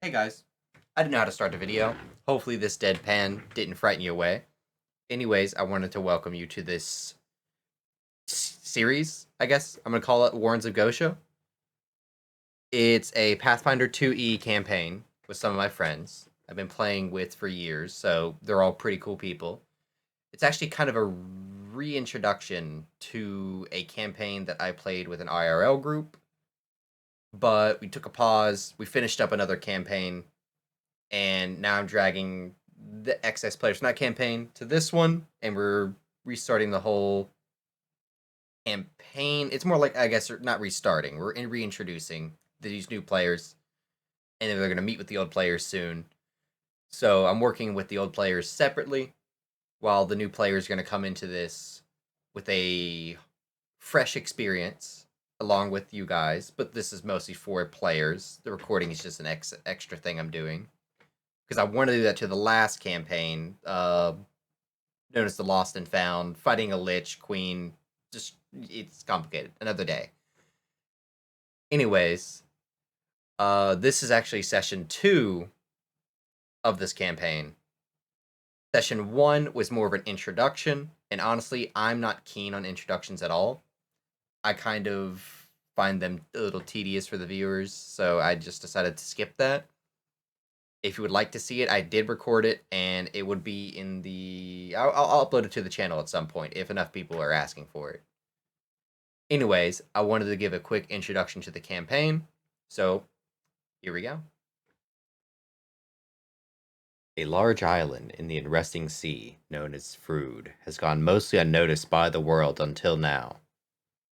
Hey guys, I didn't know how to start a video. Hopefully this deadpan didn't frighten you away. Anyways, I wanted to welcome you to this series, I guess. I'm going to call it Warrens of Gosya. It's a Pathfinder 2e campaign with some of my friends I've been playing with for years, so they're all pretty cool people. It's actually kind of a reintroduction to a campaign that I played with an IRL group, but we took a pause. We finished up another campaign and now I'm dragging the excess players from that campaign to this one, and we're restarting the whole campaign. It's more like, I guess, not restarting. We're reintroducing these new players, and then they're going to meet with the old players soon. So I'm working with the old players separately, while the new players are going to come into this with a fresh experience along with you guys. But this is mostly for players. The recording is just an extra thing I'm doing, because I wanted to do that to the last campaign, known as the Lost and Found, fighting a Lich Queen. Just, it's complicated. Another day. Anyways, this is actually session 2 of this campaign. Session 1 was more of an introduction, and honestly, I'm not keen on introductions at all. I kind of find them a little tedious for the viewers, so I just decided to skip that. If you would like to see it, I did record it, and it would be in the... I'll upload it to the channel at some point, if enough people are asking for it. Anyways, I wanted to give a quick introduction to the campaign, so here we go. A large island in the unresting sea, known as Frood, has gone mostly unnoticed by the world until now.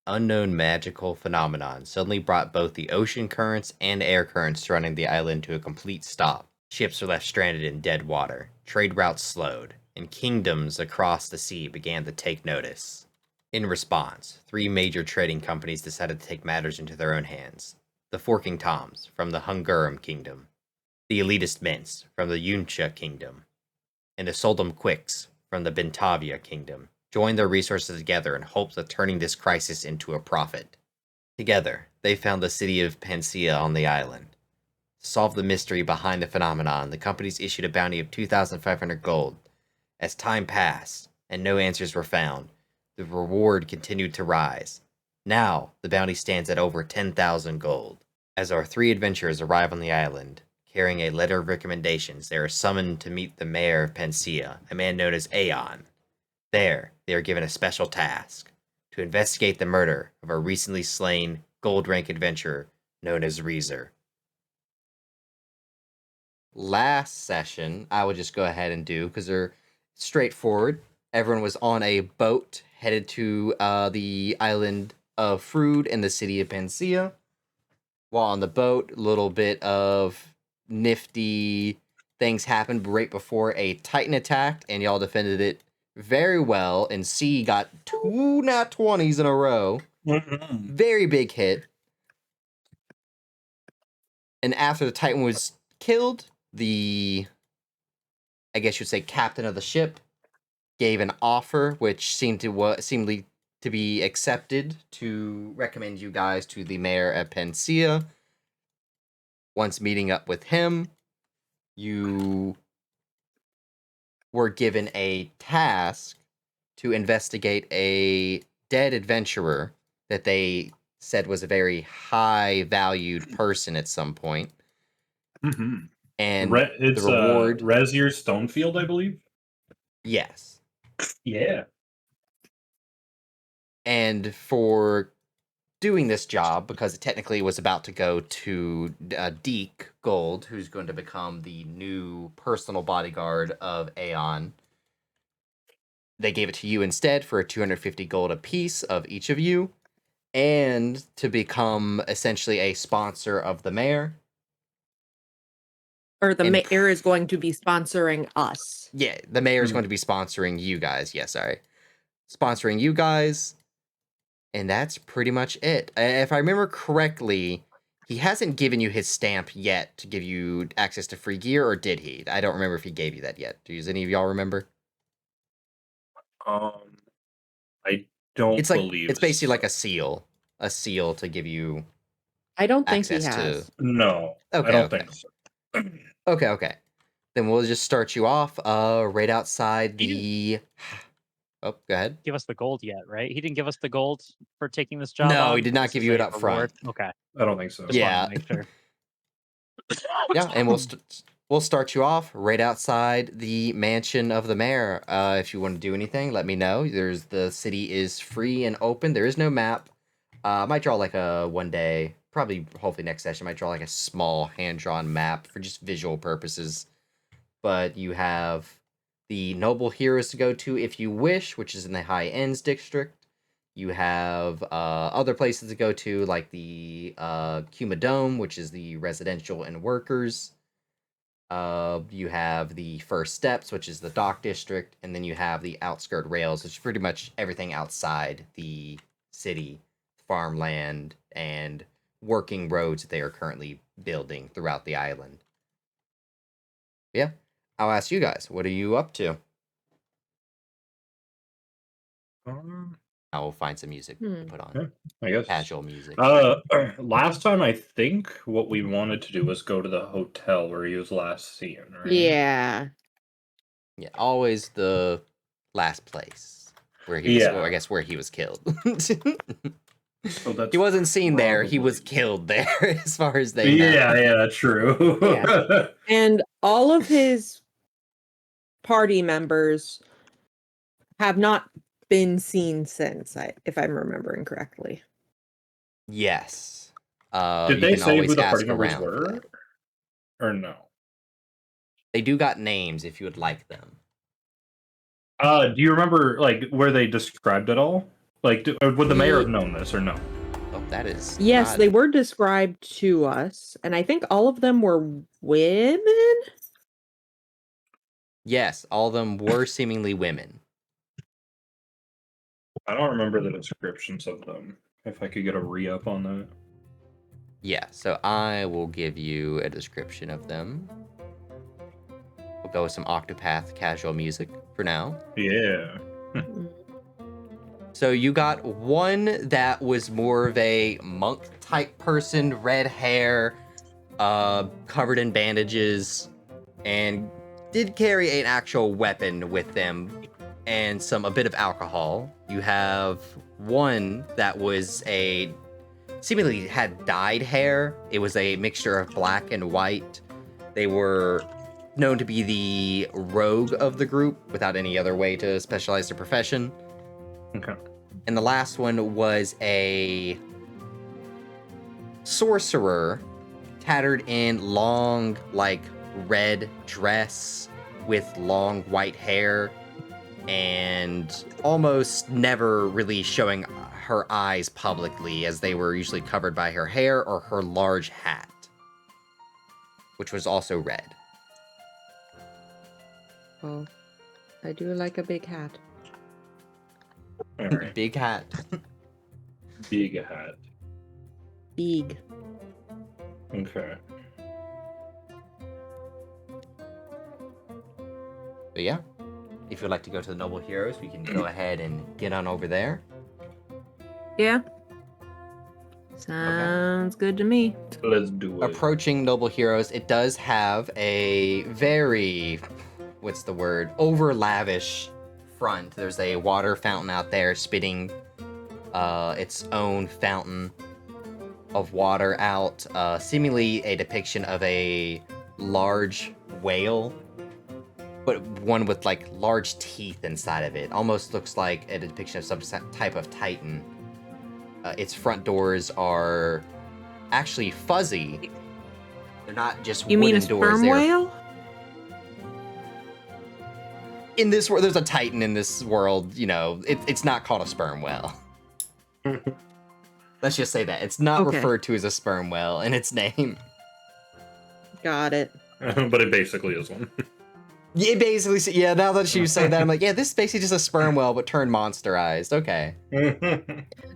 Unknown magical phenomenon suddenly brought both the ocean currents and air currents surrounding the island to a complete stop. Ships were left stranded in dead water, trade routes slowed, and kingdoms across the sea began to take notice. In response, 3 major trading companies decided to take matters into their own hands. The Forking Toms from the Hungurum Kingdom, the Elitist Mints from the Yuncha Kingdom, and the Soldum Quicks from the Bentavia Kingdom joined their resources together in hopes of turning this crisis into a profit. Together, they found the city of Panacea on the island. To solve the mystery behind the phenomenon, the companies issued a bounty of 2,500 gold. As time passed, and no answers were found, the reward continued to rise. Now, the bounty stands at over 10,000 gold. As our 3 adventurers arrive on the island, carrying a letter of recommendations, they are summoned to meet the mayor of Panacea, a man known as Aeon. There, they are given a special task, to investigate the murder of a recently slain gold rank adventurer known as Reezer. Last session, I would just go ahead and do, because they're straightforward. Everyone was on a boat headed to the island of Frood in the city of Panacea. While on the boat, a little bit of nifty things happened right before a Titan attacked, and y'all defended it very well, and C got 2 nat 20s in a row. Very big hit. And after the Titan was killed, the, I guess you'd say, captain of the ship gave an offer, which seemed to be accepted, to recommend you guys to the mayor of Panacea. Once meeting up with him, you were given a task to investigate a dead adventurer that they said was a very high valued person at some point. Mm-hmm. And It's the reward, Razier Stonefield, I believe. yes. Yeah. And for doing this job, because it technically was about to go to Deke Gold, who's going to become the new personal bodyguard of Aeon, they gave it to you instead for 250 gold apiece of each of you, and to become essentially a sponsor of the mayor. Or the And mayor is going to be sponsoring us. Yeah, the mayor is going to be sponsoring you guys. Yeah, sorry. Sponsoring you guys. And that's pretty much it. If I remember correctly, he hasn't given you his stamp yet to give you access to free gear, or did he? I don't remember if he gave you that yet. Does any of y'all remember? I don't believe it's basically so. like a seal to give you I don't think he access to. No, Okay, I don't okay. think so. Okay. Then we'll just start you off right outside the... Oh, go ahead. Give us the gold yet, right? He didn't give us the gold for taking this job No, on? he did not This give is you it a up reward? front. Okay. I don't think so. Just wanted Yeah. to make sure. Yeah, and we'll start you off right outside the mansion of the mayor. If you want to do anything, let me know. The city is free and open. There is no map. I might draw like a one day, probably hopefully next session, I might draw like a small hand-drawn map for just visual purposes. But you have the noble heroes to go to if you wish, which is in the high ends district. You have other places to go to, like the Kuma Dome, which is the residential and workers. You have the first steps, which is the dock district, and then you have the outskirt rails, which is pretty much everything outside the city, farmland, and working roads that they are currently building throughout the island. Yeah, I'll ask you guys, what are you up to? I will find some music to put on. Yeah, I guess. Casual music. Last time I think what we wanted to do was go to the hotel where he was last seen, right? Yeah. Yeah, always the last place where he was. Well, I guess where he was killed. So that's he wasn't seen there. He was probably- killed there, as far as they know. Yeah, true. Yeah. And all of his party members have not been seen since, if I'm remembering correctly. Yes. Did you they can say always who the ask party members around for were? that. Or no? They do got names if you would like them. Do you remember like where they described it all? Like, would the mayor have known this or no? Oh, that is. Yes, not... they were described to us, and I think all of them were women. Yes, all of them were seemingly women. I don't remember the descriptions of them. If I could get a re-up on that. Yeah, so I will give you a description of them. We'll go with some Octopath casual music for now. Yeah. So you got one that was more of a monk type person, red hair, covered in bandages, and did carry an actual weapon with them and a bit of alcohol. You have one that was seemingly had dyed hair. It was a mixture of black and white. They were known to be the rogue of the group without any other way to specialize their profession. Okay. And the last one was a sorcerer, tattered in long, like, red dress with long white hair and almost never really showing her eyes publicly, as they were usually covered by her hair or her large hat, which was also red. Oh, I do like a big hat. All right. Big hat. Big hat. Big. Okay. But yeah, if you'd like to go to the Noble Heroes, we can go ahead and get on over there. Yeah. Sounds good to me. Let's do it. Approaching Noble Heroes, it does have a very, what's the word, over lavish front. There's a water fountain out there spitting its own fountain of water out, seemingly a depiction of a large whale, but one with like large teeth inside of it. Almost looks like a depiction of some type of titan. Its front doors are actually fuzzy. They're not just You mean a wooden doors. sperm whale? In this world, there's a titan in this world. You know, it's not called a sperm whale. Let's just say that it's not referred to as a sperm whale in its name. Got it. But it basically is one. Yeah, basically, yeah. Now that you say that, I'm like, yeah, this is basically just a sperm whale, but turned monsterized. Okay.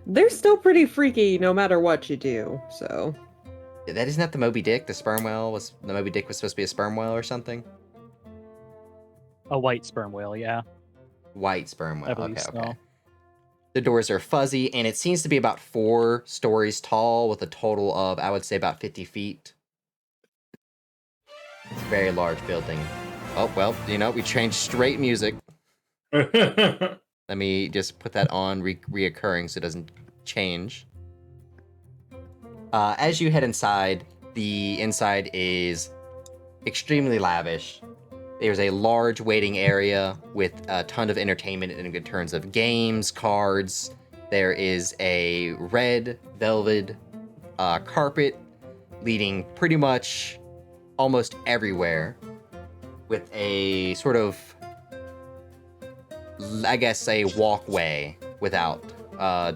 They're still pretty freaky, no matter what you do. So. That isn't that the Moby Dick? The Moby Dick was supposed to be a sperm whale or something. A white sperm whale, yeah. White sperm whale. believe Okay. so. The doors are fuzzy, and it seems to be about 4 stories tall, with a total of, I would say, about 50 feet. It's a very large building. Oh, well, we changed straight music. Okay. Let me just put that on reoccurring so it doesn't change. As you head inside, the inside is extremely lavish. There's a large waiting area with a ton of entertainment in terms of games, cards. There is a red velvet carpet leading pretty much almost everywhere, with a sort of, I guess, a walkway without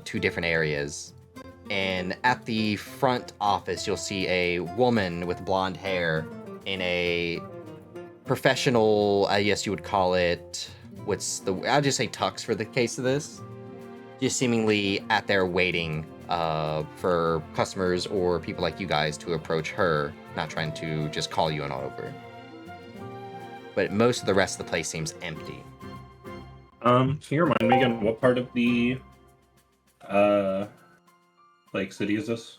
two different areas. And at the front office, you'll see a woman with blonde hair in a professional, I guess you would call it, I'll just say tux for the case of this. Just seemingly at there waiting for customers or people like you guys to approach her, not trying to just call you on over. But most of the rest of the place seems empty. Can you remind me again what part of the city is this?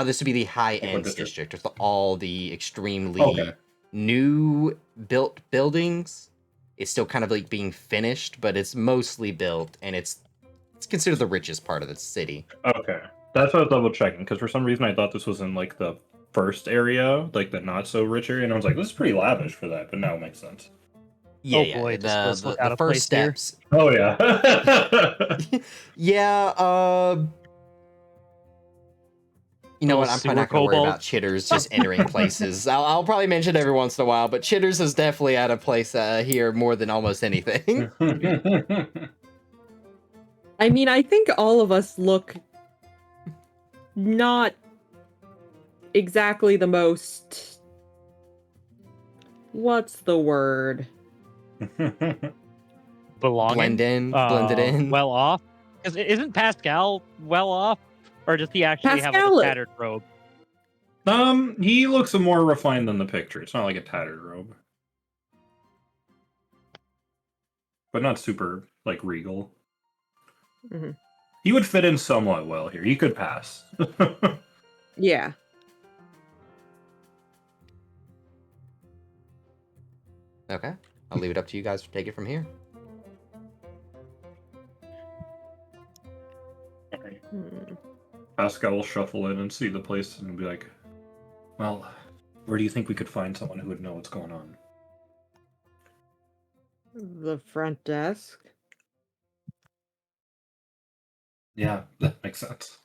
This would be the high-end district? district with all the extremely Okay. new built buildings. It's still kind of like being finished, but it's mostly built, and it's considered the richest part of the city. Okay. That's what I was double checking, because for some reason I thought this was in like the first area, like the not so rich area, and I was like, this is pretty lavish for that, but now it makes sense. Yeah, Oh yeah. boy, this does look out The of first place here. steps. Oh yeah. Yeah. You know what? Little I'm probably not sewer going to worry kobold. about Chitters just entering places. I'll probably mention it every once in a while, but Chitters is definitely out of place here more than almost anything. I mean, I think all of us look not exactly the most. What's the word? Belonging. Blended in. Well off. Because isn't Pascal well off, or does he actually have Pascal- a tattered robe? He looks more refined than the picture. It's not like a tattered robe, but not super like regal. Mhm. He would fit in somewhat well here. He could pass. Yeah. Okay. I'll leave it up to you guys to take it from here. Alright. Hmm. Pascal will shuffle in and see the place and be like, well, where do you think we could find someone who would know what's going on? The front desk. Yeah, that makes sense.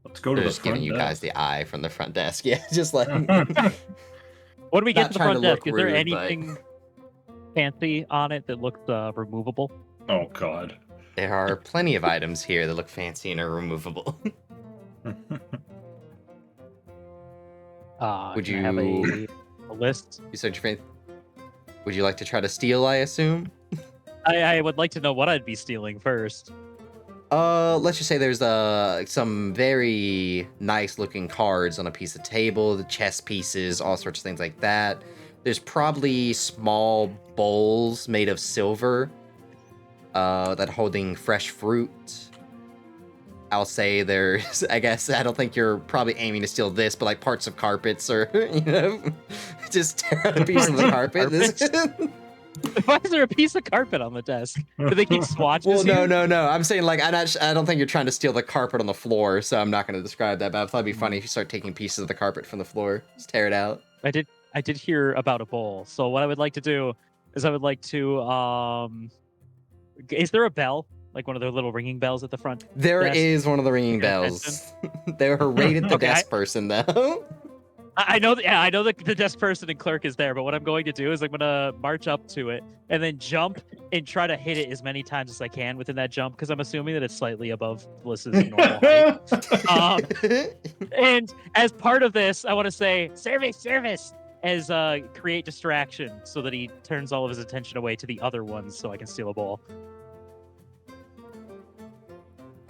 Let's go to They're the just giving front you guys desk. the eye from the front desk. Yeah, just like When we get Not to the trying front to desk, look is there rude, but- anything fancy on it that looks removable? Oh god. there are plenty of items here that look fancy and are removable. Would Can I have you- a list? You said your friend. Would you like to try to steal, I assume? I would like to know what I'd be stealing first. Let's just say there's some very nice looking cards on a piece of table, the chess pieces, all sorts of things like that. There's probably small bowls made of silver that holding fresh fruit. I'll say there's, I guess, I don't think you're probably aiming to steal this, but like parts of carpets or, just tear out a piece of the carpet. Why is there a piece of carpet on the desk? Do they keep swatches Well, here? no. I'm saying like I don't think you're trying to steal the carpet on the floor, so I'm not going to describe that. But I thought it'd be funny if you start taking pieces of the carpet from the floor, just tear it out. I did hear about a bowl. So what I would like to do is I would like to is there a bell? Like one of their little ringing bells at the front? There Desk. is one of the ringing Okay, bells. They're rated the Okay, desk person though. I know I know that the desk person and clerk is there, but what I'm going to do is I'm gonna march up to it and then jump and try to hit it as many times as I can within that jump, because I'm assuming that it's slightly above Bliss's normal height. And as part of this, I want to say service as create distraction so that he turns all of his attention away to the other ones so I can steal a ball.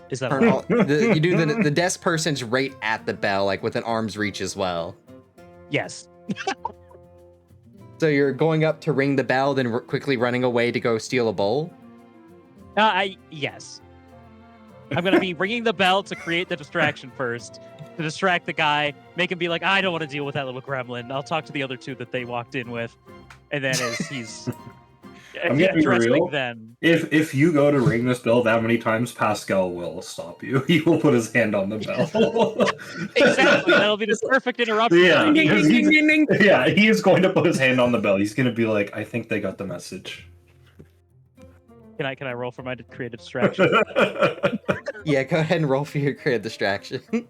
Is that Turn allowed? all- you do the desk person's right at the bell, like within arm's reach as well. Yes. So you're going up to ring the bell, then quickly running away to go steal a bowl. Yes. I'm gonna be ringing the bell to create the distraction first, to distract the guy, make him be like, I don't want to deal with that little gremlin. I'll talk to the other two that they walked in with, and then as he's I'm gonna be addressing real. them. If you go to ring this bell that many times, Pascal will stop you. He will put his hand on the bell. Exactly, that'll be the perfect interruption. Yeah, Ding, ding, because ding, ding, ding, ding. yeah, he is going to put his hand on the bell. He's gonna be like, I think they got the message. Can I roll for my creative distraction? Yeah, go ahead and roll for your creative distraction.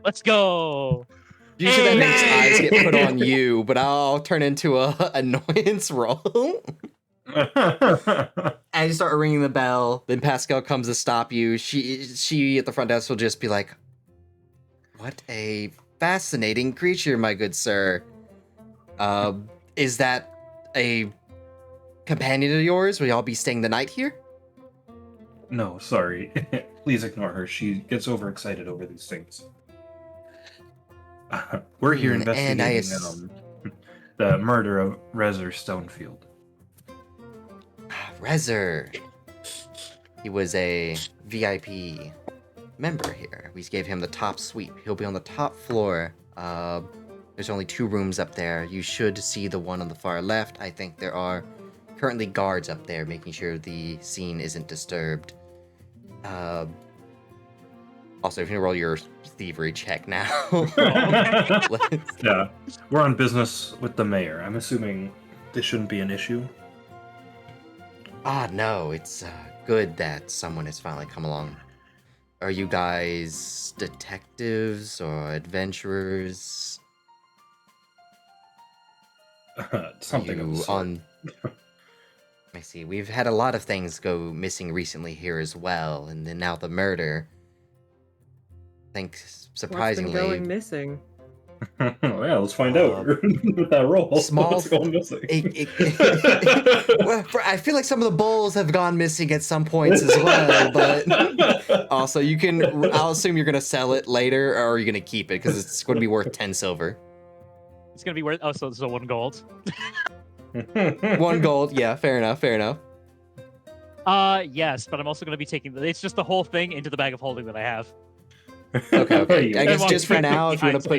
Let's go. Usually that makes eyes Hey! get put on you, but I'll turn into a annoyance roll. As you start ringing the bell, then Pascal comes to stop you. She at the front desk will just be like, "What a fascinating creature, my good sir. Is that a companion of yours? Will y'all be staying the night here?" No, sorry. Please ignore her. She gets overexcited over these things. We're here And I investigating the murder of Rezer Stonefield. Rezer. He was a VIP member here. We gave him the top suite. He'll be on the top floor. There's only 2 rooms up there. You should see the one on the far left. I think there are currently guards up there making sure the scene isn't disturbed. Also, if you can roll your thievery check now. Yeah, we're on business with the mayor. I'm assuming this shouldn't be an issue. No, it's good that someone has finally come along. Are you guys detectives or adventurers? Something of the You sort. I see. We've had a lot of things go missing recently here as well, and then now the murder. I think What's been surprisingly, going missing? Yeah, let's find out with that roll. small What's going missing? Well, I feel like some of the bowls have gone missing at some points as well, but also you can. I'll assume you're gonna sell it later, or are you gonna keep it because it's going to be worth 10 silver. It's gonna be worth. Oh, so 1 gold. 1 gold. Yeah, fair enough. Fair enough. Yes, but I'm also gonna be taking it's just the whole thing into the bag of holding that I have. Okay. I guess Well, just for now, if you want to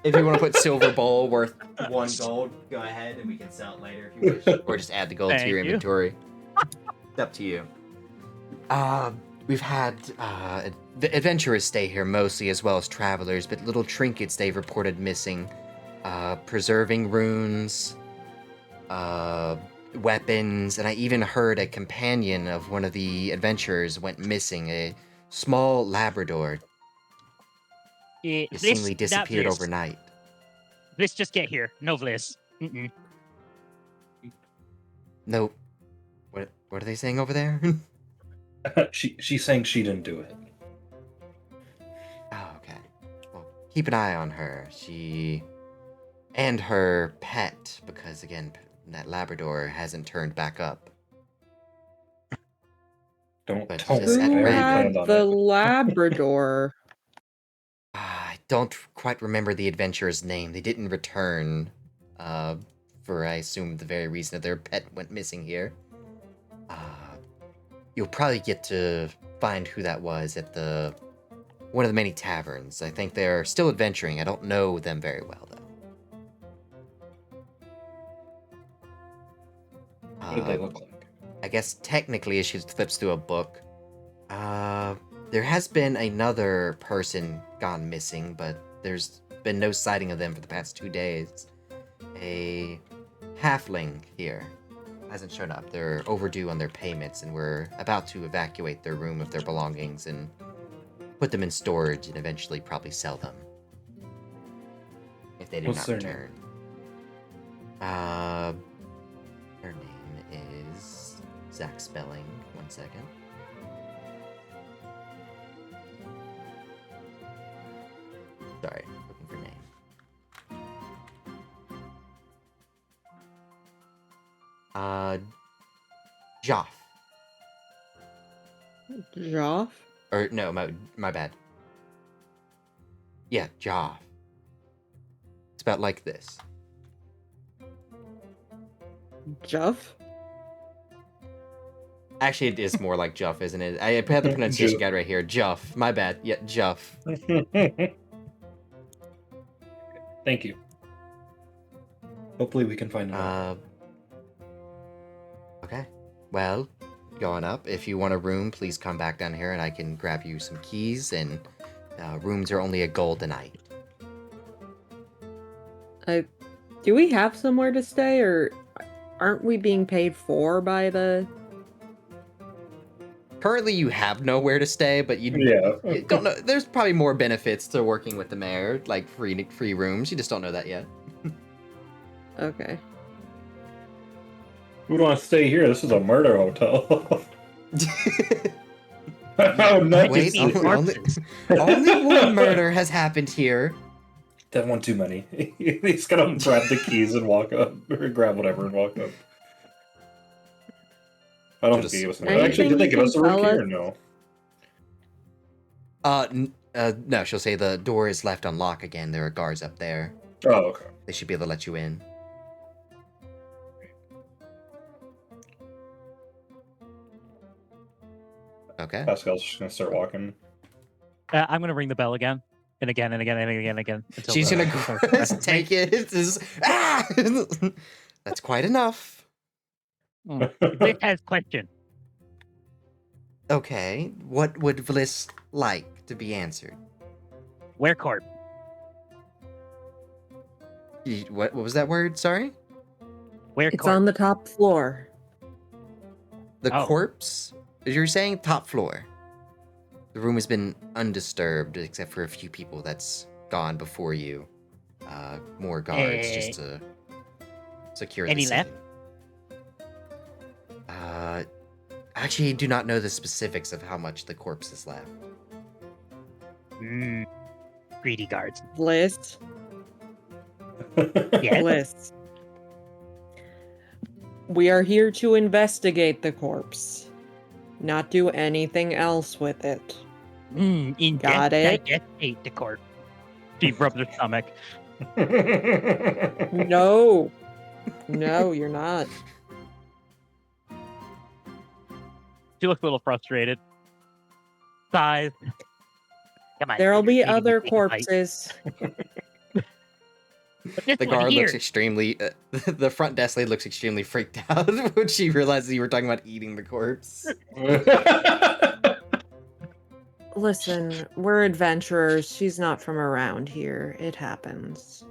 behind put silver bowl worth 1 gold, go ahead and we can sell it later if you wish, or just add the gold to Thank your you. inventory. It's up to you. We've had the adventurers stay here mostly, as well as travelers, but little trinkets they've reported missing, preserving runes, weapons, and I even heard a companion of one of the adventurers went missing, a small Labrador. It seemingly disappeared overnight. Let's just get here. No bliss. Mm-mm. No. What are they saying over there? She's saying she didn't do it. Oh, okay. Well, keep an eye on her. She and her pet, because again, that Labrador hasn't turned back up. Don't But tell just me. at Who I already had planned on the it. Labrador? I don't quite remember the adventurer's name. They didn't return, for I assume the very reason that their pet went missing here. You'll probably get to find who that was at one of the many taverns. I think they're still adventuring. I don't know them very well, though. What did they look like? I guess technically, as she flips through a book, there has been another person gone missing, but there's been no sighting of them for the past 2 days. A halfling here hasn't shown up. They're overdue on their payments, and we're about to evacuate their room of their belongings and put them in storage and eventually probably sell them. If they do What's not their return. Her name is Zach Spelling. 1 second. Sorry, looking for name. Joff. Joff? Or no, my bad. Yeah, Joff. It's about like this. Juff? Actually, it is more like Juff, isn't it? I have the pronunciation guide right here. Juff. My bad. Yeah, Juff. Thank you. Hopefully we can find it. Okay. Well, going up. If you want a room, please come back down here and I can grab you some keys. And rooms are only a gold a night. Do we have somewhere to stay, or aren't we being paid for by the... Currently, you have nowhere to stay, but you don't know. There's probably more benefits to working with the mayor, like free rooms. You just don't know that yet. Okay. We don't want to stay here. This is a murder hotel. How nice. Wait, only one murder has happened here. That one too many. He's gonna grab the keys and walk up, or grab whatever and walk up. I don't think he gave us. Actually, did they give us a room key or no? No. She'll say the door is left unlocked again. There are guards up there. Oh, okay. They should be able to let you in. Okay. Pascal's just gonna start walking. I'm gonna ring the bell again. And again and again and again and again. She's gonna take it. It's just, That's quite enough. This has question. Okay. What would Vliss like to be answered? Where court? What was that word? Sorry? Where It's court? on the top floor. The corpse? You're saying top floor. The room has been undisturbed except for a few people that's gone before you. More guards just to secure Any the left? scene. Actually, I do not know the specifics of how much the corpse is left. Greedy guards. Bliss. Yes. Bliss. We are here to investigate the corpse. Not do anything else with it. Got it? I hate the court. She rubbed her stomach. No. No, you're not. She looks a little frustrated. Sighs. Come on. There'll be Peter, maybe other we take a bite. corpses. But this The one guard here, looks extremely. The front desk lady looks extremely freaked out when she realizes you were talking about eating the corpse. Listen, we're adventurers. She's not from around here. It happens.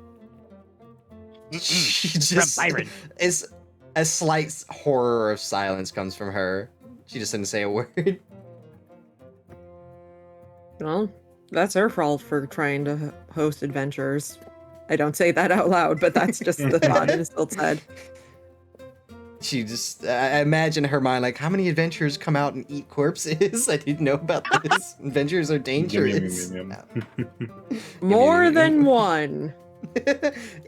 She from just Byron. is a slight horror of silence comes from her. She just didn't say a word. Well, that's her fault for trying to host adventurers. I don't say that out loud, but that's just the thought in Stilt's head. She just, I imagine in her mind, like, how many adventurers come out and eat corpses? I didn't know about this. Adventurers are dangerous. More than one.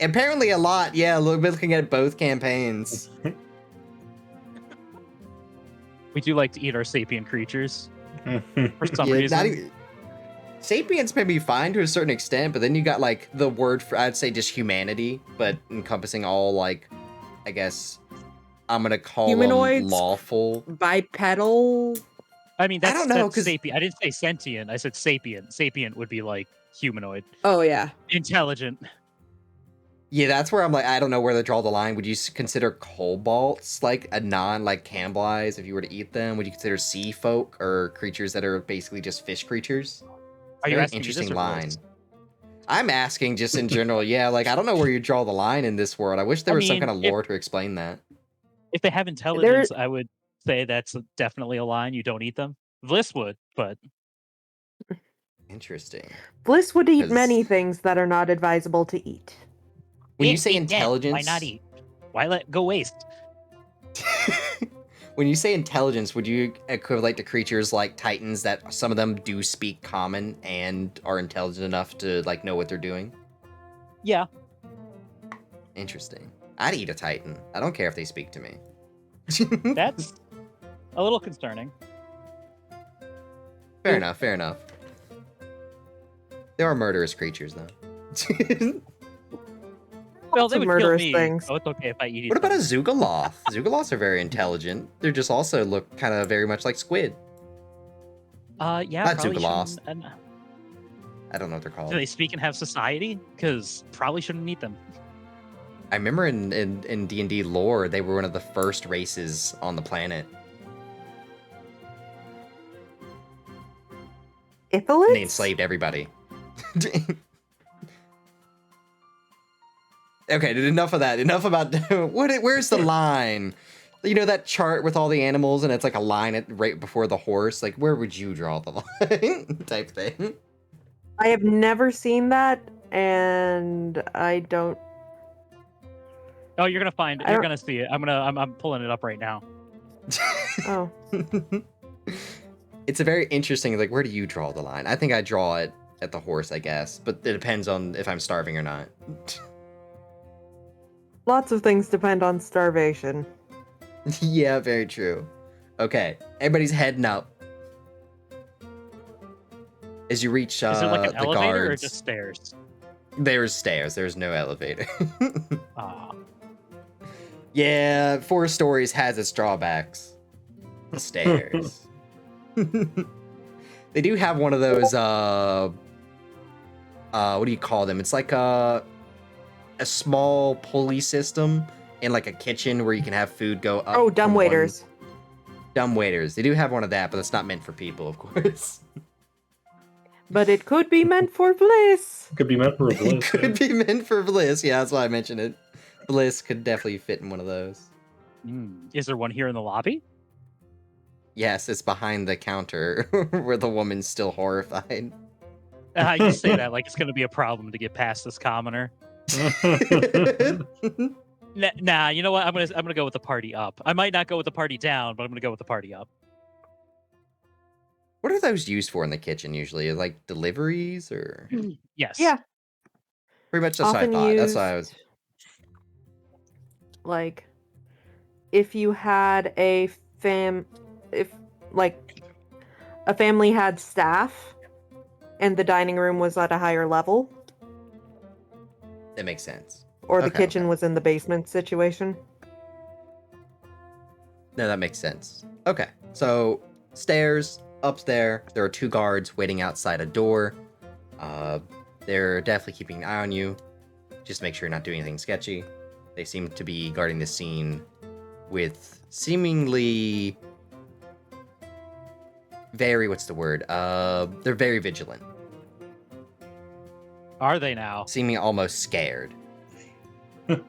Apparently a lot, yeah, looking at both campaigns. we do like to eat our sapient creatures for some reason. Sapiens may be fine to a certain extent, but then you got, like, the word for, I'd say just humanity, but encompassing all, like, I guess, I'm gonna call Humanoids? them lawful. Bipedal? I mean, that's, I don't know, that's 'cause- sapient. I didn't say sentient. I said sapient. Sapient would be like humanoid, Oh, yeah. intelligent. Yeah, that's where I'm like, I don't know where to draw the line. Would you consider kobolds like a like Camblies if you were to eat them? Would you consider sea folk or creatures that are basically just fish creatures? Are you Very asking me this interesting or line. Bliss? I'm asking just in general. Yeah, like I don't know where you draw the line in this world. I wish there was some mean, kind of lore to explain that. If they have intelligence, I would say that's definitely a line. You don't eat them. Bliss would, but Interesting. Bliss would eat 'Cause- many things that are not advisable to eat. When you Eat, say eat dead. intelligence, Why not eat? Why let go waste? when you say intelligence, would you equivalent to creatures like Titans that some of them do speak common and are intelligent enough to like know what they're doing? Yeah. Interesting. I'd eat a Titan. I don't care if they speak to me. That's a little concerning. Fair enough, fair enough. There are murderous creatures, though. Well, Lots they of would kill murderous me, things. so it's okay if I eat What about a them. Zugaloth? Zugaloths are very intelligent. They're just also look kind of very much like squid. Yeah, Not probably Zugaloths. shouldn't. I don't know what they're Do called. they speak and have society? Because probably shouldn't eat them. I remember in D&D lore, they were one of the first races on the planet. And they Ithalids? enslaved everybody. Okay, enough of that. Enough about where's the line? You know that chart with all the animals and it's like a line right before the horse? Like, where would you draw the line? Type thing. I have never seen that, and I don't. Oh, you're gonna find it. I You're don't- gonna see it. I'm pulling it up right now. Oh, It's a very interesting, like, where do you draw the line? I think I draw it at the horse, I guess, but it depends on if I'm starving or not. lots of things depend on starvation. Yeah, very true. Okay, everybody's heading up. As you reach Is it like an the elevator guards, or just stairs? there's stairs. There's no elevator. Ah, Yeah, 4 stories has its drawbacks. The stairs. They do have one of those what do you call them? It's like a small pulley system in like a kitchen where you can have food go up. Oh, from dumb one- waiters. Dumb waiters. They do have one of that, but it's not meant for people, of course. But it could be meant for bliss. Could be meant for a It bliss. could be meant for Bliss. Yeah, that's why I mentioned it. Bliss could definitely fit in one of those. Is there one here in the lobby? Yes, it's behind the counter where the woman's still horrified. You say that like it's gonna be a problem to get past this commoner. Nah, you know what? I'm gonna go with the party up. I might not go with the party down, but I'm gonna go with the party up. What are those used for in the kitchen usually? Like deliveries or Yes. Yeah, pretty much that's what I often thought. used. That's why I was Like, if you had if like a family had staff, and the dining room was at a higher level, that makes sense. or the Okay, kitchen okay. was in the basement situation. No, that makes sense. Okay. So stairs, upstairs, there are 2 guards waiting outside a door. They're definitely keeping an eye on you. Just make sure you're not doing anything sketchy. They seem to be guarding the scene with seemingly very, what's the word? They're very vigilant, Are they now? seeming almost scared. Can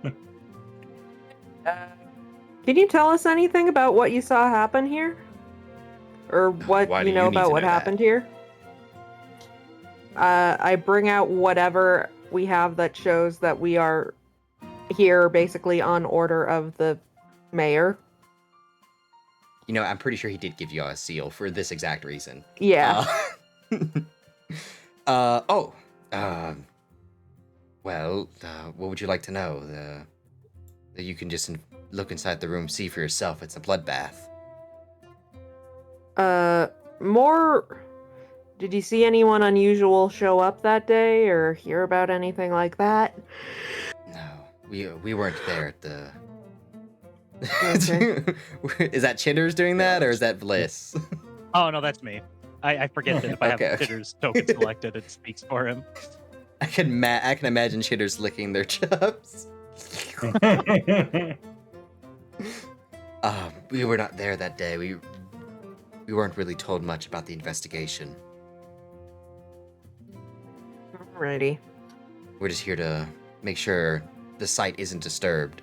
you tell us anything about what you saw happen here? Or what Why do you know you need about to what know that? happened here? I bring out whatever we have that shows that we are here basically on order of the mayor. You know, I'm pretty sure he did give you a seal for this exact reason. Yeah. Oh. Well, what would you like to know? You can just look inside the room, see for yourself. It's a bloodbath. More. Did you see anyone unusual show up that day or hear about anything like that? No, we weren't there at the. Okay. Is that Chitters doing that, or is that Bliss? Oh no, that's me. I forget that if I have Okay. Chitter's token selected, it speaks for him. I can imagine Chitters licking their chops. We were not there that day. We weren't really told much about the investigation. Alrighty. We're just here to make sure the site isn't disturbed,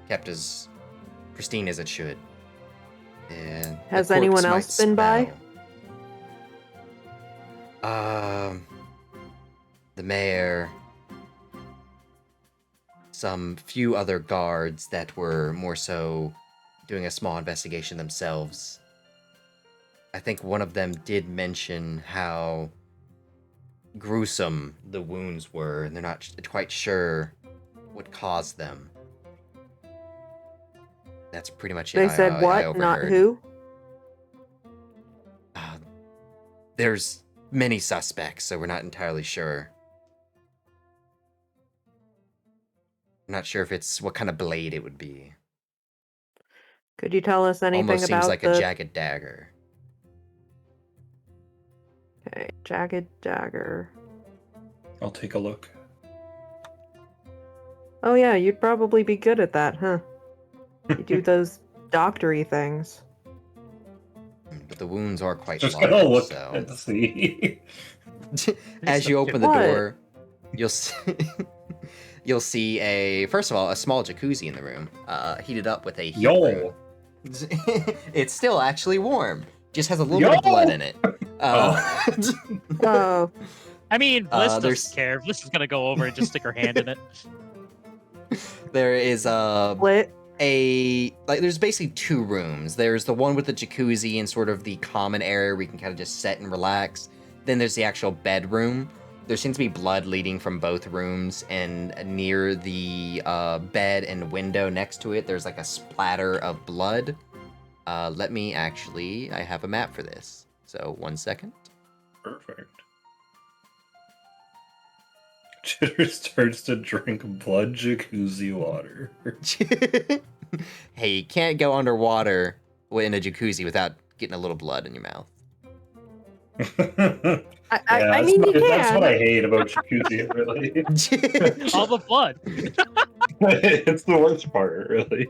kept as pristine as it should. And the Has anyone corpse else might been by? smell. The mayor, some few other guards that were more so doing a small investigation themselves. I think one of them did mention how gruesome the wounds were, and they're not quite sure what caused them. That's pretty much it. They said I what, not overheard. who? There's many suspects, so we're not entirely sure. I'm not sure if it's what kind of blade it would be. Could you tell us anything Almost seems about like the a jagged dagger. okay, jagged dagger? I'll take a look. Oh yeah, you'd probably be good at that, huh? You do those doctory things. But the wounds are quite Just large, gonna look so and see. as you open the What? door, you'll see, you'll see first of all, a small jacuzzi in the room, heated up with a heat rune. Yo. It's still actually warm. Just has a little bit of blood in it. Oh, I mean, Bliss there's- doesn't care. Bliss is gonna go over and just stick her hand in it. There is split. there's basically two rooms. There's the one with the jacuzzi and sort of the common area where you can kind of just sit and relax. Then there's the actual bedroom. There seems to be blood leading from both rooms, and near the bed and window next to it, there's like a splatter of blood. I have a map for this. So 1 second. Perfect. Chitter starts to drink blood jacuzzi water. Hey, you can't go underwater in a jacuzzi without getting a little blood in your mouth. I mean, you That's what can. I hate about jacuzzi, really. All the blood. It's the worst part, really.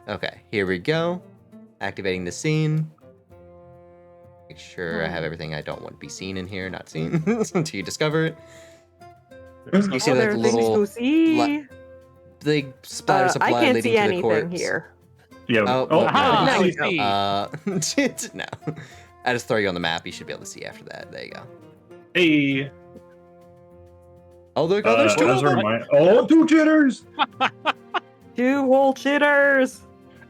Okay, here we go. Activating the scene. Make sure I have everything I don't want to be seen in here, not seen until you discover it. You see Oh, like there are things little to see. big splatters of I blood can't leading see to the anything corpse. here. Yeah. Oh, Oh, Aha, now I we see. no. I just throw you on the map. You should be able to see after that. There you go. hey. Oh, there's two As of a them. reminder, oh, two jitters. Two whole chitters.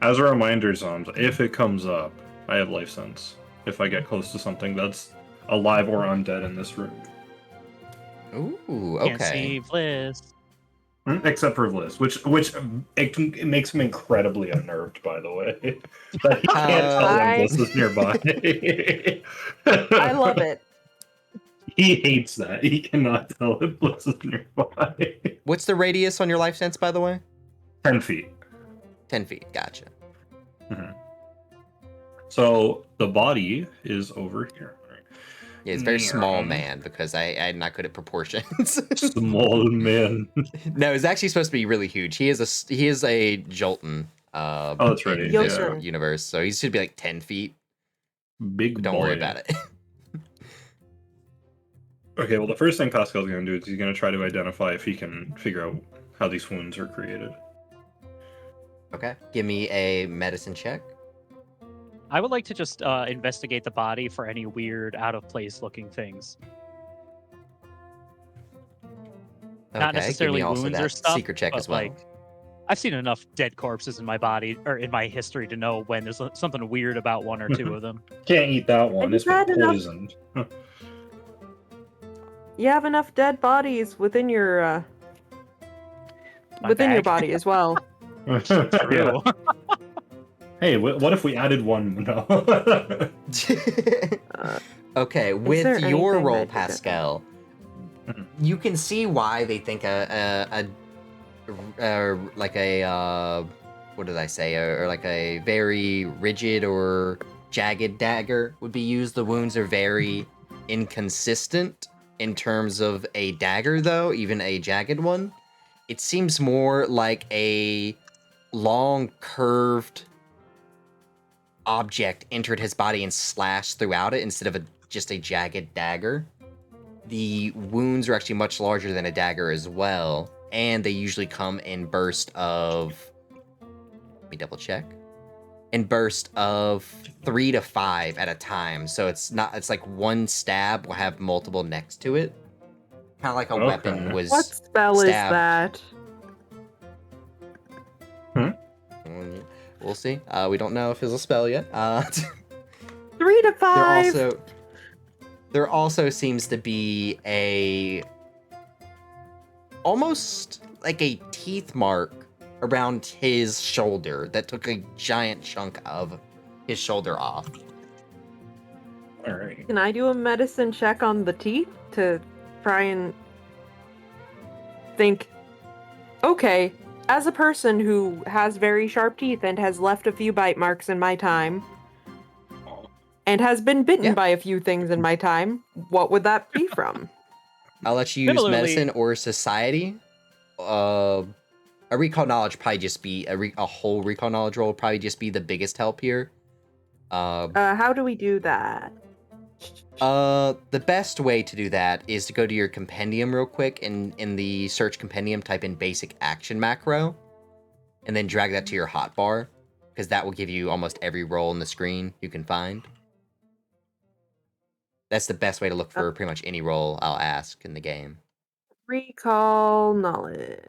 As a reminder, Zombs, if it comes up, I have life sense. If I get close to something that's alive or undead in this room, Ooh, Can't okay. see Bliss. except for Bliss, which it makes him incredibly unnerved. By the way, that he can't tell when Bliss is nearby. I love it. He hates that. He cannot tell if Bliss is nearby. What's the radius on your life sense, by the way? 10 feet. 10 feet. Gotcha. So the body is over here. Yeah, it's very small, man, because I'm not good at proportions. Small man. No, it's actually supposed to be really huge. He is a Jolton. That's right. In yeah. this Jolton. universe, so he should be like 10 feet. Big But don't boy. worry about it. Okay, well, the first thing Pascal's going to do is he's going to try to identify if he can figure out how these wounds are created. Okay, give me a medicine check. I would like to just investigate the body for any weird, out of place looking things. Not Okay, necessarily give me also wounds or that stuff, secret check but as well. like I've seen enough dead corpses in my body or in my history to know when there's something weird about one or two of them. Can't eat that one. And It's you've had been enough- poisoned. You have enough dead bodies within your My your bag. body as well. True. Hey, what if we added one? No. Okay, there with your anything roll, that you did? Pascal, Mhm. you can see why they think what did I say, or like a very rigid or jagged dagger would be used. The wounds are very inconsistent in terms of a dagger, though, even a jagged one. It seems more like a long curved object entered his body and slashed throughout it instead of just a jagged dagger. The wounds are actually much larger than a dagger as well, and they usually come in bursts of, let me double check, in bursts of 3 to 5 at a time. So it's like one stab will have multiple next to it. Kind of like a weapon Okay. was What spell stabbed. is that? We'll see. We don't know if it's a spell yet. 3 to 5. There also seems to be almost like a teeth mark around his shoulder that took a giant chunk of his shoulder off. All right. Can I do a medicine check on the teeth to try and think, okay, as a person who has very sharp teeth and has left a few bite marks in my time, and has been bitten Yeah. by a few things in my time, what would that be from? I'll let you use Similarly- medicine or society. A recall knowledge probably just be a whole recall knowledge roll would probably just be the biggest help here. How do we do that? The best way to do that is to go to your compendium real quick, and in the search compendium, type in basic action macro, and then drag that to your hotbar, because that will give you almost every roll on the screen you can find. That's the best way to look for pretty much any roll I'll ask in the game. Recall knowledge.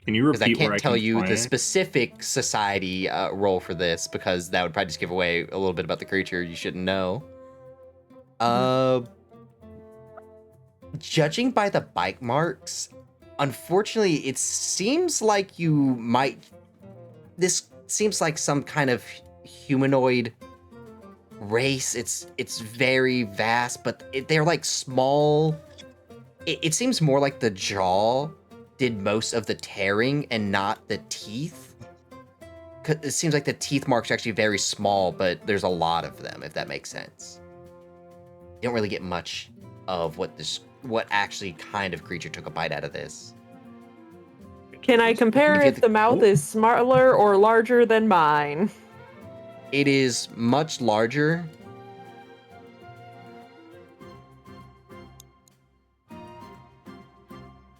Can you Because I repeat where can't I tell can you find the it? specific society roll for this, because that would probably just give away a little bit about the creature you shouldn't know. Judging by the bite marks, unfortunately, it seems like you might. This seems like some kind of humanoid race. It's very vast, but they're like small. It seems more like the jaw did most of the tearing and not the teeth. 'Cause it seems like the teeth marks are actually very small, but there's a lot of them, if that makes sense. You don't really get much of what actually kind of creature took a bite out of this. Can I compare If if the mouth is smaller or larger than mine? It is much larger.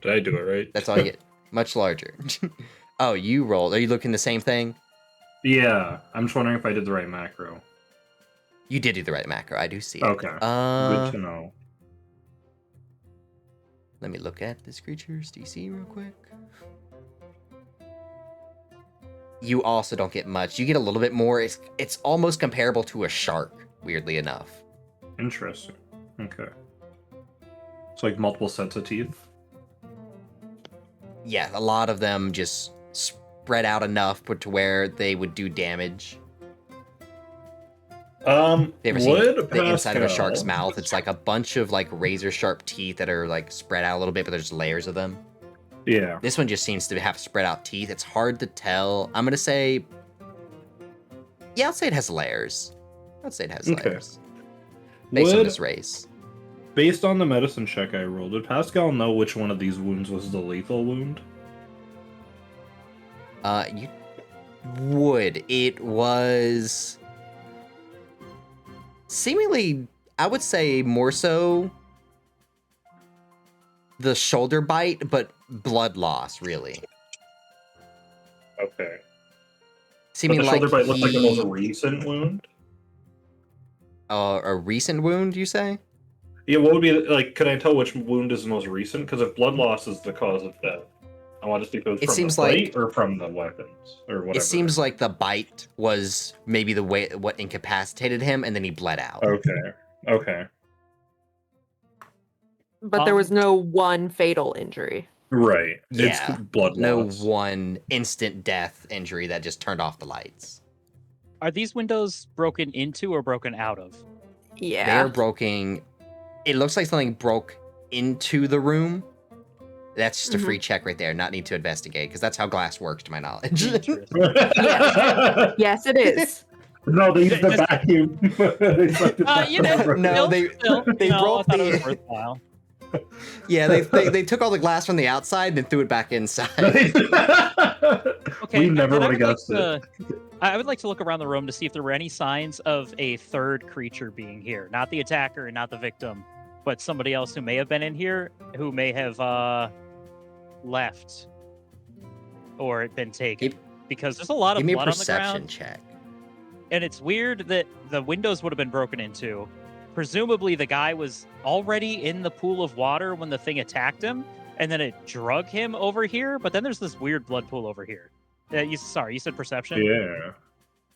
Did I do it right? That's all you get. Much larger. Oh, you rolled. Are you looking the same thing? Yeah, I'm just wondering if I did the right macro. You did do the right macro. I do see it. Okay, good to know. Let me look at this creature's DC real quick. You also don't get much. You get a little bit more. It's almost comparable to a shark, weirdly enough. Interesting. Okay. It's like multiple sets of teeth. Yeah, a lot of them just spread out enough to where they would do damage. You ever seen Would the inside of a Pascal- shark's mouth? It's like a bunch of like razor sharp teeth that are like spread out a little bit, but there's layers of them. Yeah. This one just seems to have spread out teeth. It's hard to tell. I'm gonna say, yeah, I'll say it has layers. I'd say it has Okay. layers based on Would, this race. based on the medicine check I rolled, did Pascal know which one of these wounds was the lethal wound? You would. It was seemingly, I would say, more so the shoulder bite, but blood loss, really. Okay. Seeming But the like shoulder bite looked like the most he- recent wound? a recent wound, you say? Yeah, what would be, like, can I tell which wound is the most recent? Because if blood loss is the cause of death, I want to see if it was It from seems the like- bite or from the weapons, or whatever. It seems like the bite was maybe the way what incapacitated him, and then he bled out. Okay. Okay. But there was no one fatal injury. Right. Yeah. It's blood No loss. one instant death injury that just turned off the lights. Are these windows broken into or broken out of? Yeah. They are broken. It looks like something broke into the room. That's just a free check right there. Not need to investigate, because that's how glass works, to my knowledge. Interesting. Yes, it is. No, they used the vacuum. They sucked it back You know, over. No, still- they- still, they you know, broke I thought it the- was worthwhile. Yeah, they took all the glass from the outside and then threw it back inside. Okay, We never then I would have would like guessed it. I would like to look around the room to see if there were any signs of a third creature being here. Not the attacker, not the victim, but somebody else who may have been in here, who may have left or been taken. Because there's a lot of Give me a blood on the perception ground, check. and it's weird that the windows would have been broken into. Presumably, the guy was already in the pool of water when the thing attacked him, and then it drug him over here. But then there's this weird blood pool over here. You said perception? Yeah.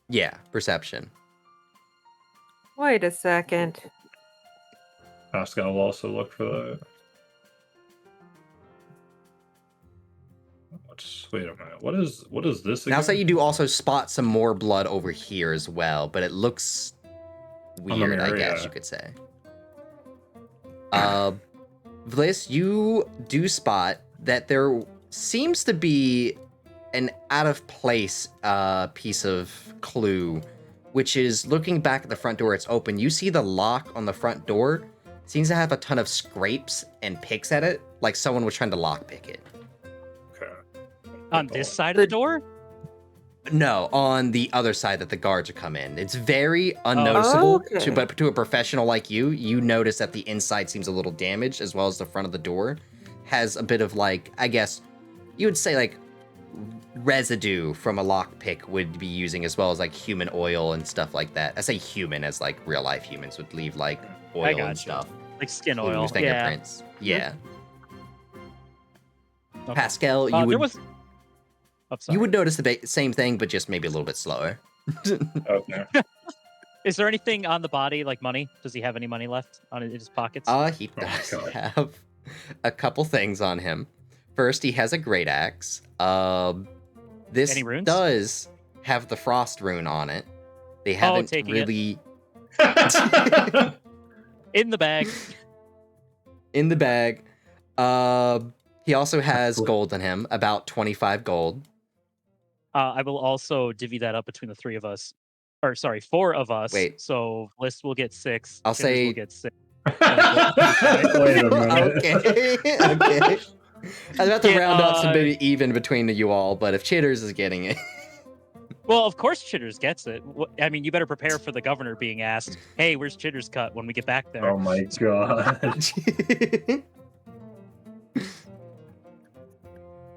Yeah, perception. Wait a second. Pascal will also look for that. Wait a minute. What is this again? Now say you do also spot some more blood over here as well, but it looks the weird, I mirror, guess yeah. you could say. Bliss, you do spot that there seems to be an out of place piece of clue, which is looking back at the front door. It's open. You see the lock on the front door seems to have a ton of scrapes and picks at it, like someone was trying to lockpick it. Okay. On this side of the door? No, on the other side that the guards are come in. It's very unnoticeable, Okay. but to a professional like you notice that the inside seems a little damaged, as well as the front of the door has a bit of, like, I guess you would say, like, residue from a lockpick would be using, as well as, like, human oil and stuff like that. I say human as, like, real life humans would leave, like, oil and gotcha. stuff. Like skin Clues, oil. fingerprints. Yeah. Okay. Pascal, you There would was... Oh, sorry. you would notice the same thing, but just maybe a little bit slower. Okay. Is there anything on the body, like money? Does he have any money left in his pockets? He Oh my does God. have a couple things on him. First, he has a great axe. This Any runes? does have the frost rune on it. They haven't taking it. really In the bag. in the bag. He also has gold on him, about 25 gold. I will also divvy that up between the three of us. Or sorry, 4 of us. Wait. So Bliss will get 6. I'll Chitters say- will get 6. Wait a minute. Okay. Okay. I was about to Yeah, round up some maybe even between you all, but if Chitters is getting it. Well, of course Chitters gets it. I mean, you better prepare for the governor being asked, "Hey, where's Chitters cut?" when we get back there. Oh my god.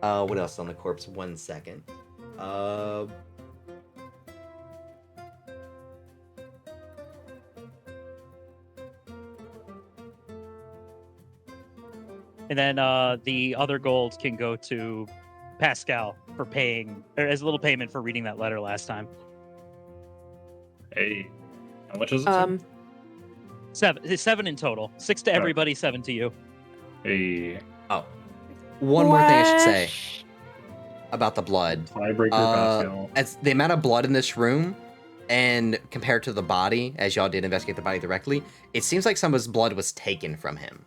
What else on the corpse? 1 second. And then the other gold can go to Pascal for paying, or as a little payment for reading that letter last time. Hey. How much is it? 7 in total. 6 to everybody, 7 to you. Hey. One more thing I should say about the blood. Tiebreaker Pascal. As the amount of blood in this room, and compared to the body, as y'all did investigate the body directly, it seems like some of his blood was taken from him.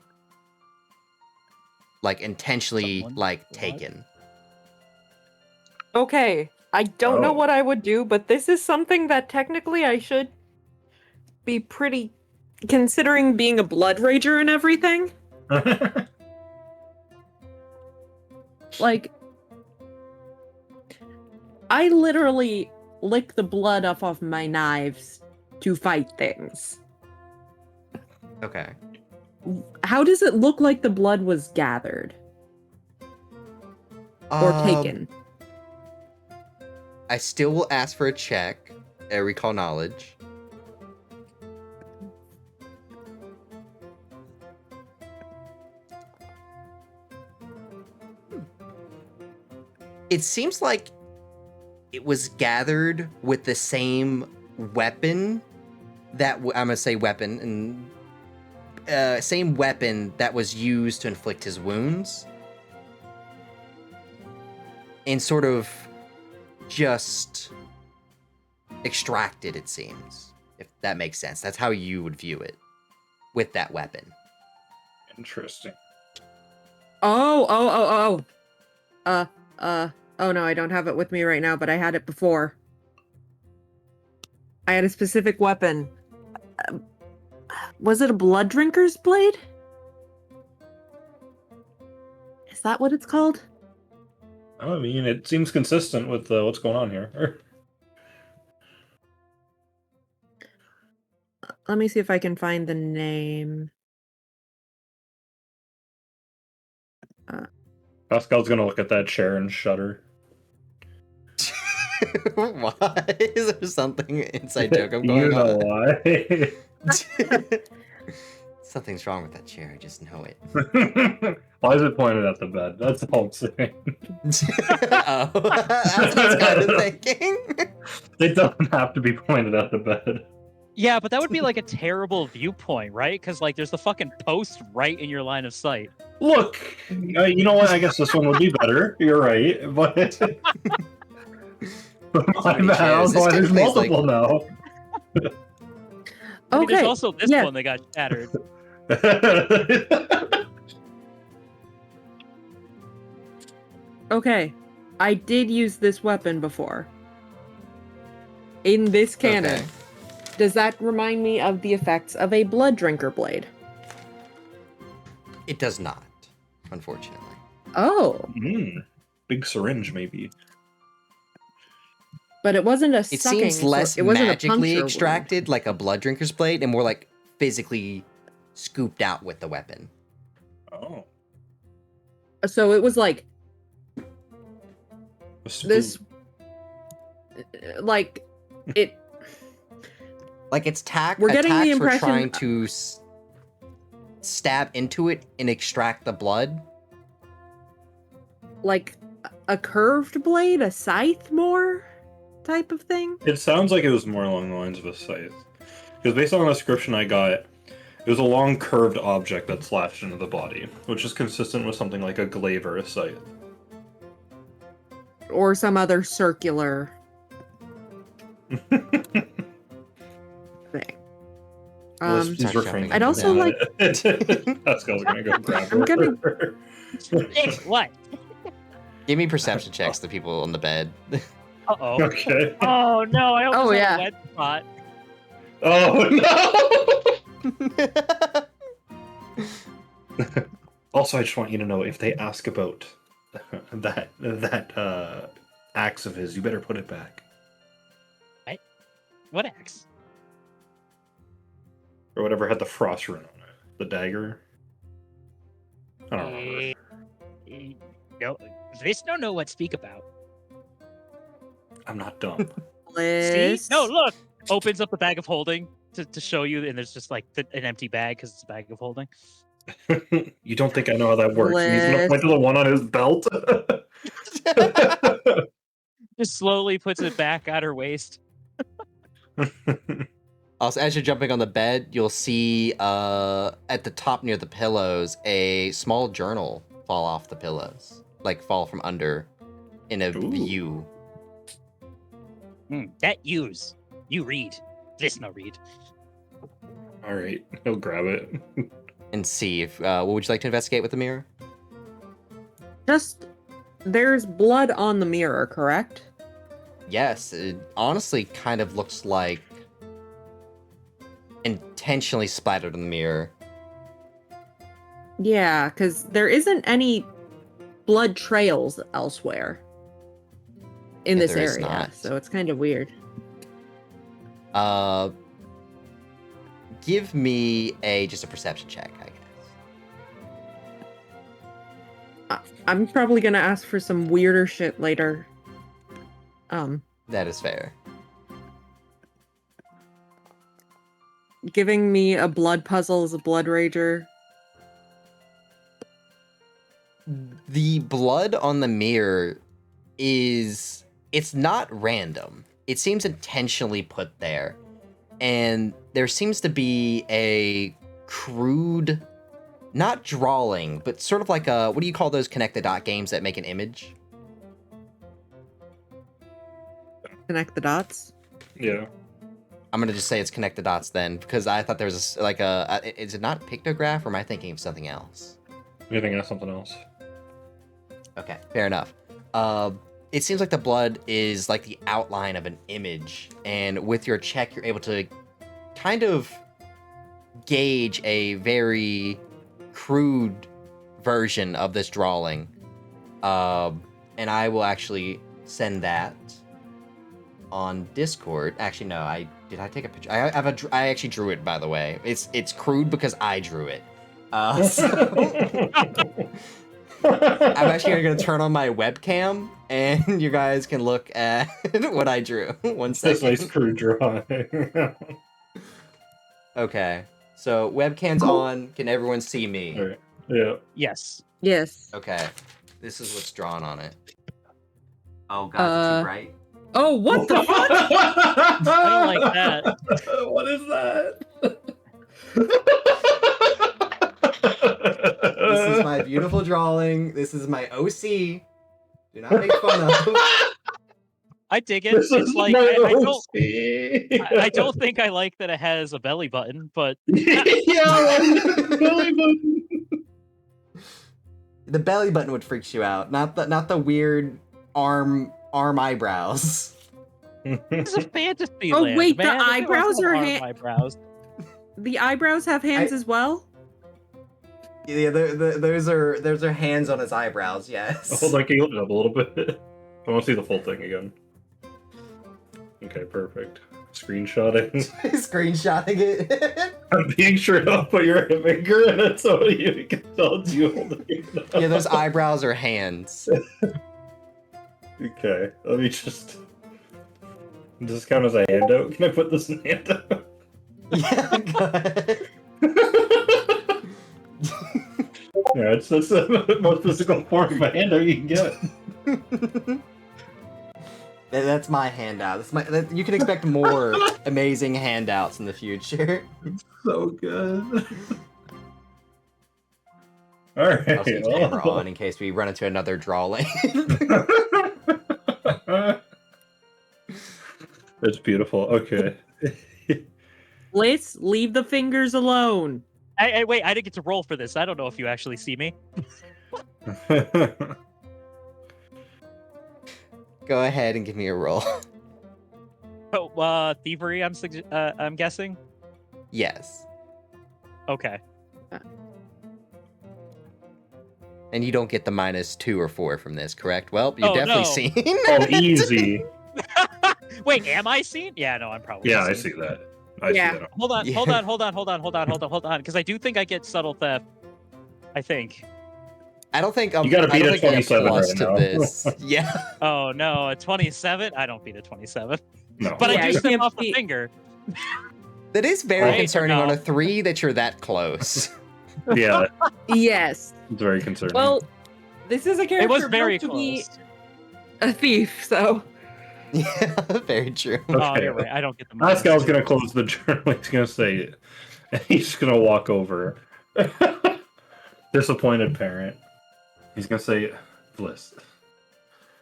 Like, intentionally, Someone's like, blood? taken. Okay, I don't know Oh. what I would do, but this is something that technically I should be pretty, considering being a blood rager and everything. Like, I literally lick the blood off of my knives to fight things. Okay. How does it look like the blood was gathered or taken? I still will ask for a check, a recall knowledge. It seems like it was gathered with the same weapon that I'm gonna say weapon and same weapon that was used to inflict his wounds, and sort of just extracted, it seems, if that makes sense. That's how you would view it with that weapon. Interesting. Oh no, I don't have it with me right now, but I had it before. I had a specific weapon. Was it a blood drinker's blade? Is that what it's called? I mean, it seems consistent with what's going on here. Let me see if I can find the name. Pascal's gonna look at that chair and shudder. Why? Is there something inside joke I'm going You know on? why? Something's wrong with that chair. I just know it. Why is it pointed at the bed? That's all I'm saying. Oh, that's what I was kind of thinking. It doesn't have to be pointed at the bed. Yeah, but that would be like a terrible viewpoint, right? Because like there's the fucking post right in your line of sight. Look, you know what? I guess this one would be better. You're right, but my many bad. I chairs. was like, This there's kind of plays, multiple now. I mean, Okay, there's also this yeah. one that got shattered. Okay, I did use this weapon before. In this cannon. Okay. Does that remind me of the effects of a blood drinker blade? It does not, unfortunately. Oh, Big syringe, maybe. but it wasn't a It sucking. seems less it wasn't magically a puncture extracted like a blood drinker's blade and more like physically scooped out with the weapon. Oh. wound. So it was like this, like it. Like its We're getting the attacks were impression- trying to stab into it and extract the blood. Like a curved blade, a scythe more type of thing. It sounds like it was more along the lines of a scythe. Because based on the description I got, it was a long curved object that slashed into the body, which is consistent with something like a glaive or a scythe. Or some other circular thing. He's Start refraining jumping I'd from also that. like- Pascal's gonna go grab I'm her. gonna- What? Give me perception checks, the people on the bed. Uh-oh. Okay. Oh, no, I almost Oh, had yeah. a wet spot. Oh no! Also, I just want you to know, if they ask about that axe of his, you better put it back. What axe? Or whatever had the frost rune on it. The dagger. I don't remember. No, this don't know what speak about. I'm not dumb. See? No, look! Opens up the bag of holding to show you, and there's just like an empty bag because it's a bag of holding. You don't think I know how that works? And he's gonna point to the one on his belt. Just slowly puts it back at her waist. Also, as you're jumping on the bed, you'll see at the top near the pillows a small journal fall off the pillows, like fall from under in a Ooh. view. That use. You read. This no read. All right, he'll grab it. And see if what would you like to investigate with the mirror? Just there's blood on the mirror, correct? Yes, it honestly kind of looks like intentionally splattered on the mirror. Yeah, because there isn't any blood trails elsewhere in Yeah, this there is area, not. so it's kind of weird. Give me just a perception check, I guess. I'm probably gonna ask for some weirder shit later. That is fair. Giving me a blood puzzle as a blood rager. The blood on the mirror it's not random. It seems intentionally put there. And there seems to be a crude, not drawing, but sort of like what do you call those connect the dot games that make an image? Connect the dots. Yeah. I'm gonna just say it's connect the dots then, because I thought there was is it not pictograph, or am I thinking of something else? You think that's something else? Okay, fair enough. It seems like the blood is like the outline of an image, and with your check, you're able to kind of gauge a very crude version of this drawing. And I will actually send that on Discord. Actually, no, did I take a picture? I actually drew it, by the way. It's crude because I drew it. I'm actually gonna turn on my webcam, and you guys can look at what I drew. One That's a second. nice crude drawing. Okay, so webcam's on. Can everyone see me? All right. Yeah. Yes. Yes. Okay, this is what's drawn on it. Oh god, too bright. Oh, what the fuck? I don't like that. What is that? This is my beautiful drawing. This is my OC. Do not make fun of. I dig it. This It's is like my I don't think I like that it has a belly button, but yeah, belly button. The belly button would freak you out, not the weird arm eyebrows. It's a fantasy Oh, land, wait, the man. If it wants eyebrows to have are arm eyebrows. The eyebrows have hands as well? Yeah, those are hands on his eyebrows. Yes. Hold on, can you hold it up a little bit? I want to see the full thing again. Okay, perfect. Screenshotting. Screenshotting it. I'm being sure not put your finger in it so you can tell it's you holding it up. Yeah, those eyebrows are hands. Okay, let me just... Does this count as a handout? Can I put this in handout? Yeah, go ahead. Yeah, it's the most physical form of a handout you can get. That's my handout. You can expect more amazing handouts in the future. So good. Alright. I'll keep the camera on in case we run into another draw lane. It's beautiful. Okay. Let's leave the fingers alone. Hey, wait, I didn't get to roll for this. I don't know if you actually see me. Go ahead and give me a roll. Oh, thievery. I'm guessing. Yes. Okay. And you don't get the -2 or 4 from this, correct? Well, you've definitely no. seen. Oh, easy. Wait, am I seen? Yeah, no, I'm probably. Yeah, I seen. see that. I Yeah. see that. Hold on, Yeah. hold on, because I do think I get subtle theft. I think. I don't think You gotta I beat don't a think I have 27 plus right to now. this. Yeah. Oh no, a 27. I don't beat a 27, No. but Yeah, I you do step can't off the beat- finger. That is very Right, concerning on no. a 3 that you're that close. Yeah, Yes. it's very concerning. Well, this is a character It was very built to be close. a thief, so Yeah, very true. Oh, Okay. you're right. I don't get the. Pascal's -2. gonna close the journal. He's gonna say it. And he's just gonna walk over. Disappointed parent. He's gonna say, Bliss,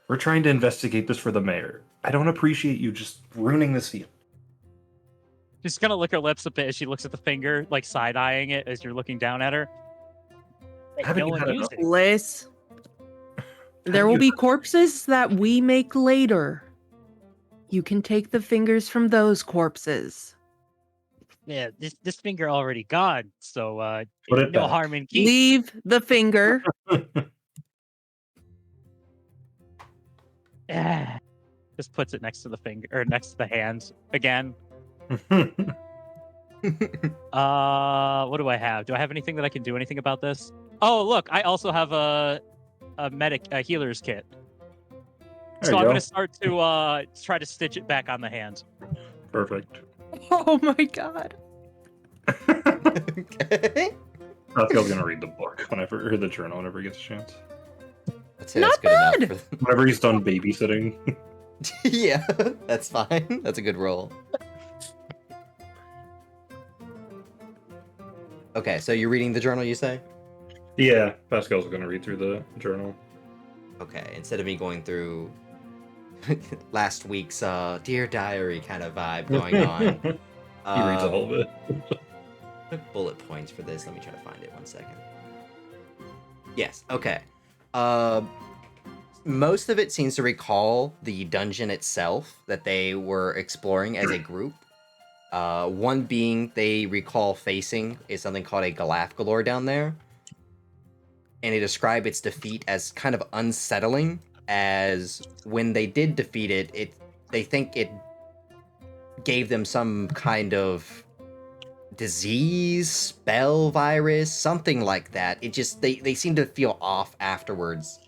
we're trying to investigate this for the mayor. I don't appreciate you just ruining this field. She's gonna lick her lips a bit as she looks at the finger, like side eyeing it as you're looking down at her. Hey, Haven't no you one had used enough? it. Bliss. There will you- be corpses that we make later. You can take the fingers from those corpses. Yeah, this finger already gone, so Put it no back. harm in keep. Leave the finger. Yeah. Just puts it next to the finger or next to the hand again. What do I have? Do I have anything that I can do anything about this? Oh, look, I also have a healer's kit. There So you I'm go. gonna start to try to stitch it back on the hand. Perfect. Oh my god. Okay. Pascal's gonna read the book or the journal whenever he gets a chance. That's good enough. Whenever he's done babysitting. Yeah, that's fine. That's a good roll. Okay, so you're reading the journal, you say? Yeah, Pascal's gonna read through the journal. Okay, instead of me going through last week's Dear Diary kind of vibe going on. He reads all of it. Bullet points for this. Let me try to find it 1 second. Yes, okay. Most of it seems to recall the dungeon itself that they were exploring as a group. One being they recall facing is something called a Galafgalore down there. And they describe its defeat as kind of unsettling, as when they did defeat it, they think it gave them some kind of disease, spell, virus, something like that. It just, they seem to feel off afterwards.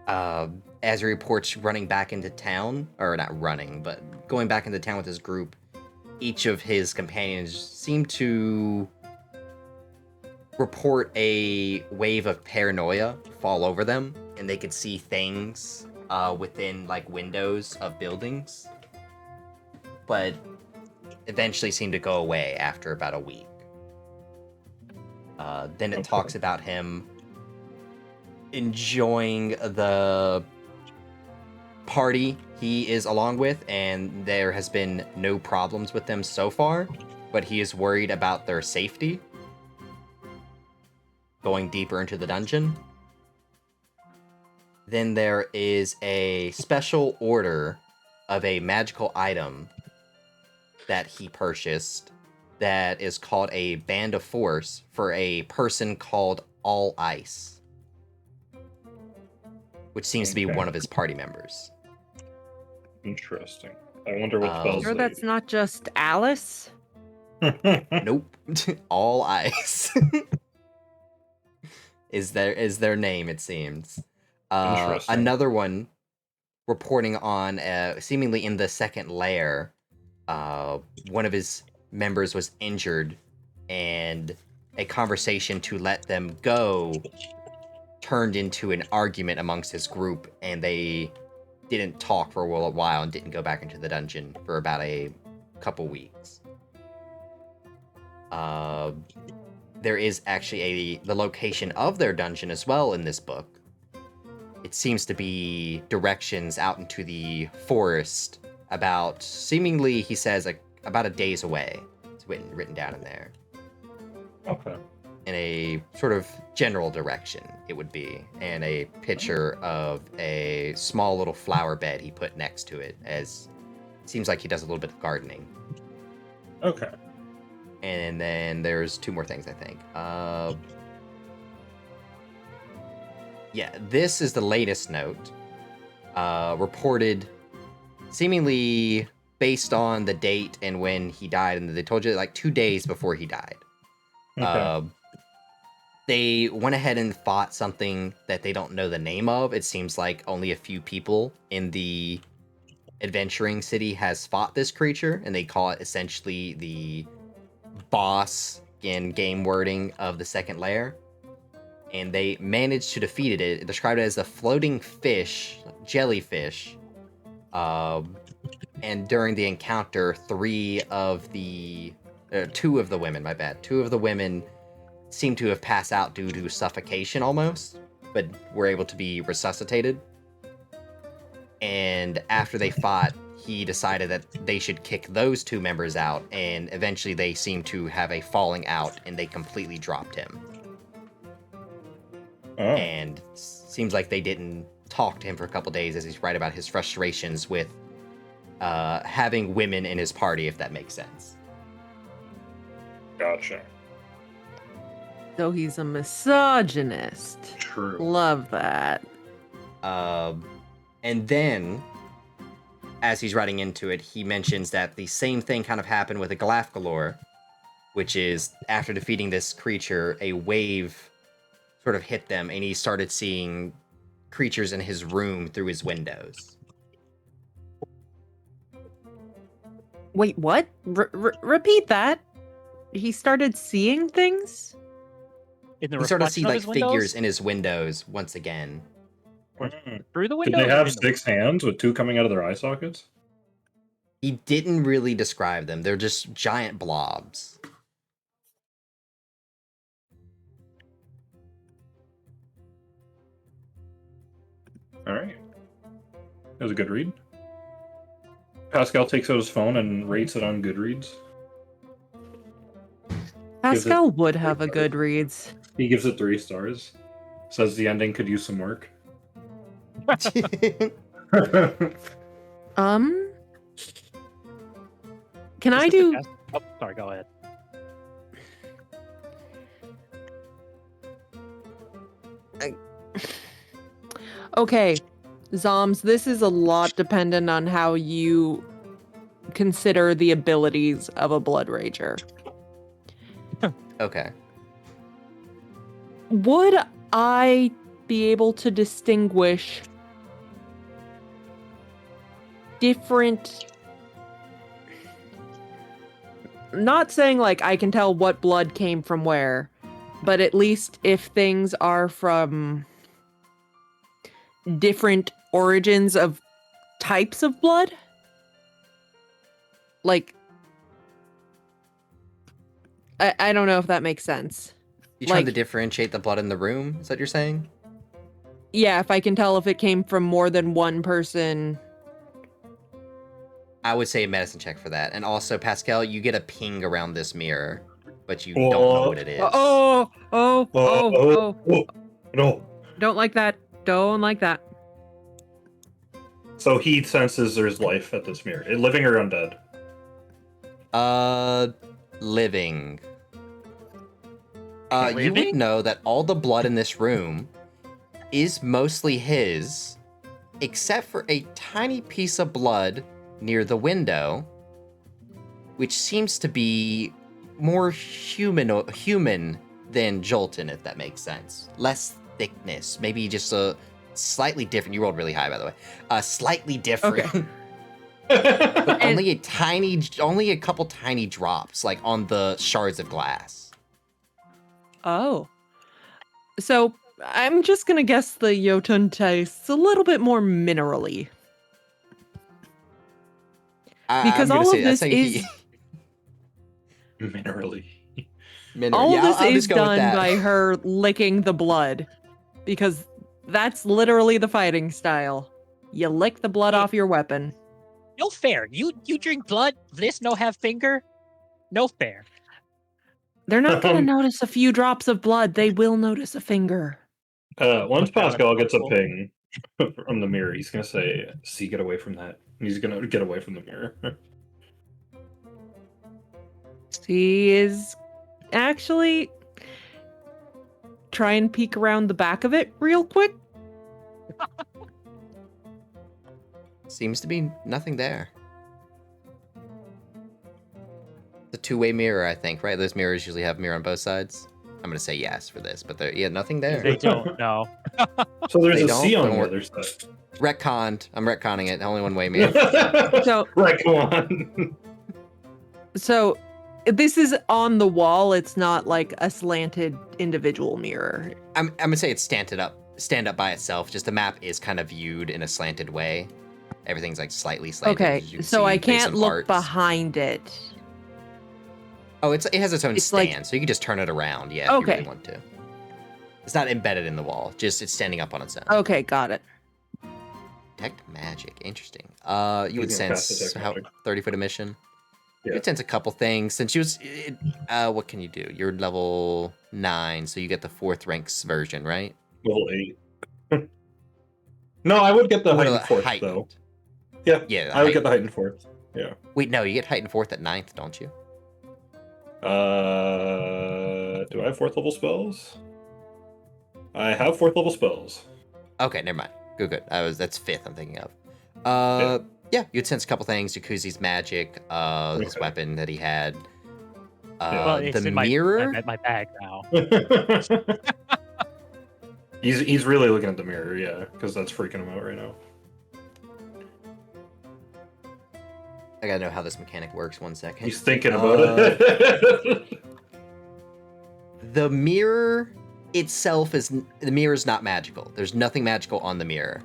As he reports running back into town, or not running, but going back into town with his group, each of his companions seem to report a wave of paranoia fall over them, and they could see things within like windows of buildings, but eventually seem to go away after about a week. Then it talks about him enjoying the party he is along with, and there has been no problems with them so far, but he is worried about their safety going deeper into the dungeon. Then there is a special order of a magical item that he purchased that is called a Band of Force for a person called All Ice, which seems to be Okay. one of his party members. Interesting. I wonder what Um, spells Sure, they that's not just Alice. Nope. All Ice is their name, it seems. Interesting. Another one reporting on seemingly in the second lair, one of his members was injured, and a conversation to let them go turned into an argument amongst his group, and they didn't talk for a while and didn't go back into the dungeon for about a couple weeks. There is actually the location of their dungeon as well in this book. It seems to be directions out into the forest, about seemingly, he says, like about a day's away. It's written down in there. Okay. In a sort of general direction, it would be, and a picture of a small little flower bed he put next to it, as it seems like he does a little bit of gardening. Okay. And then there's two more things, I think. Yeah, this is the latest note. Reported seemingly based on the date and when he died, and they told you like 2 days before he died. Okay. They went ahead and fought something that they don't know the name of. It seems like only a few people in the adventuring city has fought this creature, and they call it essentially the boss in game wording of the second layer. And they managed to defeat it. It described it as a floating fish, jellyfish. And during the encounter, two of the women seemed to have passed out due to suffocation almost, but were able to be resuscitated. And after they fought, he decided that they should kick those two members out, and eventually they seemed to have a falling out, and they completely dropped him. Oh. And seems like they didn't talk to him for a couple days, as he's right about his frustrations with having women in his party, if that makes sense. Gotcha. So he's a misogynist. True. Love that. And then, as he's writing into it, he mentions that the same thing kind of happened with a Galafgalor, which is after defeating this creature, a wave sort of hit them, and he started seeing creatures in his room through his windows. Wait, what? Repeat that. He started seeing things? In the He started to see reflection of like his windows? figures in his windows once again. Through the Did windows? they or have in the- 6 hands with 2 coming out of their eye sockets? He didn't really describe them. They're just giant blobs. Alright. That was a good read. Pascal takes out his phone and rates it on Goodreads. Pascal would have a Goodreads. He gives it 3 stars. Says the ending could use some work. Can I Is this do? the cast- Oh, sorry, go ahead. Okay, Zoms, this is a lot dependent on how you consider the abilities of a Blood Rager. Okay. Would I be able to distinguish different... Not saying like I can tell what blood came from where, but at least if things are from different origins of types of blood? Like, I don't know if that makes sense. You trying to Like- differentiate the blood in the room? Is that what you're saying? Yeah, if I can tell if it came from more than one person. I would say a medicine check for that. And also, Pascal, you get a ping around this mirror, but you don't know what it is. Oh. No. Don't like that. Don't like that. So he senses there's life at this mirror. Living or undead? Living. You would Living? know that all the blood in this room is mostly his, except for a tiny piece of blood near the window, which seems to be more human than Jolton, if that makes sense. Less thickness, maybe just a slightly different. You rolled really high, by the way. Slightly different. But And- only a couple tiny drops, like on the shards of glass. Oh. So I'm just gonna guess the Jotun tastes a little bit more minerally. Because I'm gonna all say of that's this how is Minerally. all yeah, of this I'll is just go with done that. by her licking the blood. Because that's literally the fighting style. You lick the blood off your weapon. No fair. You drink blood. This no have finger. No fair. They're not gonna Um, notice a few drops of blood, they will notice a finger. Once Put down a Pascal gets a couple. ping from the mirror, he's gonna say, "See, get away from that." He's gonna get away from the mirror. She is actually try and peek around the back of it real quick. Seems to be nothing there. The two-way mirror, I think, right? Those mirrors usually have mirror on both sides. I'm gonna say yes for this, but nothing there. They don't know. So there's They a don't, C on don't the work. other side. Retconned. I'm retconning it. Only one-way mirror. So Right, come on. So this is on the wall. It's not like a slanted individual mirror. I'm gonna say it's stand up by itself. Just the map is kind of viewed in a slanted way. Everything's like slightly slanted. Okay, as you can so see I based can't on look arts. behind it. Oh, it has its own It's stand, like- so you can just turn it around. Yeah, if you Okay. really want to. It's not embedded in the wall. Just it's standing up on its own. Okay, got it. Detect magic. Interesting. You would He's gonna cast sense detect how magic. 30-foot emission. You Yeah. would sense a couple things. Since you was, what can you do? You're level 9, so you get the 4th ranks version, right? Level 8. No, I would get the Or heightened fourth, though. Yeah, Yeah, I would get the heightened fourth. Yeah. Wait, no, you get heightened 4th at 9th, don't you? Do I have 4th level spells? I have 4th level spells. Okay, never mind. Good. That's 5th I'm thinking of. Yeah, you'd sense a couple things. Jacuzzi's magic, his Okay. weapon that he had. Well, it's The in mirror? my bag now. He's really looking at the mirror, yeah, because that's freaking him out right now. I gotta know how this mechanic works. 1 second. He's thinking about it. The mirror itself the mirror is not magical. There's nothing magical on the mirror.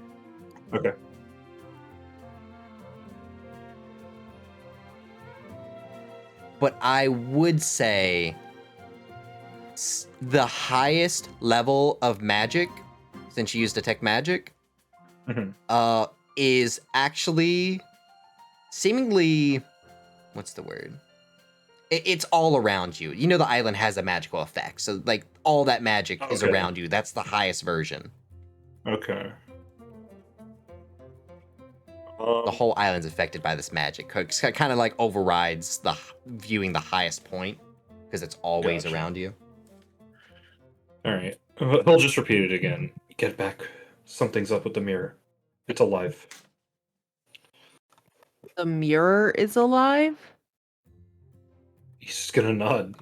Okay. But I would say the highest level of magic, since you use detect magic, Mhm. is actually seemingly, what's the word? It's all around you. You know the island has a magical effect, so like all that magic is Okay. around you. That's the highest version. Okay. The whole island's affected by this magic. It kind of like overrides viewing the highest point because it's always Gotcha. around you. All right. He'll just repeat it again. Get back. Something's up with the mirror. It's alive. The mirror is alive? He's just gonna nod.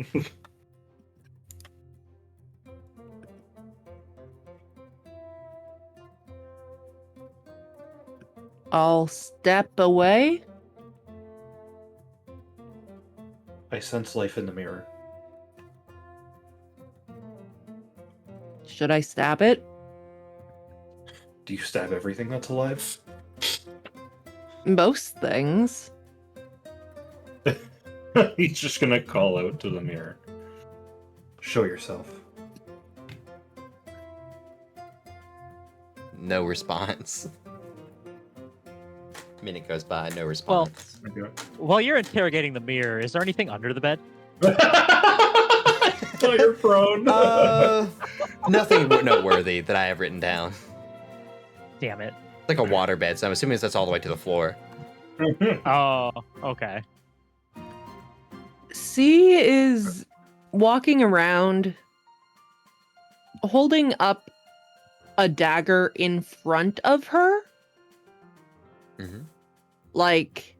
I'll step away. I sense life in the mirror. Should I stab it? Do you stab everything that's alive? Most things. He's just gonna call out to the mirror. Show yourself. No response. Minute goes by, no response. Okay. While you're interrogating the mirror, is there anything under the bed? Oh, you're prone. Nothing noteworthy that I have written down. Damn it. It's like a water bed, so I'm assuming that's all the way to the floor. Oh, okay. C is walking around holding up a dagger in front of her. Mhm. Like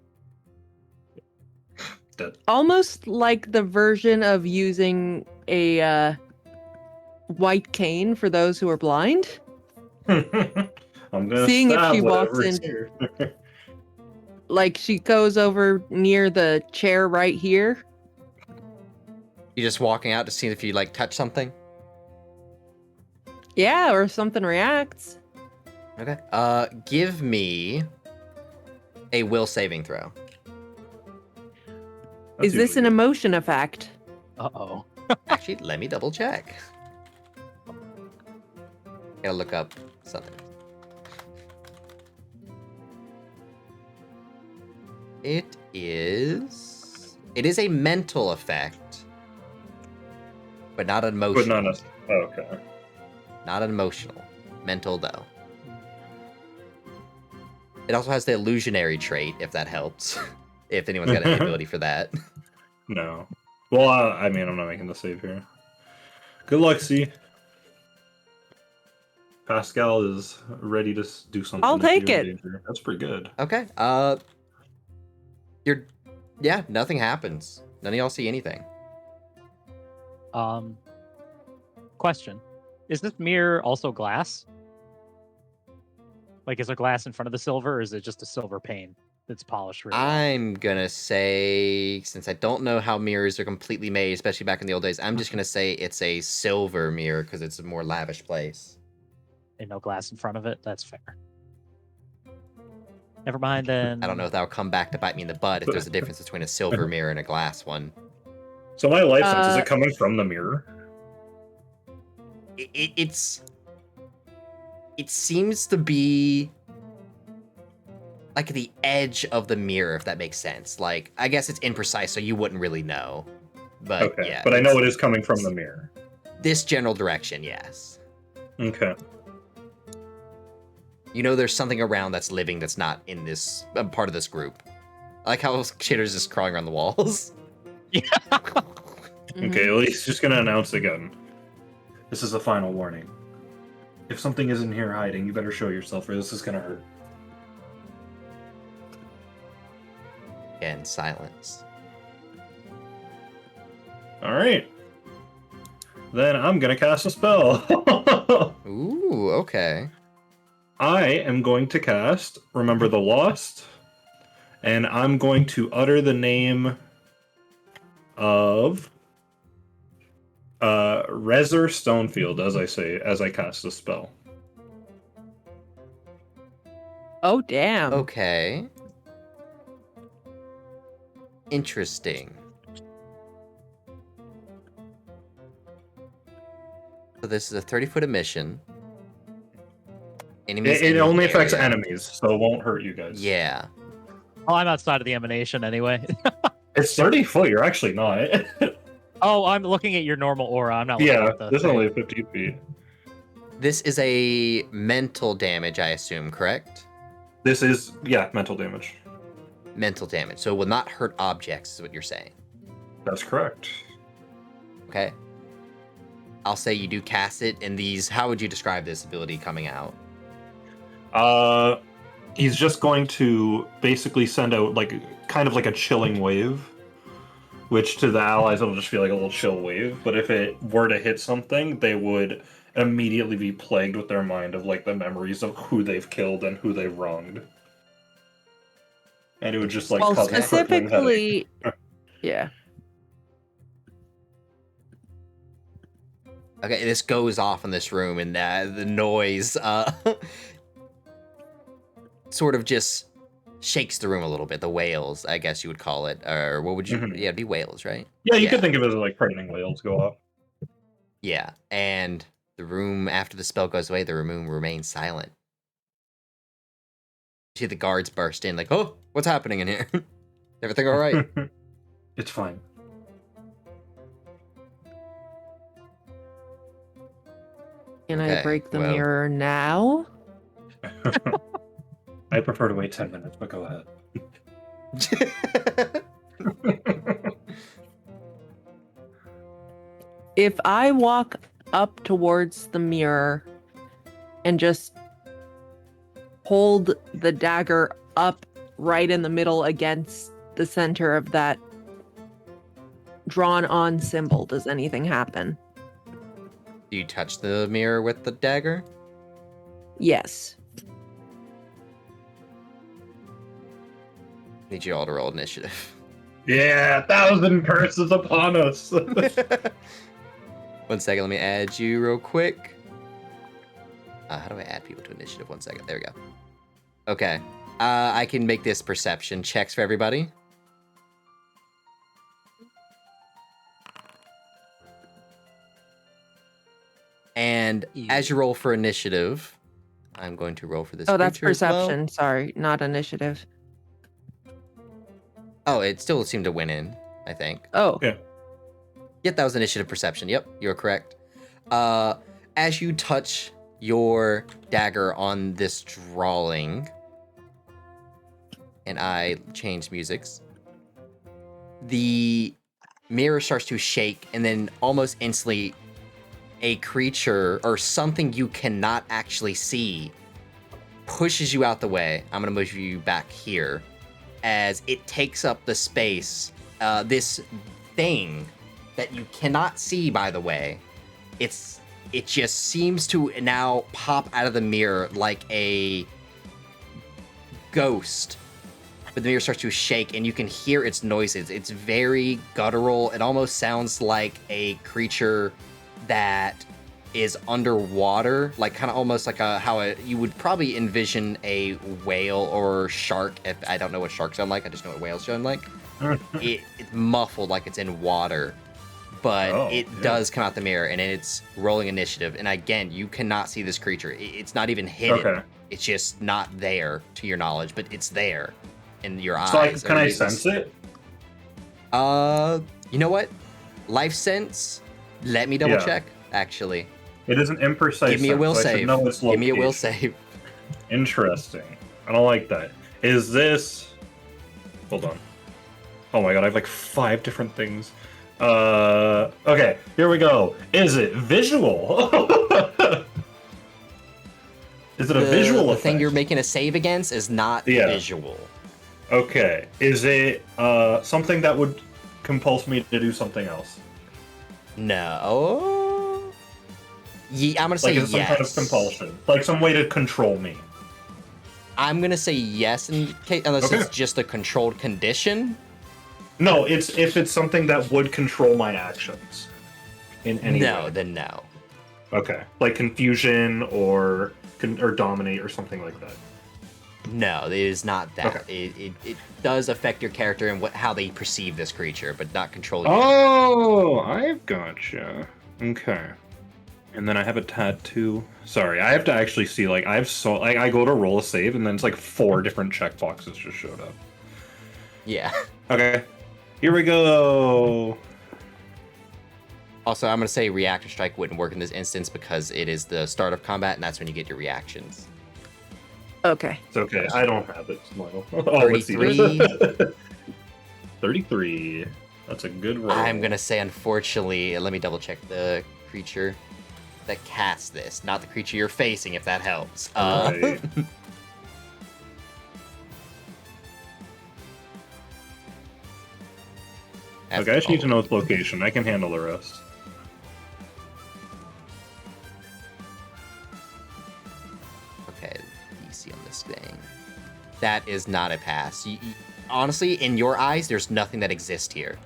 Dead. almost like the version of using a white cane for those who are blind. I'm gonna Seeing if stab she walks whatever's in- here. Like she goes over near the chair right here. You just walking out to see if you like touch something. Yeah, or something reacts. Okay. Give me a will saving throw. That's Is this usually an good. emotion effect? Uh-oh. Actually, let me double check. Gotta look up something. It is a mental effect, but not an But emotional. not a. Oh, okay. Not an emotional. Mental though. It also has the illusionary trait, if that helps. If anyone's got any ability for that. No. Well, I mean, I'm not making the save here. Good luck, C. Pascal is ready to do something. I'll if take you're in it. danger. That's pretty good. Okay. Nothing happens. None of y'all see anything. Question. Is this mirror also glass? Like, is there glass in front of the silver, or is it just a silver pane that's polished really well? I'm gonna say, since I don't know how mirrors are completely made, especially back in the old days, I'm just gonna say it's a silver mirror because it's a more lavish place. And no glass in front of it? That's fair. Never mind then. I don't know if that'll come back to bite me in the butt if there's a difference between a silver mirror and a glass one. So my life sense, is Uh, it coming from the mirror? It seems to be like the edge of the mirror, if that makes sense. Like, I guess it's imprecise, so you wouldn't really know. But Okay. yeah, But I know it is coming from the mirror. this general direction, yes. Okay. You know there's something around that's living that's not in this part of this group. I like how Chitter's just crawling around the walls. mhm. Okay, well, he's just gonna announce again. This is a final warning. If something is in here hiding, you better show yourself, or this is gonna hurt. Again, silence. Alright. Then I'm gonna cast a spell. Ooh, okay. I am going to cast Remember the Lost, and I'm going to utter the name of Rezer Stonefield as I cast the spell. Oh damn. Okay. Interesting. So this is a 30-foot emission. Enemies It in the only affects area. enemies, so it won't hurt you guys. Yeah. Oh, I'm outside of the emanation anyway. It's 30 foot, you're actually not. Oh, I'm looking at your normal aura. I'm not looking Yeah, at the this is thing. only 50 feet. This is a mental damage, I assume, correct? This is, yeah, mental damage. Mental damage. So it will not hurt objects, is what you're saying. That's correct. Okay. I'll say you do cast it, and these. How would you describe this ability coming out? He's just going to basically send out kind of like a chilling wave, which to the allies it'll just feel like a little chill wave. But if it were to hit something, they would immediately be plagued with their mind of the memories of who they've killed and who they've wronged, and it would just Well, cause a crippling headache. specifically, yeah. Okay, this goes off in this room, and the noise sort of just shakes the room a little bit. The wails, I guess you would call it, or what would you? Mhm. Yeah, it'd be wails, right? Yeah, you could think of it as frightening wails go up. Yeah, and the room after the spell goes away, the room remains silent. You see the guards burst in, like, "Oh, what's happening in here? Everything all right?" It's fine. Can Okay, I break the well. mirror now? I prefer to wait 10 minutes, but go ahead. If I walk up towards the mirror and just hold the dagger up right in the middle against the center of that drawn on symbol, does anything happen? Do you touch the mirror with the dagger? Yes. Need you all to roll initiative. Yeah, 1,000 curses upon us. 1 second, let me add you real quick. How do I add people to initiative? 1 second. There we go. Okay. I can make this perception checks for everybody. And as you roll for initiative, I'm going to roll for this. Oh, that's creature as well. perception. Sorry, not initiative. Oh, it still seemed to win in, I think. Oh. Yeah. Yep, that was initiative perception. Yep, you're correct. As you touch your dagger on this drawing, and I change musics, the mirror starts to shake, and then almost instantly, a creature or something you cannot actually see pushes you out the way. I'm gonna move you back here as it takes up the space. This thing that you cannot see, by the way, it just seems to now pop out of the mirror like a ghost. But the mirror starts to shake and you can hear its noises. It's very guttural. It almost sounds like a creature that is underwater, like kind of almost like you would probably envision a whale or shark. If I don't know what sharks sound like, I just know what whales sound like. It's muffled like it's in water, but does come out the mirror, and it's rolling initiative. And again, you cannot see this creature. It's not even hidden. Okay. It's just not there to your knowledge, but it's there in your eyes. So can I sense it? You know what? Life sense. Let me double check. Actually, it is an imprecise. Give me a will sense, so I should save. know its Give me a will location. save. Interesting. I don't like that. Is this? Hold on. Oh my god, I have like 5 different things. Okay, here we go. Is it visual? Is it a visual The effect? thing you're making a save against is not visual. Okay. Is it something that would compulse me to do something else? No. I'm gonna say Like, is it some kind of yes. compulsion? Like some way to control me? I'm gonna say yes in case, unless it's just a controlled condition. No, if it's something that would control my actions in any way. Then no. Okay, like confusion or dominate or something like that. No, it is not that. Okay. It does affect your character and how they perceive this creature, but not control you. Oh, I've gotcha. Okay. And then I have a tattoo. Sorry, I have to actually see, like, I go to roll a save, and then it's like 4 different checkboxes just showed up. Yeah. Okay. Here we go. Also, I'm gonna say reactor strike wouldn't work in this instance because it is the start of combat, and that's when you get your reactions. Okay. It's okay. I don't have it, Smile. Oh, let's see. 33. 33. That's a good roll. I'm gonna say, unfortunately, let me double check the creature that casts this, not the creature you're facing, if that helps. Right. Okay, I just need to know its location. I can handle the rest. Okay, DC on this thing. That is not a pass. Honestly, in your eyes, there's nothing that exists here.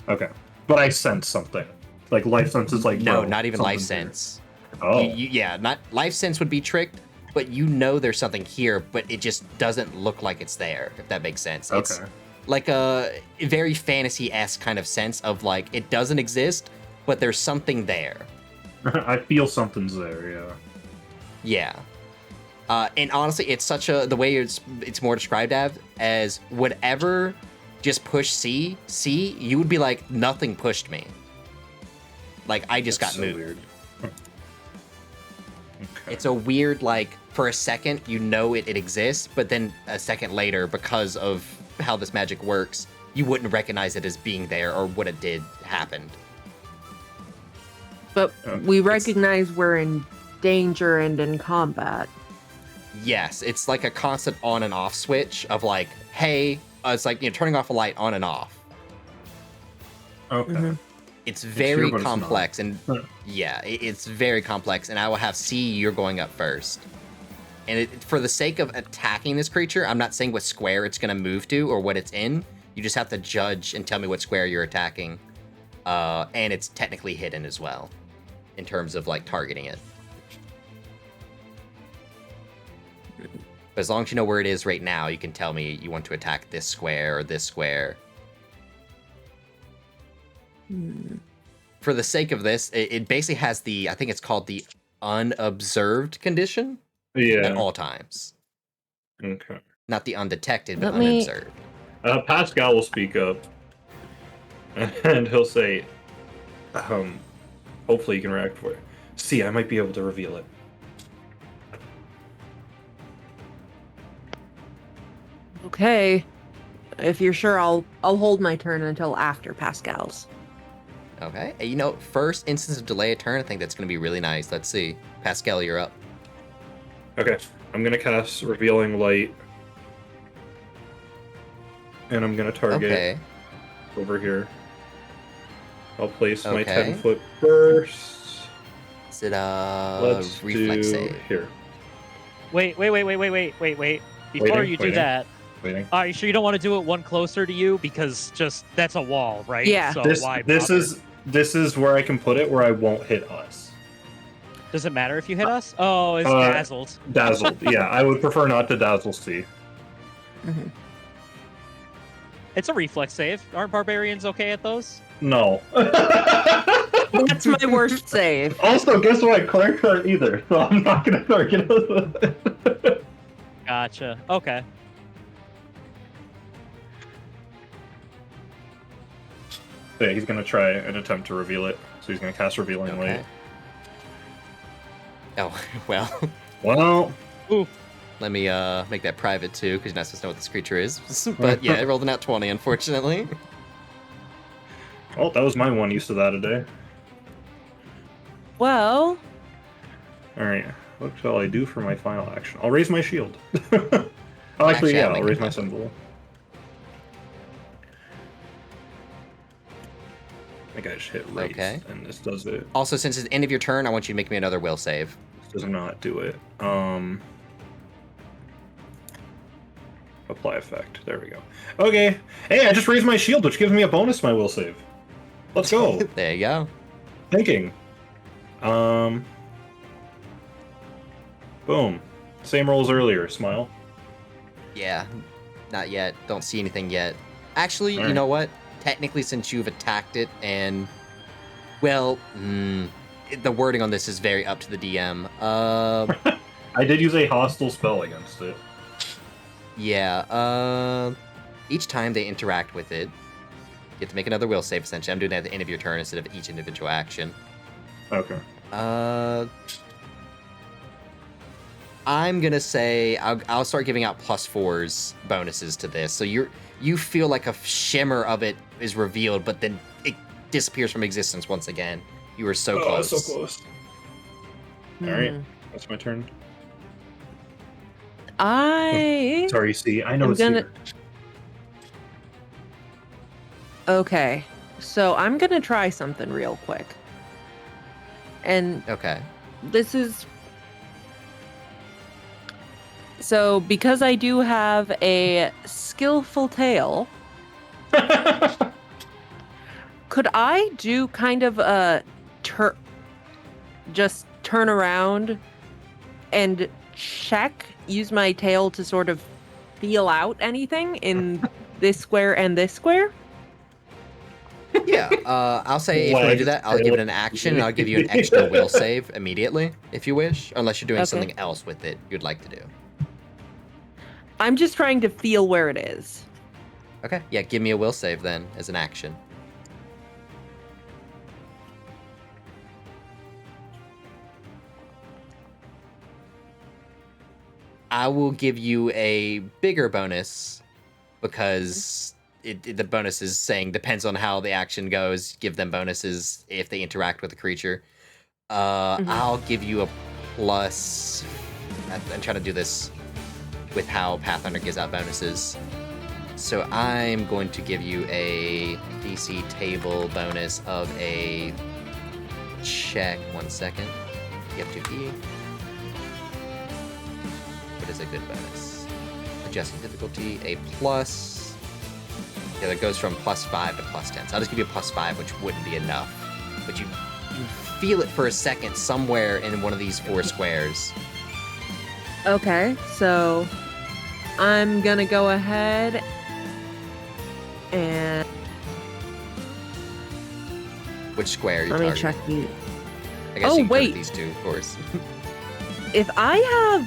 Okay. But I sense something. Like, life sense is like... No, bro, not even life something's sense. here. Oh. Yeah, not life sense would be tricked, but you know there's something here, but it just doesn't look like it's there, if that makes sense. Okay. It's like a very fantasy-esque kind of sense of, like, it doesn't exist, but there's something there. I feel something's there, yeah. Yeah. And honestly, it's such the way it's more described as whatever just push C, you would be like, nothing pushed me. Like, I just That's got so moved. weird. Okay. It's a weird, like, for a second, you know it exists, but then a second later, because of how this magic works, you wouldn't recognize it as being there or what it did happened. But we recognize we're in danger and in combat. Yes, it's like a constant on and off switch of like, hey, it's like, turning off a light on and off. Okay. Mhm. It's very but it's not. complex, and yeah, it's very complex, and I will have C, you're going up first. And for the sake of attacking this creature, I'm not saying what square it's going to move to or what it's in. You just have to judge and tell me what square you're attacking. And it's technically hidden as well, in terms of like targeting it. But as long as you know where it is right now, you can tell me you want to attack this square or this square. For the sake of this, it basically has the, I think it's called the unobserved condition at Yeah. all times. Okay. Not the undetected, but Let me- unobserved. Pascal will speak up, and he'll say, hopefully you can react for it. See, I might be able to reveal it. Okay. If you're sure, I'll hold my turn until after Pascal's. Okay. First instance of delay a turn, I think that's going to be really nice. Let's see. Pascal, you're up. Okay, I'm gonna cast Revealing Light, and I'm gonna target Okay. over here. I'll place my Okay. 10-foot burst. Is it Let's reflex do save? here. Wait. Before Waiting, you do waiting. that, Waiting. are you sure you don't want to do it one closer to you? Because just that's a wall, right? Yeah. So This why this bother? this is where I can put it where I won't hit us. Does it matter if you hit us? Oh, it's Uh, dazzled. Dazzled. Yeah, I would prefer not to dazzle C. It's a reflex save. Aren't barbarians okay at those? No. That's my worst save. Also, guess what? Clark aren't either, so I'm not gonna target it. Gotcha. Okay. Yeah, he's gonna try and attempt to reveal it. So he's gonna cast Revealing Okay. Light. Oh, well. Well, Let me make that private too, because you're not supposed to know what this creature is. But yeah, it rolled an out 20, unfortunately. oh, that was my one use of that a day. Well, Alright, what shall I do for my final action? I'll raise my shield. Oh, actually, Actually, yeah, I'll I'll make raise it my happen. symbol. I think I just hit raise, Okay. and this does it. Also, since it's the end of your turn, I want you to make me another will save. This does not do it. Apply effect. There we go. Okay. Hey, I just raised my shield, which gives me a bonus to my will save. Let's go. There you go. Thinking. Boom. Same rolls earlier. Smile. Yeah, not yet. Don't see anything yet. Actually, you Alright. know what? Technically, since you've attacked it and... Well, the wording on this is very up to the DM. I did use a hostile spell against it. Yeah, each time they interact with it, you have to make another will save, essentially. I'm doing that at the end of your turn instead of each individual action. Okay. I'm gonna say I'll start giving out +4s bonuses to this. So you feel like a shimmer of it is revealed, but then it disappears from existence once again. You were so close. So close. Alright, that's my turn. I Sorry, C. I know I'm it's gonna- here. okay. So I'm gonna try something real quick. And Okay. this is so because I do have a skillful tail, could I do kind of a just turn around and use my tail to sort of feel out anything in this square and this square? Yeah, I'll say if you want to do that, I'll give it an action, and I'll give you an extra will save immediately, if you wish, unless you're doing Okay. something else with it you'd like to do. I'm just trying to feel where it is. Okay, yeah, give me a will save then, as an action. I will give you a bigger bonus because the bonus is saying depends on how the action goes. Give them bonuses if they interact with the creature. I'll give you a plus. I'm trying to do this with how Pathfinder gives out bonuses. So I'm going to give you a DC table bonus of a check. 1 second. You have 2E. What is a good bonus? Adjusting difficulty, a plus. Yeah, that goes from +5 to +10. So I'll just give you a +5, which wouldn't be enough. But you feel it for a second somewhere in one of these 4 squares. Okay, so I'm gonna go ahead and Which square are you let me targeting? check the. I guess Oh, you can target wait. these 2, of course. If I have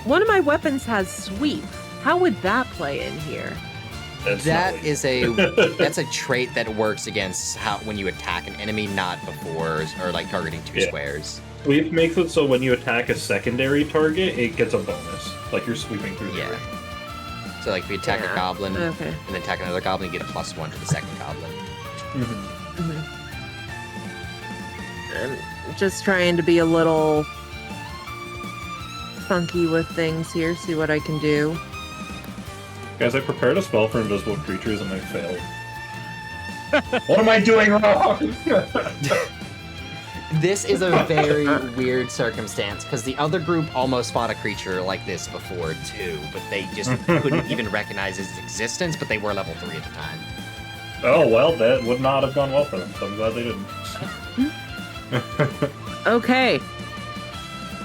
one of my weapons has sweep, how would that play in here? That's That not is that's a trait that works against how when you attack an enemy, not before or like targeting 2 Yeah. squares. Sweep makes it so when you attack a secondary target, it gets a bonus. Like you're sweeping through the Yeah. area. So like if you attack a goblin Okay. and then attack another goblin, you get a +1 to the second goblin. I'm just trying to be a little funky with things here, see what I can do. Guys, I prepared a spell for invisible creatures and I failed. What am I doing wrong? This is a very weird circumstance because the other group almost fought a creature like this before too, but they just couldn't even recognize its existence, but they were level 3 at the time. Oh, well, that would not have gone well for them, so I'm glad they didn't. Okay.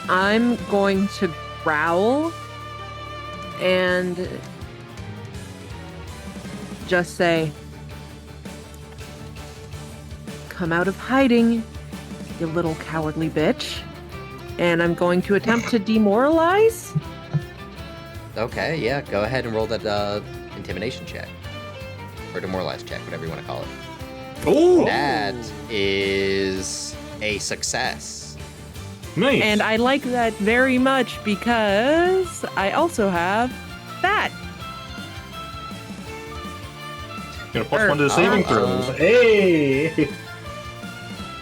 I'm going to growl and just say, "Come out of hiding, you little cowardly bitch." And I'm going to attempt to demoralize. Okay, yeah, go ahead and roll that intimidation check. Or demoralize check, whatever you want to call it. Oh, That is a success. nice. And I like that very much because I also have that. Gonna +1 to the saving Oh, throws. Hey!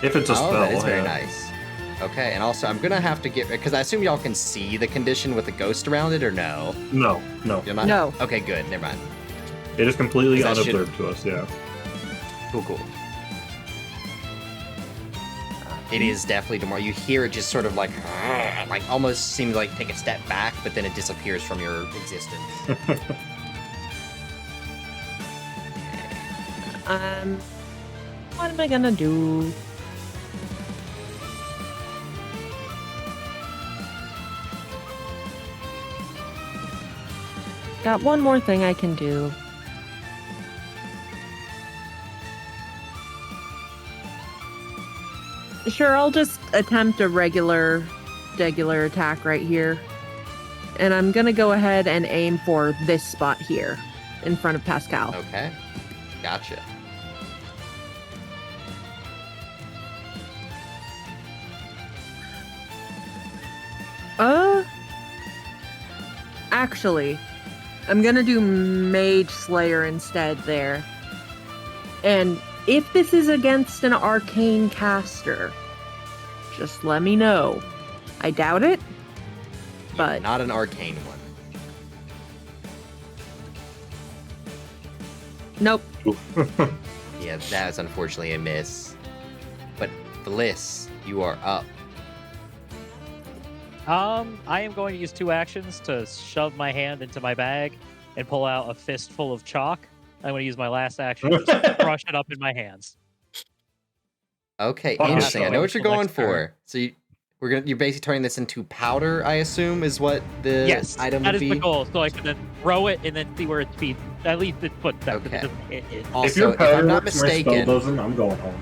If it's a spell. That is very yeah. nice. Okay, and also I'm gonna have to get because I assume y'all can see the condition with the ghost around it, or no? No. You're not? No. Okay, good. Never mind. It is completely That should- unobserved to us, yeah. Cool. It is definitely tomorrow. You hear it just sort of like almost seems like take a step back, but then it disappears from your existence. What am I gonna do? Got one more thing I can do. Sure, I'll just attempt a regular attack right here. And I'm gonna go ahead and aim for this spot here in front of Pascal. Okay, gotcha. Actually, I'm gonna do Mage Slayer instead there. And if this is against an arcane caster, just let me know. I doubt it, but Not an arcane one. nope. Yeah, that is unfortunately a miss. But Bliss, you are up. I am going to use 2 actions to shove my hand into my bag and pull out a fistful of chalk. I'm going to use my last action to just crush it up in my hands. Okay, Oh, interesting. I know what so you're going next turn. for. So you're basically turning this into powder, I assume, is what the Yes, item that would is be. the goal. So I can then throw it and then see where its feet. At least its footsteps. Okay. It doesn't hit it. Also, if your if powder I'm not works, my spell mistaken, doesn't, I'm going home.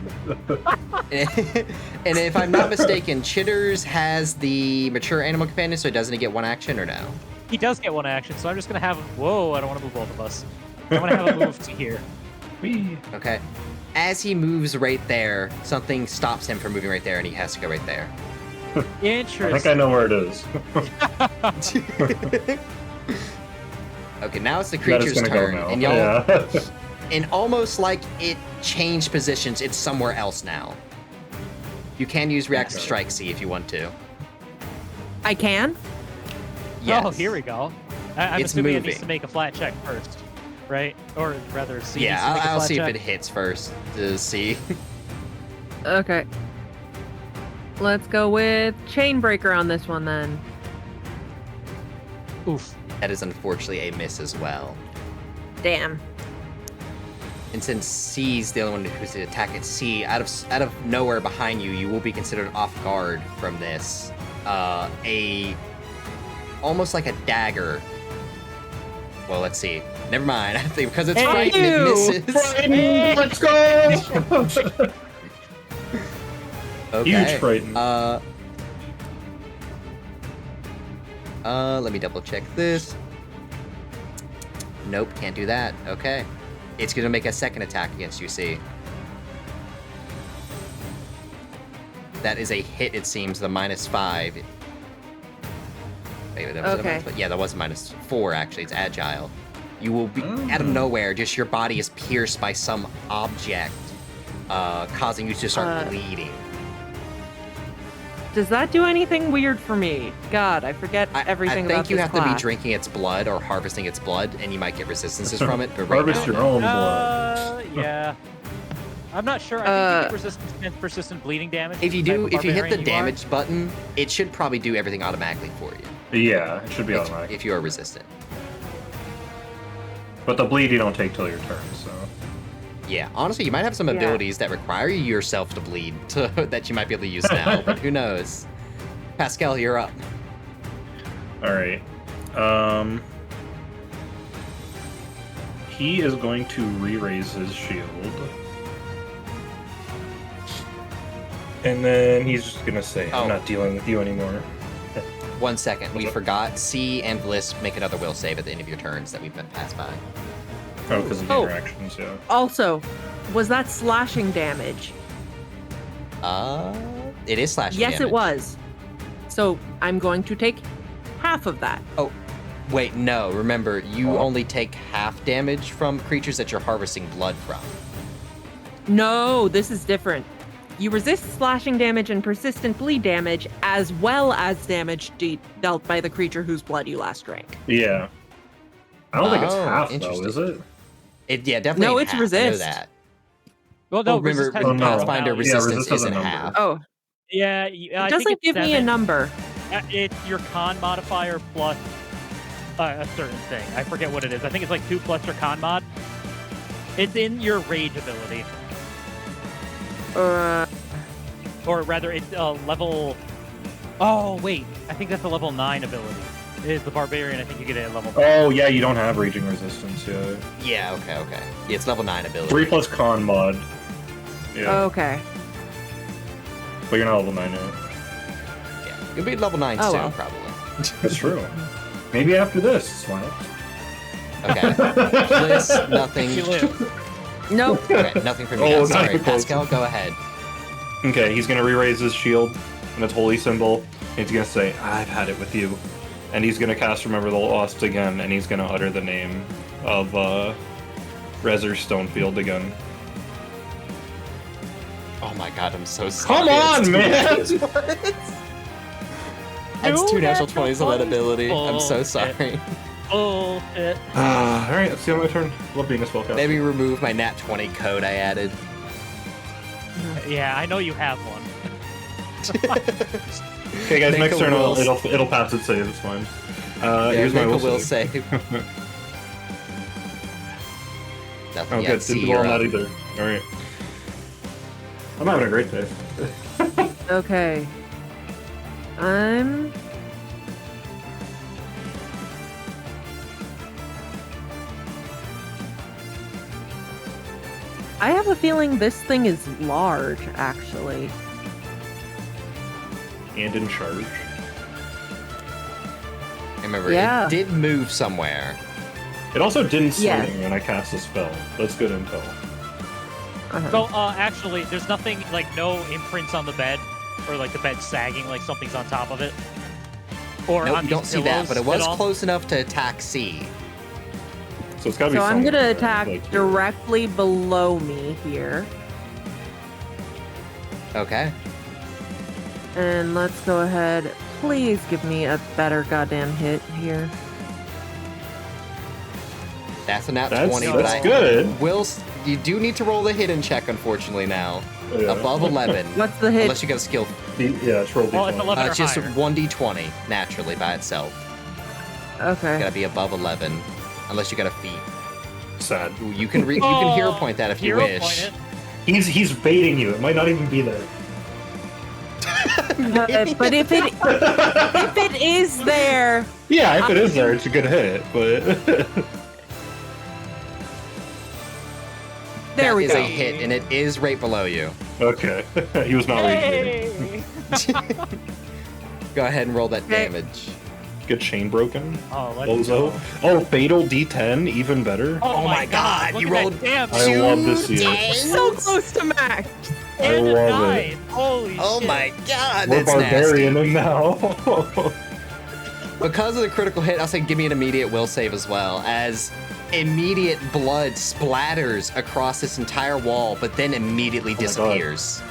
and if I'm not mistaken, Chitters has the mature animal companion, so doesn't he get 1 action or no? He does get 1 action, so I'm just going to have him. Whoa, I don't want to move both of us. I'm going to have him move to here. Whee. Okay. As he moves right there, something stops him from moving right there, and he has to go right there. Interesting. I think I know where it is. Okay, now it's the That is creature's gonna go turn, now. and y'all, Yeah. and almost like it changed positions, it's somewhere else now. You can use reactive Okay. strike C if you want to. I can. Yes. Oh, here we go. I'm It's assuming it needs to moving. make a flat check first, right? Or rather, C needs Yeah, to make a I'll flat see check. if it hits first to see. Okay. Let's go with Chainbreaker on this one then. Oof. That is unfortunately a miss as well. Damn. And since C's the only one who's to attack at C, out of nowhere behind you, you will be considered off guard from this. Almost like a dagger. Well, let's see. Never mind. I think because it's Hey, frightened, it you! misses. Let's go! Okay. Huge frighten. Let me double check this. Nope, can't do that. Okay. It's gonna make a second attack against you, see. That is a hit, it seems, the -5. Maybe that was Okay. that was a -4, actually. It's agile. You will be, out of nowhere, just your body is pierced by some object, causing you to start bleeding. Does that do anything weird for me? God, I forget everything I about think you this have to be class. drinking its blood or harvesting its blood, and you might get resistances from it. But right Harvest now, your own blood. Yeah. I'm not sure. I think you get resistance against persistent bleeding damage. if you the type do, of if you hit the barbarian you are. damage button, it should probably do everything automatically for you. Yeah, it should be automatic. If you are resistant. But the bleed you don't take till your turn, so. Yeah, honestly, you might have some Yeah. abilities that require you yourself to bleed that you might be able to use now, but who knows? Pascal, you're up. Alright. He is going to re-raise his shield. And then he's just gonna say, Oh. I'm not dealing with you anymore. 1 second, we forgot. C and Bliss make another will save at the end of your turns that we've been passed by. Oh, because of the Oh. interactions, yeah. Also, was that slashing damage? It is slashing Yes, damage. it was. So I'm going to take half of that. Oh, wait, no. Remember, you Oh. only take half damage from creatures that you're harvesting blood from. No, this is different. You resist slashing damage and persistent bleed damage, as well as damage dealt by the creature whose blood you last drank. Yeah. I don't think it's Oh, half, though, interesting. is it? Yeah, definitely. No, ain't it's half, I know resist. that. Well, no, Oh, remember, resist has Oh, with no. Pathfinder, value. Yeah, resistance resist has a isn't number. half. Oh, Yeah, I it think doesn't it's give me a 7. number. It's your con modifier plus a certain thing. I forget what it is. I think it's like 2 plus your con mod. It's in your rage ability, or rather, it's level. Oh wait, I think that's a level 9 ability. It is the barbarian. I think you get it at level 9. Oh, yeah, you don't have Raging Resistance yet. Yeah, okay. Yeah, it's level 9 ability. 3 plus con mod. Yeah, Okay. but you're not level 9 yet. Yeah, you'll be level 9 Oh, soon, well. probably. That's true. Maybe after this, smile. Okay. Bliss, nothing. You live. Nope. Okay, nothing from you Oh, guys. not Sorry, even close. Pascal, go ahead. Okay, he's gonna re-raise his shield and its holy symbol. And he's gonna say, I've had it with you. And he's gonna cast Remember the Lost again, and he's gonna utter the name of Rezer Stonefield again. Oh my god, I'm so sorry. Come on, It's two man! natural 20s. That's Two two natural natural 20s on that 20s? ability. I'm so Bullshit. sorry. Bullshit. Alright, let's see on my turn. Love being a spellcaster. Maybe remove my nat 20 code I added. Yeah, I know you have one. Okay, guys, Make next a turn will it'll pass its save, it's fine. Yeah, Here's my make a will will save. save. Nothing Oh, yet. good. See, Didn't you're roll up. that either. Alright. I'm having a great day. Okay. I have a feeling this thing is large, actually. And in charge. Remember, Yeah. it did move somewhere. It also didn't swing Yes. when I cast a spell. That's good intel. Uh-huh. So, actually, there's nothing like no imprints on the bed. or like the bed sagging like something's on top of it? Or Nope, on you these don't see that, pillows but it at was all? close enough to attack C. So it's gotta be. So I'm somewhere gonna there, attack like, directly below me here. Okay. And let's go ahead. Please give me a better goddamn hit here. That's a nat That's 20, but I good. you do need to roll the hidden check, unfortunately, now. Yeah. Above 11. What's the hit? Unless you got a skill. Yeah, it's rolled. Well, it's 11 or It's just higher. 1d20 naturally by itself. Okay. Gotta be above 11. Unless you got a feat. Sad. Ooh, you can you can hero point that if you Hero wish. point it. He's baiting you. It might not even be there. But if it is there, Yeah, if it is there, it's a good hit. But there That we is go. a hit, and it is right below you. okay, he was not reading. Hey! Go ahead and roll that Okay. damage. Good chain broken. Oh, let's Bozo. go. Oh, fatal D10, even better. Oh my God, Look you at that rolled damage. I love to see it. Dang. So close to max. I And a love 9. it. Holy Oh shit. my God, We're that's barbarian nasty. now. Because of the critical hit, I'll say give me an immediate will save as well, as immediate blood splatters across this entire wall, but then immediately my God. disappears. Oh,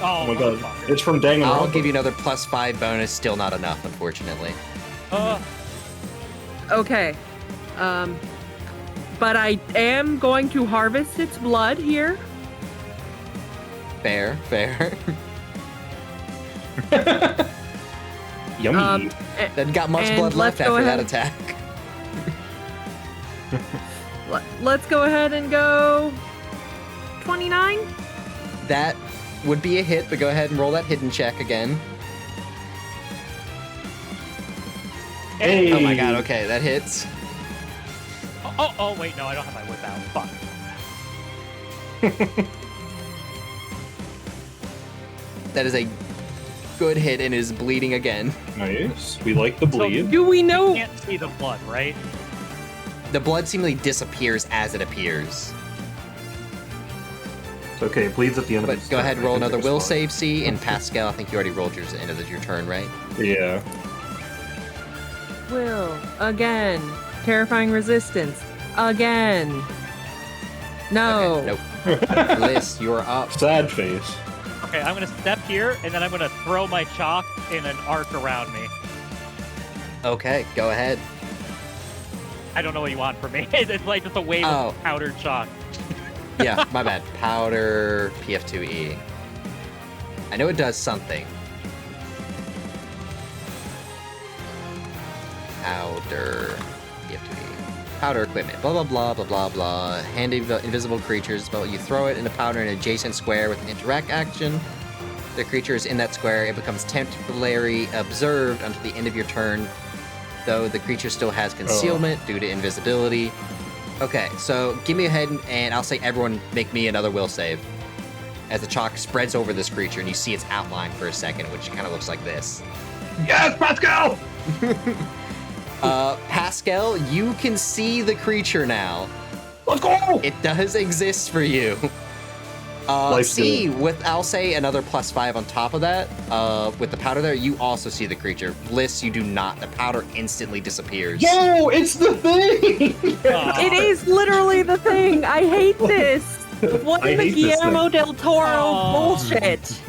Oh my god, motherfucker. it's from Danganronpa. I'll give you another +5 bonus, still not enough, unfortunately. Okay. But I am going to harvest its blood here. Fair, fair. Yummy. Doesn't got much And blood let's left go after that ahead. attack. Let's go ahead and go 29. That would be a hit, but go ahead and roll that hidden check again. Hey. Oh my god, okay, that hits. Oh, wait, no, I don't have my whip out. Fuck. That is a good hit and is bleeding again. Nice. We like the bleed. Do we You know? can't see the blood, right? The blood seemingly disappears as it appears. It's okay, it bleeds at the end But of its go turn. ahead, I roll can another take a will spot. save C, and Pascal, I think you already rolled yours at the end of your turn, right? Yeah. Will. Again. Terrifying resistance. Again. No. Okay, nope. Bliss, you're up. Sad face. Okay, I'm gonna step here, and then I'm gonna throw my chalk in an arc around me. Okay, go ahead. I don't know what you want from me. It's like just a wave Oh. of powdered chalk. Yeah, my bad. Powder PF2E. I know it does something. Powder PF2E. Powder equipment. Blah, blah, blah, blah, blah, blah. Hand invisible creatures. But you throw it in a powder in an adjacent square with an interact action. The creature is in that square. It becomes temporarily observed until the end of your turn, though the creature still has concealment due to invisibility. Okay, so give me a head, and I'll say everyone make me another will save. As the chalk spreads over this creature, and you see its outline for a second, which kind of looks like this. Yes, Pascal! Pascal, you can see the creature now. Let's go! It does exist for you. Life's See, I'll say another +5 on top of that. With the powder there, you also see the creature. Bliss, you do not. The powder instantly disappears. Yo, it's the thing! It is literally the thing. I hate this. What I in the hate this Guillermo del Toro Oh. bullshit?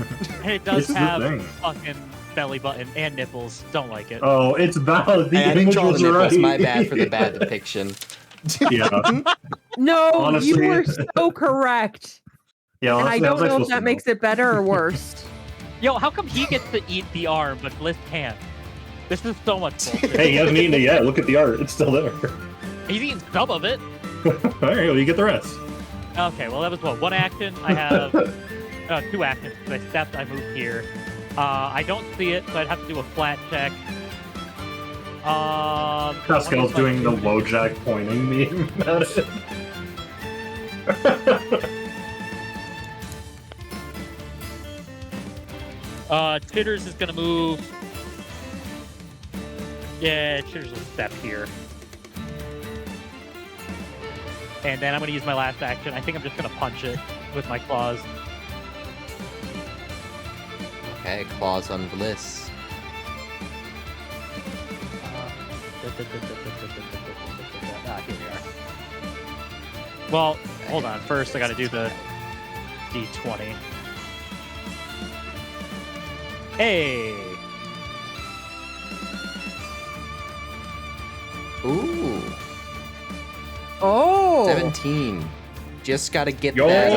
And it does It's the have thing. fucking belly button and nipples. Don't like it. Oh, it's valid. The Hey, I didn't image draw the was nipples. right. My bad for the bad depiction. Yeah. No, Honestly- you were so correct. Yeah, And I honestly, don't was know if supposed to that makes it better or worse. Yo, how come he gets to eat the arm, but Bliss can't? This is so much bullshit. Hey, he hasn't eaten it yet. Look at the art. It's still there. He's eating some of it. Alright, well, you get the rest. Okay, well, that was what? One action? I have 2 actions. I stepped, I moved here. I don't see it, so I'd have to do a flat check. Pascal's doing the Wojak pointing meme at it. Chitters is gonna move. Yeah, Chitters will step here. And then I'm gonna use my last action. I think I'm just gonna punch it with my claws. Okay, claws on Bliss. Here we are. Well, hold on. First, I got to do the D20. Hey. Ooh, Oh. 17. Just gotta get Yo, that.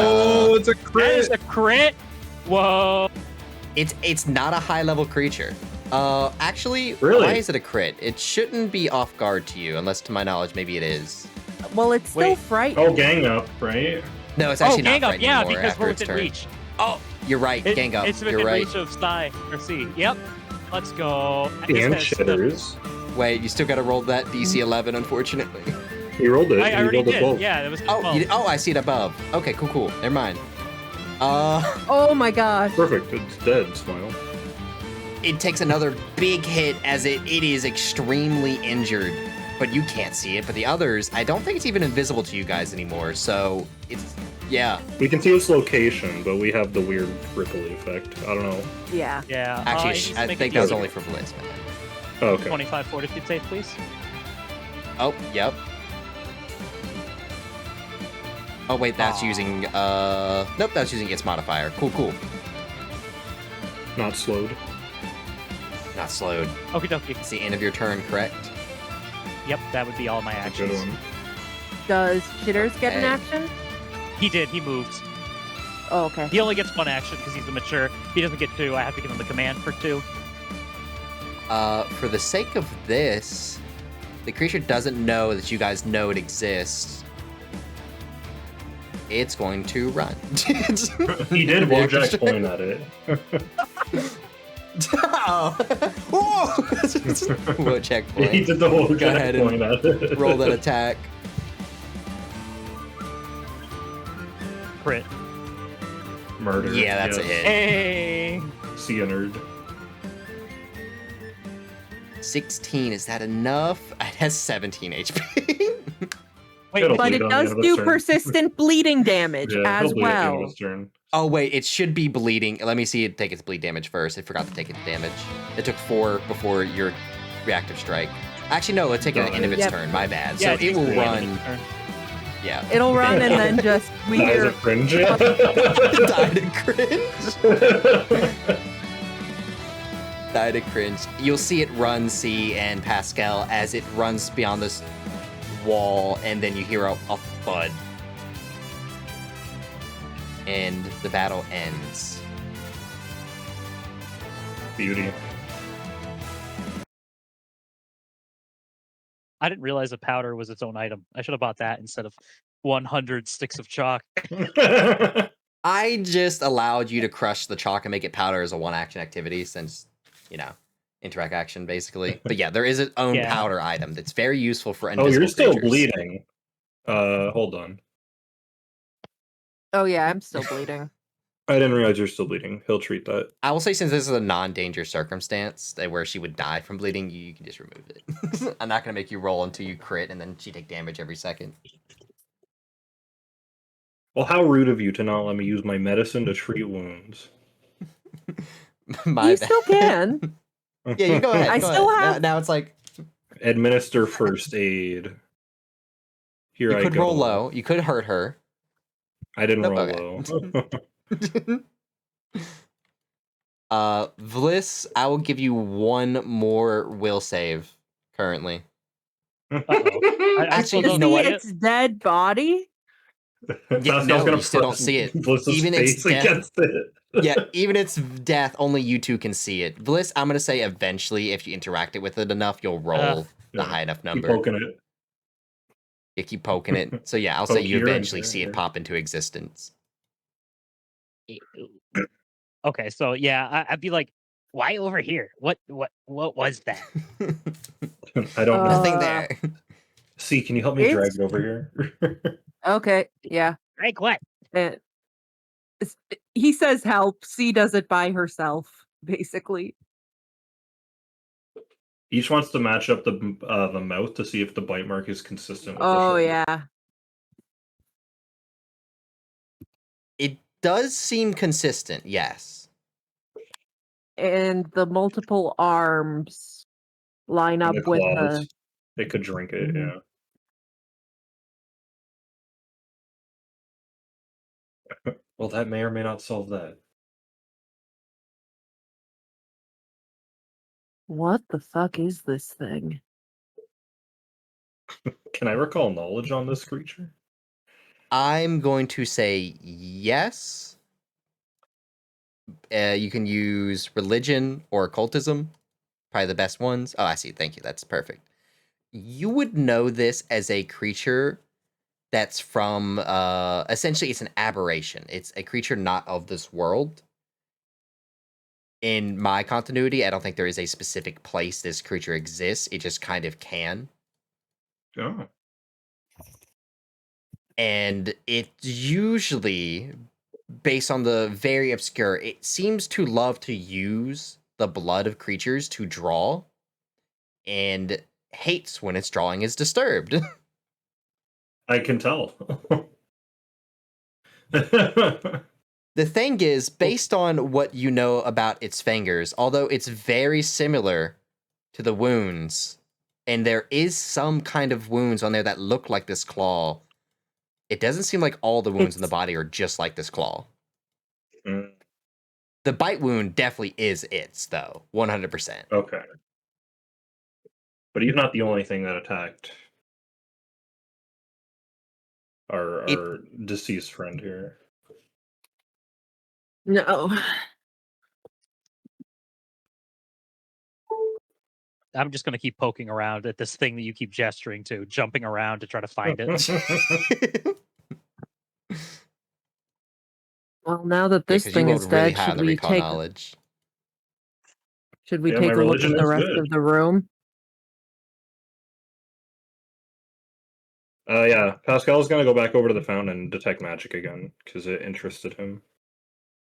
it's a That is crit. a crit. Whoa. It's not a high level creature. Actually, Really? why is it a crit? It shouldn't be off guard to you, unless to my knowledge, maybe it is. Well, it's still Wait. frightening. Oh, gang up, right? No, it's Oh, actually not gang up. frightening Yeah, anymore because after we're its within turn. reach. Oh, you're right. Gang up. It's You're within right. reach of Sty or C. Yep. Let's go. And shitters. Wait, you still got to roll that DC 11, unfortunately. He rolled it. I He already rolled it did. both. Yeah, that was Oh, 12. I see it above. Okay, cool. Never mind. Oh my gosh. Perfect. It's dead. Smile. It takes another big hit as it is extremely injured, but you can't see it. But the others, I don't think it's even invisible to you guys anymore. So it's, yeah. We can see its location, but we have the weird ripple effect. I don't know. Yeah. Yeah. Actually, it needs to I make think it that was easier. only for Blitz, man. Oh, okay. 25 fortitude save, please. Oh, yep. Oh wait, that's using nope, that's using its modifier. Cool. Not slowed. Not slowed. Okie dokie. It's the end of your turn, correct? Yep, that would be all my Good actions. one. Does Chitters get an Okay. action? He did. He moved. Oh, okay. He only gets one action because he's the mature. He doesn't get two. I have to give him the command for two. For the sake of this, the creature doesn't know that you guys know it exists. It's going to run. He did Reaction Wojak strike. point at it. Oh. Whoa, checkpoint. He did the Wojak Go ahead and point at it. Roll that attack. Crit. Murder. Yeah, that's a yes. hit. Hey. See a nerd. 16, is that enough? It has 17 HP. Wait, It'll But bleed it on the does end of its do turn. persistent bleeding damage Yeah, as he'll bleed at the end of well. his turn. Oh wait, it should be bleeding. Let me see it take its bleed damage first. I forgot to take its damage. It took 4 before your reactive strike. Actually, no, it's taking the end of its Yep. turn. My bad. yeah, So it will takes the end of run. his turn. Yeah. It'll run and then just we That is hear a cringe. Die to cringe. Die to cringe. You'll see it run, C and Pascal, as it runs beyond this wall, and then you hear a thud. And the battle ends. Beauty. I didn't realize a powder was its own item. I should have bought that instead of 100 sticks of chalk. I just allowed you to crush the chalk and make it powder as a one-action activity since, interact action, basically. But yeah, there is its own Yeah. powder item that's very useful for Oh, invisible you're still creatures. bleeding. Hold on. Oh yeah, I'm still bleeding. I didn't realize you're still bleeding. He'll treat that. I will say, since this is a non-danger circumstance where she would die from bleeding, you can just remove it. I'm not going to make you roll until you crit, and then she take damage every second. Well, how rude of you to not let me use my medicine to treat wounds. My You bad. still can. Yeah, you go ahead. I go still ahead. have- Now it's like, Administer first aid. Here you I could go. roll low. You could hurt her. I didn't Nope, roll okay. low. Vliss, I will give you one more will save currently. I Actually, still To you don't know see what? its dead body. Pascal's no, gonna you still don't press see it. Bliss's Even its face death- against it. Yeah, even its death, only you two can see it. Vliss, I'm gonna say eventually, if you interact it with it enough, you'll roll the Yeah, high enough Keep number. poking it. You keep poking it. So yeah, I'll say Poke you here and eventually see it there. pop into existence. Okay, so yeah, I'd be like, why over here? What was that? I don't know. Nothing Uh, there. See, can you help me drag it's- it over here? Okay, yeah. Drake, what? It- he says help. C does it by herself, basically. Each wants to match up the mouth to see if the bite mark is consistent with the Oh shoulder. yeah. It does seem consistent, yes. and the multiple arms line And up the with claws. the. It could drink it, Mhm. yeah. Well, that may or may not solve that. What the fuck is this thing? Can I recall knowledge on this creature? I'm going to say yes. You can use religion or occultism, probably the best ones. Oh, I see. Thank you. That's perfect. You would know this as a creature that's from essentially it's an aberration. It's a creature not of this world. In my continuity, I don't think there is a specific place this creature exists. It just kind of can. Oh. And it's usually based on the very obscure. It seems to love to use the blood of creatures to draw and hates when its drawing is disturbed. I can tell. The thing is, based on what you know about its fingers, although it's very similar to the wounds, and there is some kind of wounds on there that look like this claw, it doesn't seem like all the wounds in the It's body are just like this claw. Mm, The bite wound definitely is its, though, 100%. okay. But he's not the only thing that attacked our It our deceased friend here. no. I'm just gonna keep poking around at this thing that you keep gesturing to, jumping around to try to find it. Well, now that Yeah, this because you thing rolled is really dead, high on the recall knowledge. should we Yeah, my take a look at religion the is rest good. of the room? Yeah, Pascal's gonna go back over to the fountain and detect magic again because it interested him.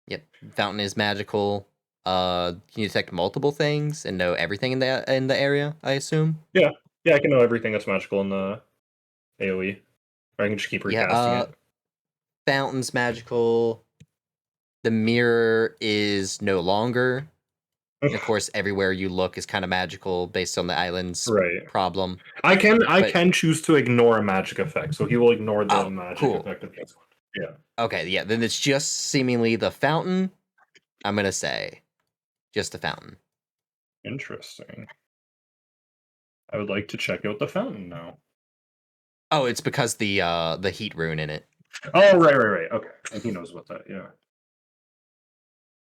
Yep, fountain is magical. Can you detect multiple things and know everything in the area? I assume. Yeah, yeah, I can know everything that's magical in the AOE, or I can just keep Yeah. recasting it. Fountain's magical. The mirror is no longer. And of course, everywhere you look is kind of magical based on the island's Right. problem. I But can choose to ignore a magic effect, so he will ignore the oh, magic cool. effect of this one. Yeah. Okay, yeah. Then it's just seemingly the fountain. I'm gonna say just the fountain. Interesting. I would like to check out the fountain now. Oh, it's because the heat rune in it. Oh, right. Okay. And he knows about that, yeah.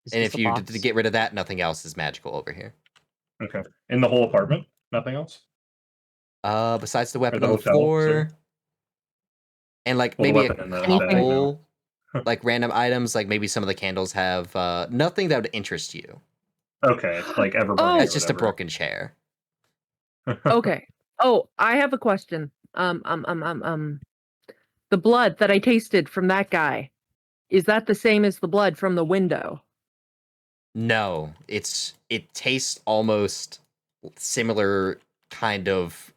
Is And this if the you box? get rid of that, nothing else is magical over here. Okay. In the whole apartment? Nothing else? Besides the Or weapon the on the hotel? Sorry. floor, and like Well, the maybe a weapon in the bag Anything? now. couple like random items, like maybe some of the candles have nothing that would interest you. Okay, like ever burning Oh, or It's just a whatever. broken chair. okay. Oh, I have a question. The blood that I tasted from that guy, is that the same as the blood from the window? No, it tastes almost similar, kind of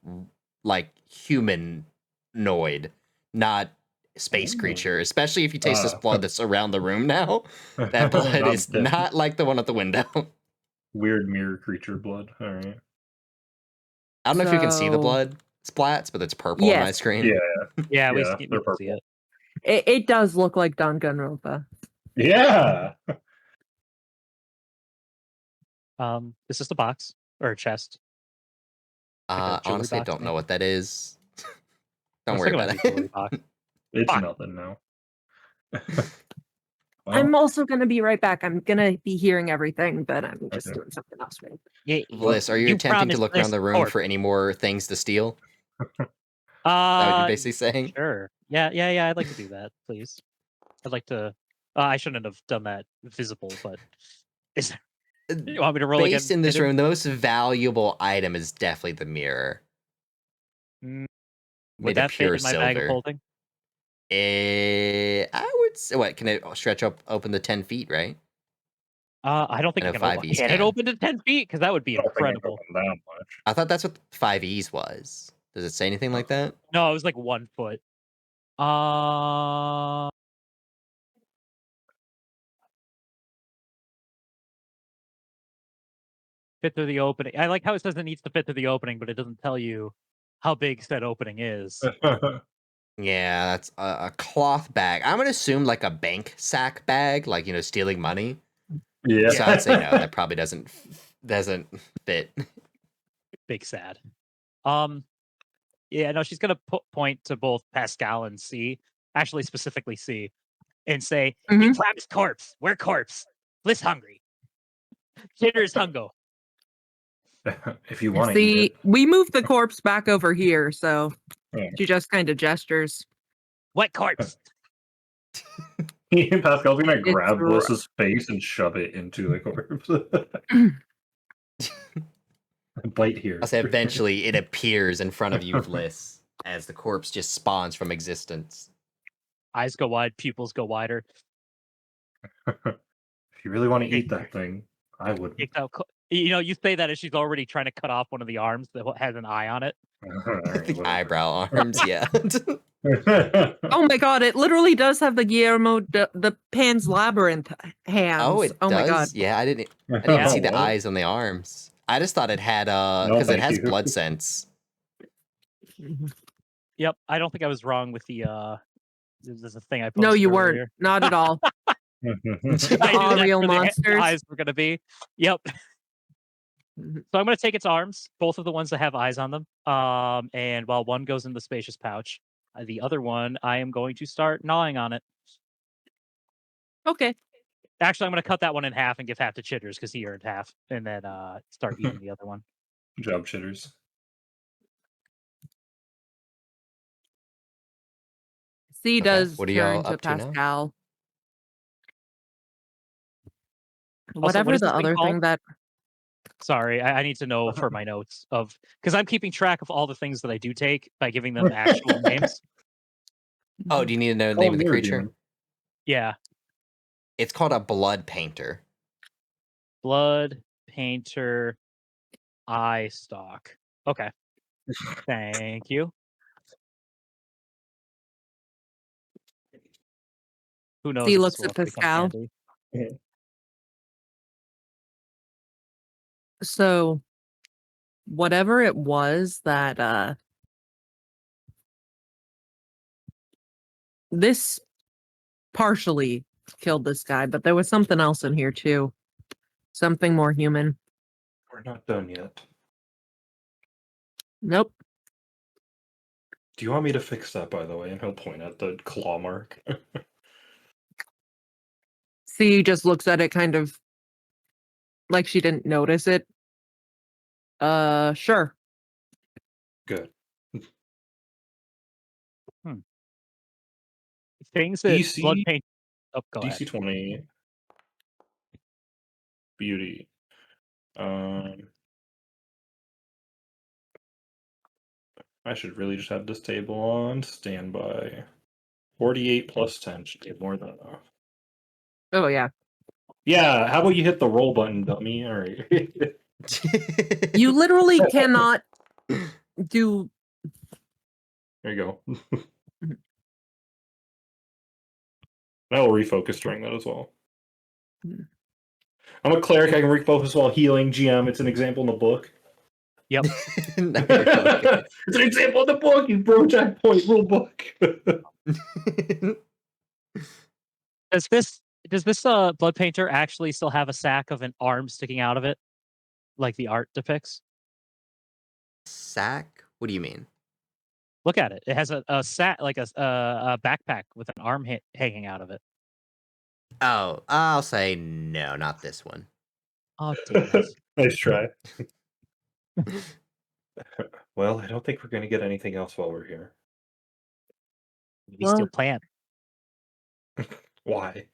like humanoid, not space Ooh. creature. Especially if you taste this Ah. blood that's around the room now. That blood Not is the not like the one at the window. weird mirror creature blood. Alright. I don't know if you can see the So, blood splats, but it's purple on my yes, screen. Yeah, Yeah, yeah, we they're can see purple. it. it does look like Danganronpa. Yeah! Is this the box or a chest? Like a jewelry Honestly, I box, don't know maybe? what that is. I Don't was worry thinking it might about be a jewelry it. box. It's Fuck. nothing now. I'm Well, also going to be right back. I'm going to be hearing everything, but I'm just okay. doing something else. Right? Yeah, Well, Bliss, are you you attempting to promised look around this. the room for any more things to steal? Is that what you're Uh, basically saying? sure. Yeah. I'd like to do that, please. I'd like to. I shouldn't have done that visible, but is there, Uh, you want me to roll Based again? in this Hidden? room, the most valuable item is definitely the mirror, Mm, would made of that fit pure in my bag of silver. holding? I would say, what, can it stretch up open to 10 feet, right? I don't I think know it can open. 5Es Can it can. open to 10 feet? Because that would be I don't think it's incredible. open that much. I thought that's what 5Es was. Does it say anything like that? No, it was like 1 foot. Uh, fit through the opening. I like how it says it needs to fit through the opening, but it doesn't tell you how big said opening is. Yeah, that's a cloth bag. I'm gonna assume like a bank sack bag, like stealing money. Yeah. So I'd say no. That probably doesn't fit. Big sad. Yeah, no, she's gonna point to both Pascal and C, actually specifically C, and say, "You Mhm. promised corpse. We're corpse. Bliss hungry. Jitter's hungo. If you want to eat See, it. we moved the corpse back over here, so Yeah. she just kind of gestures. What corpse? Pascal's gonna It's grab r- Bliss's face and shove it into the corpse. Bite here. I'll say eventually it appears in front of you, Bliss, as the corpse just spawns from existence. Eyes go wide, pupils go wider. If you really want to eat that thing, I would. Takes out you say that as she's already trying to cut off one of the arms that has an eye on it. Alright, The whatever. eyebrow arms, yeah. Oh my god, it literally does have the Guillermo the Pan's Labyrinth hands. Oh, it my god. does? Yeah, I didn't see the What? eyes on the arms. I just thought it had No, because it thank has you. blood sense. Yep, I don't think I was wrong with the there's a thing I posted No, you earlier. weren't. Not at all. I knew All that's real where the monsters. eyes were gonna be. Yep. Mhm. So I'm gonna take its arms, both of the ones that have eyes on them. And while one goes in the spacious pouch, the other one I am going to start gnawing on it. Okay. Actually, I'm gonna cut that one in half and give half to Chitters because he earned half, and then start eating the other one. Good job, chitters. C Okay, does what are y'all turn to up to now? Pascal. Also, Whatever what is the this thing other called? thing that Sorry, I need to know for my notes because I'm keeping track of all the things that I do take by giving them actual names. Oh, do you need to know the Oh, name of the mirror creature? demon. Yeah, It's called a blood painter. blood painter eye stalk. Okay, thank you. Who knows? C If this looks will at ever become Pascal. candy. So whatever it was that this partially killed this guy, but there was something else in here too. Something more human. We're not done yet. Nope. Do you want me to fix that, by the way? And he'll point at the claw mark. C just looks at it kind of like she didn't notice it. Sure. Good. Things that blood DC paint. Oh, go ahead. DC 20 beauty. I should really just have this table on standby. 48 plus 10 should be more than enough. Oh yeah. Yeah, how about you hit the roll button, dummy? All right. You literally cannot do There you go. I will refocus during that as well. I'm a cleric. I can refocus while healing. GM, it's an example in the book. No, you're good. It's an example in the book. You bro jack point rule book. Does this blood painter actually still have a sack of an arm sticking out of it, like the art depicts? Sack? What do you mean? Look at it. It has a sack, like a backpack with an arm hanging out of it. Oh, I'll say no, not this one. Oh, damn it. Nice try. Well, I don't think we're going to get anything else while we're here. Maybe steal plant. Why?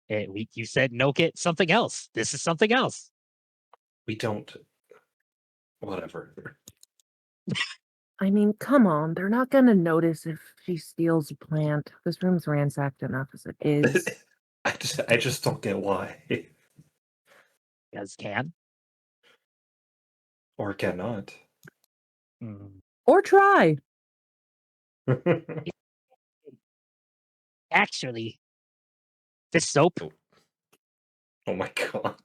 You said no, get something else. This is something else. We don't. Whatever. I mean, come on. They're not gonna notice if she steals a plant. This room's ransacked enough as it is. I just don't get why. Because can. Or cannot. Or try. Actually, this soap. Oh my god.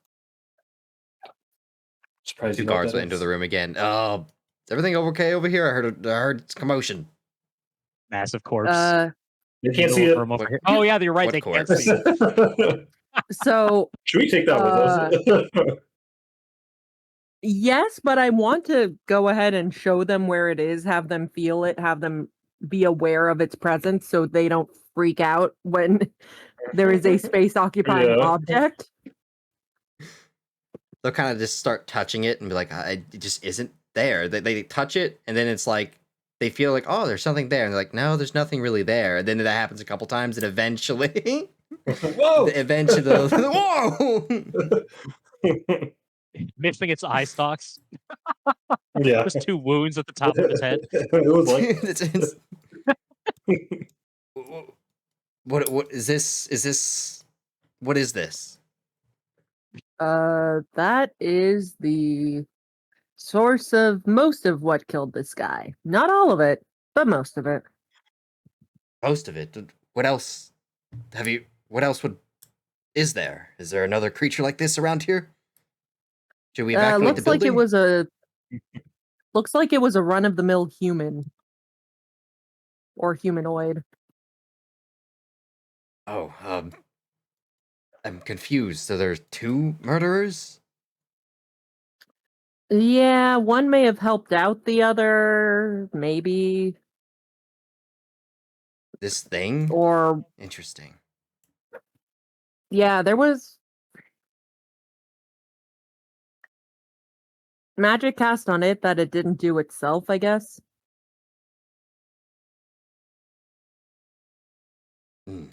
Surprised Two you know what guards that went into is. the room again. Is everything okay over here? I heard commotion. Massive corpse. Uh, They can't Middle see of it. room over What- here. Oh yeah, you're right. what They can't corpse? see. so Should we take that with us? yes, but I want to go ahead and show them where it is, have them feel it, have them be aware of its presence so they don't freak out when there is a space occupying Yeah. object. They'll kind of just start touching it and be like, it just isn't there. They touch it, and then it's like, they feel like, oh, there's something there. And they're like, no, there's nothing really there. And then that happens a couple times, and eventually, Whoa! whoa! Missing its eye stalks. Yeah. Just 2 wounds at the top of its head. It was like It's- what is this? Is this, what is this? That is the source of most of what killed this guy. Not all of it, but most of it. Most of it. What else? What else is there? Is there another creature like this around here? Should we evacuate the Looks like building? looks like it was a run-of-the-mill human. Or humanoid. Oh, I'm confused. So there's 2 murderers? Yeah, one may have helped out the other, maybe. This thing? Or, Interesting. yeah, there was magic cast on it that it didn't do itself, I guess. Hmm.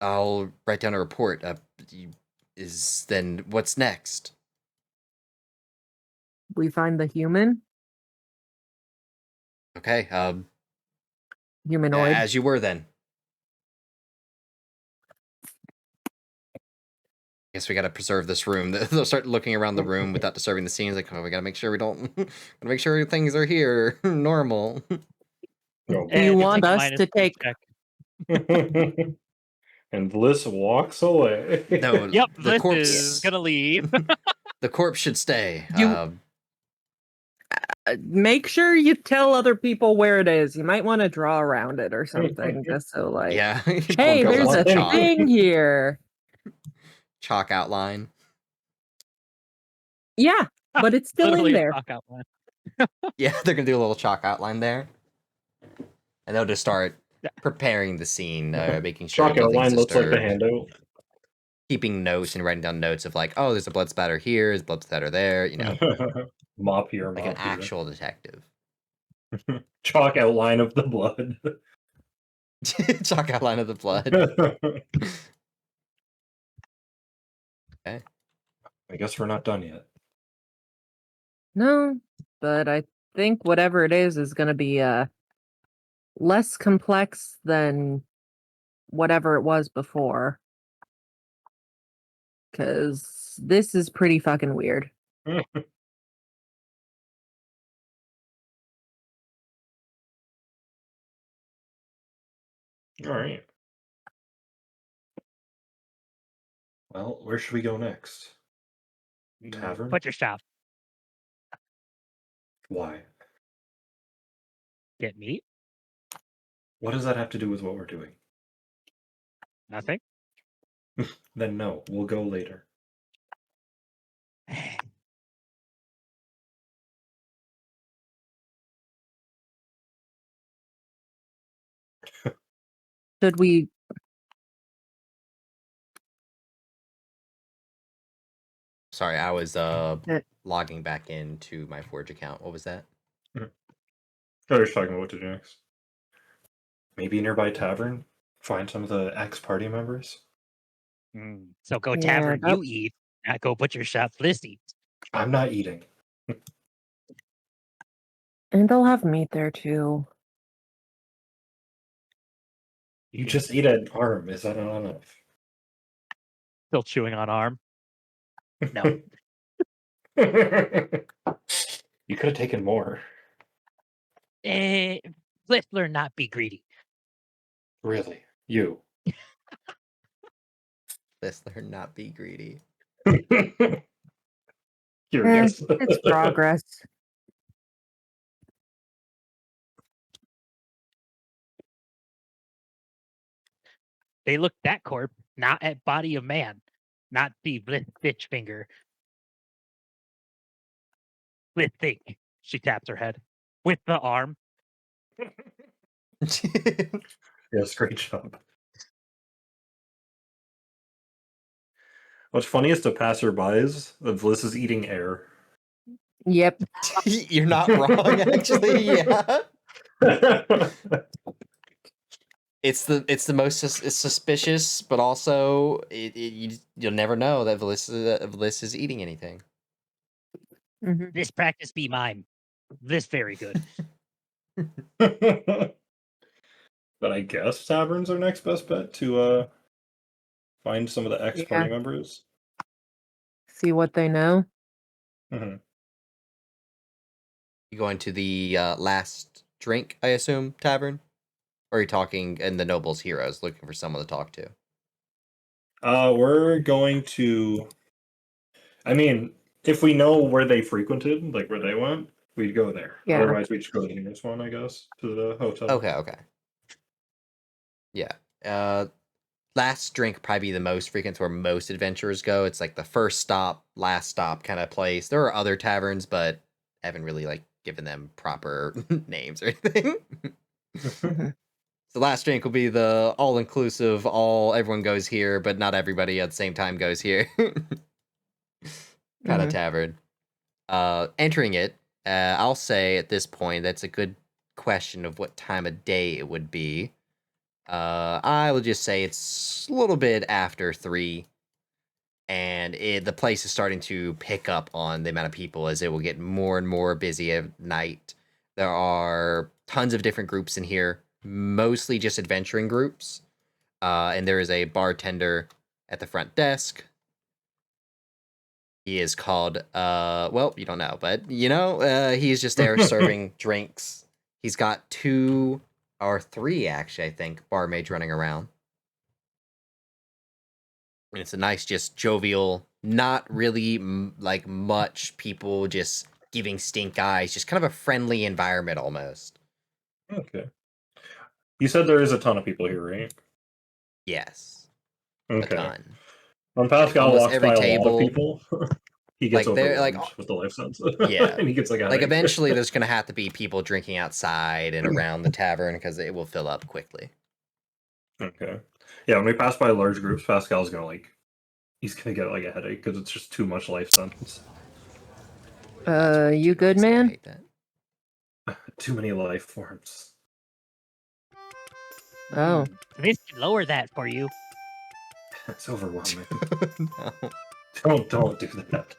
I'll write down a report. Then what's next? We find the human, Okay. humanoid. As you were then. Guess we gotta preserve this room. They'll start looking around the room without disturbing the scenes. Like, oh, we gotta make sure we don't. Gotta make sure things are here normal. No. Do you And want take a us minus to 2 take? check. And Bliss walks away. No, Yep, the this corpse. is gonna leave. The corpse should stay. You- Make sure you tell other people where it is. You might want to draw around it or something, just so like, Yeah. hey, One there's a chalk. thing here. Chalk outline. Yeah, but it's still Literally in a there. chalk outline. Yeah, they're gonna do a little chalk outline there, and they'll just start Yeah. preparing the scene, making sure Chalk nothing's outline looks like the disturbed, handout. keeping notes and writing down notes of like, oh, there's a blood spatter here, there's blood spatter there, you know, Mop here, like mop an here. actual detective. Chalk outline of the blood. Chalk outline of the blood. Okay. I guess we're not done yet. No, but I think whatever it is going to be less complex than whatever it was before. Because this is pretty fucking weird. All right. Well, where should we go next? Tavern? Butcher shop. Why? Get meat? What does that have to do with what we're doing? Nothing. Then no, we'll go later. Should we? Sorry, I was logging back into my Forge account. What was that? I was talking about what to do next. Maybe a nearby tavern? Find some of the ex-party members? So go Yeah, tavern, that- you eat. Not go butcher shop, Bliss eat. I'm not eating. And they'll have meat there too. You just eat an arm. Is that not enough? Still chewing on arm. No. You could have taken more. Bliss learn not be greedy. Really? You. Let's learn not be greedy. Curious. It's progress. They looked at corp, not at body of man, not the bitch finger. With think. She tapped her head with the arm. Yes, great job. What's funny is to passerbys that Bliss is eating air. Yep. You're not wrong, actually. Yeah. It's the most it's suspicious, but also you'll never know that Bliss is eating anything. Mhm. This practice be mine. This very good. But I guess taverns are next best bet to find some of the ex-party Yeah. members. See what they know. Mhm. You going to the last drink, I assume, tavern? Or are you talking in the Nobles Heroes, looking for someone to talk to? We're going to. I mean, if we know where they frequented, like where they went, we'd go there. Yeah. Otherwise, we'd just go to the nearest one, I guess, to the hotel. Okay. Yeah. Last drink probably be the most frequent, where most adventurers go. It's like the first stop, last stop kind of place. There are other taverns, but I haven't really like given them proper names or anything. Mhm. So last drink will be the all-inclusive, everyone goes here, but not everybody at the same time goes here. Kind of Mhm. tavern. Entering it, I'll say at this point that's a good question of what time of day it would be. I will just say it's a little bit after 3, and the place is starting to pick up on the amount of people as it will get more and more busy at night. There are tons of different groups in here, mostly just adventuring groups. And there is a bartender at the front desk. He is called, well, you don't know, but he's just there serving drinks. He's got 2 or 3, actually, I think, barmaids running around. And it's a nice, just jovial, not really like much people just giving stink eyes, just kind of a friendly environment almost. Okay. You said there is a ton of people here, right? Yes, a Okay. ton. When Pascal Almost walks every by a lot of table, people, he gets like they're overwhelmed with the life sense. yeah, and he gets like a like headache. eventually there's gonna have to be people drinking outside and around the tavern because it will fill up quickly. Okay. Yeah, when we pass by large groups, Pascal's gonna he's gonna get like a headache because it's just too much life sense. You good, I man? hate that. Too many life forms. Oh. This can lower that for you. It's overwhelming. No. Don't do that.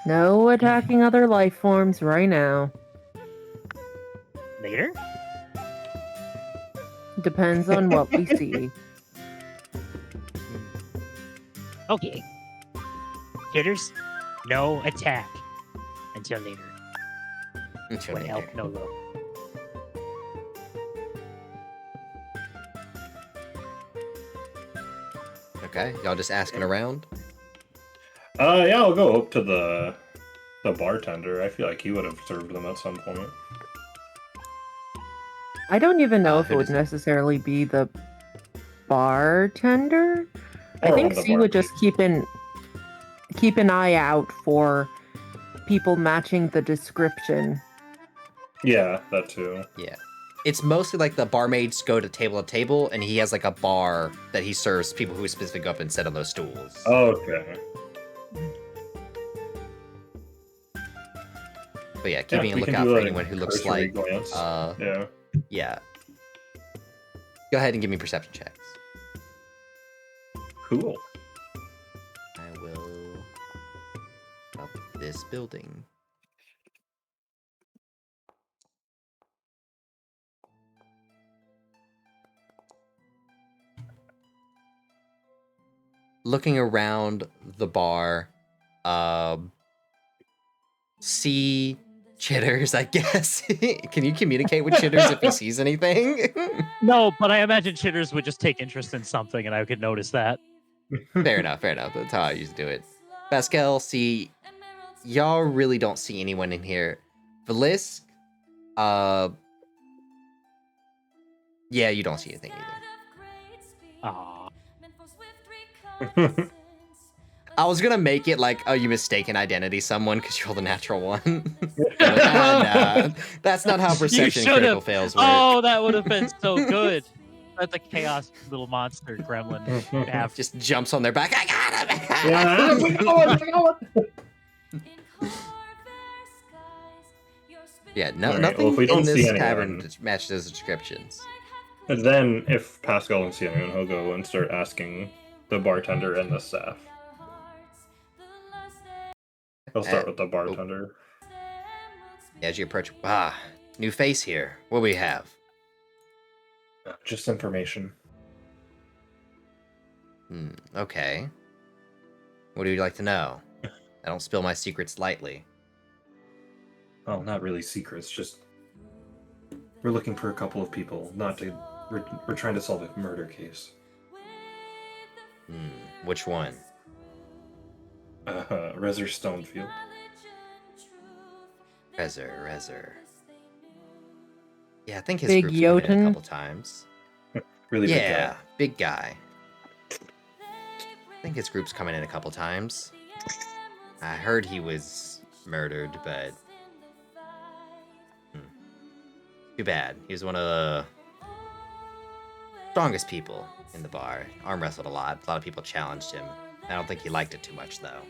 No attacking other life forms right now. Later? Depends on what we see. Okay. Jitters, no attack until later. Until What later. help no low. Okay, y'all just asking around. Yeah, I'll go up to the bartender. I feel like he would have served them at some point. I don't even know if who it would does- necessarily be the bartender. I Or one think of the C would just barmaids. keep an eye out for people matching the description. Yeah, that too. Yeah. It's mostly like the barmaids go to table, and he has like a bar that he serves people who specifically go up and sit on those stools. Okay. But yeah, keeping a we can lookout do for a anyone who looks cursory like, glance. Yeah. yeah. Go ahead and give me perception checks. Cool. I will up this building. Looking around the bar, see Chitters, I guess. Can you communicate with Chitters if he sees anything? No, but I imagine Chitters would just take interest in something and I could notice that. Fair enough. Fair enough. That's how I used to do it. Pascal, see, y'all really don't see anyone in here. Velisk, yeah, you don't see anything either. Aw. I was gonna make it like, oh, you mistaken identity someone because you rolled a natural one. Nah, that's not how perception should've. critical fails work. Oh, that would have been so good. That's a chaos little monster gremlin. You have Just jumps on their back. I got him! Yeah, we got one. Yeah, no, All right, nothing well, if we don't in see this anyone- tavern matches those descriptions. And then, if Pascal and anyone, he'll go and start asking the bartender and the staff. He'll start with the bartender. As you approach, new face here. What do we have? Just information. Okay. What do you like to know? I don't spill my secrets lightly. Oh, not really secrets. Just we're looking for a couple of people. We're trying to solve a murder case. Which one? Rezer Stonefield. Rezer. Yeah, I think his Big group's come in a Jotun? couple times. Really big Yeah, guy. big guy. I think his group's coming in a couple times. I heard he was murdered, but too bad. He was one of the strongest people in the bar. Arm wrestled a lot. A lot of people challenged him. I don't think he liked it too much, though.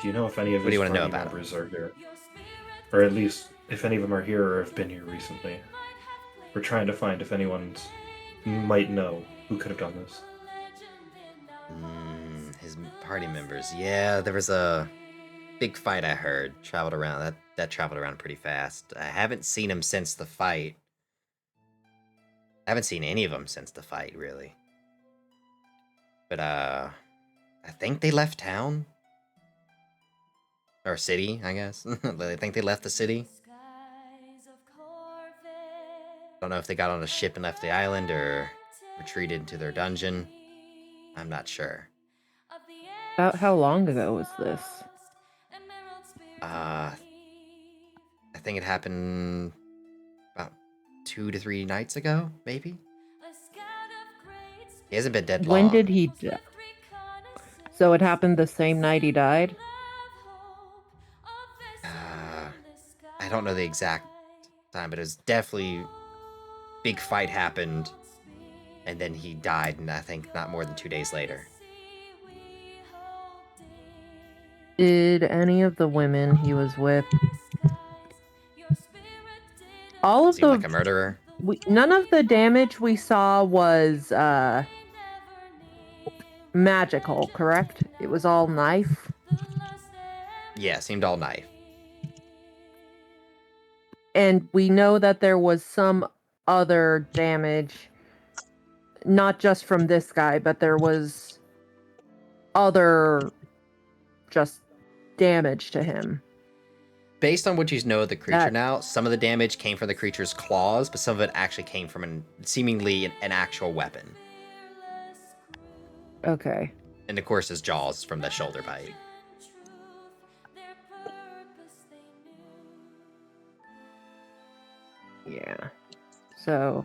Do you know if any of What do his you wanna know party about him? members are here? Or at least if any of them are here or have been here recently. We're trying to find if anyone might know who could have done this. His party members. Yeah, there was a big fight I heard. Traveled around. That traveled around pretty fast. I haven't seen him since the fight. I haven't seen any of them since the fight, really. But, I think they left town. Or city, I guess. I think they left the city. Don't know if they got on a ship and left the island or retreated to their dungeon. I'm not sure. About how long ago was this? I think it happened about 2 to 3 nights ago, maybe? He hasn't been dead long. When did he die? So it happened the same night he died? I don't know the exact time, but it was definitely big fight happened, and then he died, and I think not more than 2 days later. Did any of the women he was with... All of Seemed the... like a murderer. None of the damage we saw was magical, correct? It was all knife? Yeah, seemed all knife. And we know that there was some other damage, not just from this guy, but there was other just damage to him. Based on what you know of the creature now, some of the damage came from the creature's claws, but some of it actually came from seemingly an actual weapon. Okay. And of course his jaws from the shoulder bite. Yeah. So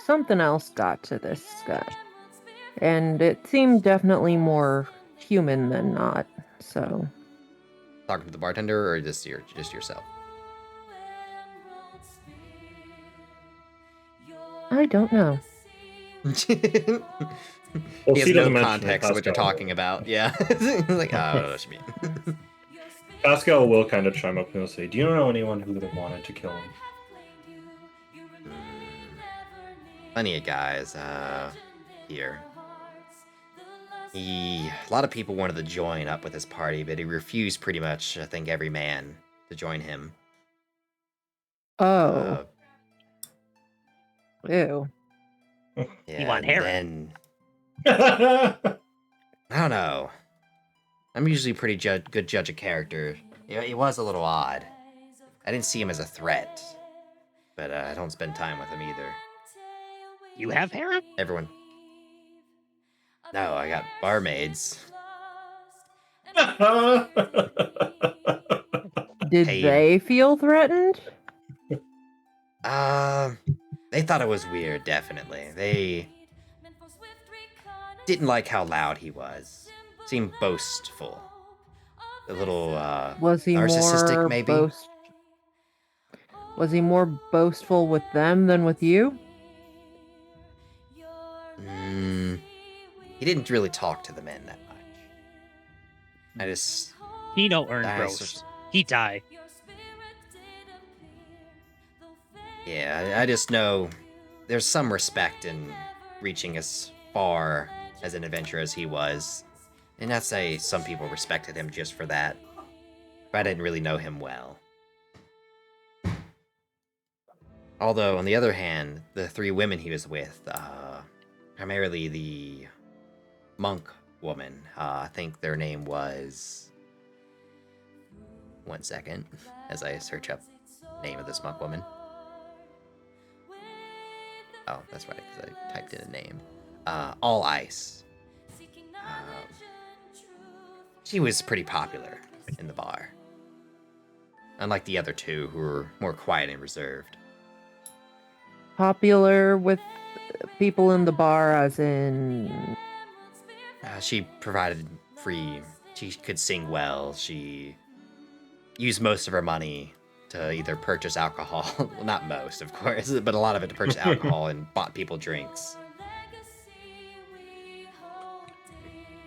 something else got to this guy. And it seemed definitely more human than not. So Talking to the bartender or just yourself? I don't know. He Well, has she no doesn't mention it, context of what you're Pascal. talking about. Yeah. Like, oh, I don't know what you mean. Pascal will kind of chime up and he'll say, "Do you know anyone who would have wanted to kill him?" Plenty of guys here. A lot of people wanted to join up with his party, but he refused pretty much, I think, every man to join him. Oh. Ew. Yeah, You want and Heron? then I don't know. I'm usually a pretty good judge of character. He was a little odd. I didn't see him as a threat. but I don't spend time with them either. You have harem? Everyone. No, I got barmaids. Did Paid. they feel threatened? They thought it was weird, definitely. They didn't like how loud he was. Seemed boastful. A little, Was he narcissistic, more maybe? Was he more boastful with them than with you? He didn't really talk to the men that much. I just... He no earn I gross. sort- He die. Yeah, I just know there's some respect in reaching as far as an adventurer as he was. And I'd say some people respected him just for that. But I didn't really know him well. Although, on the other hand, the 3 women he was with, primarily the monk woman, I think their name was... One second, as I search up the name of this monk woman. Oh, that's right, because I typed in a name. All Ice. She was pretty popular in the bar. Unlike the other 2, who were more quiet and reserved. Popular with people in the bar, as in... She provided free... She could sing well. She used most of her money to either purchase alcohol... well, not most, of course, but a lot of it to purchase alcohol and bought people drinks.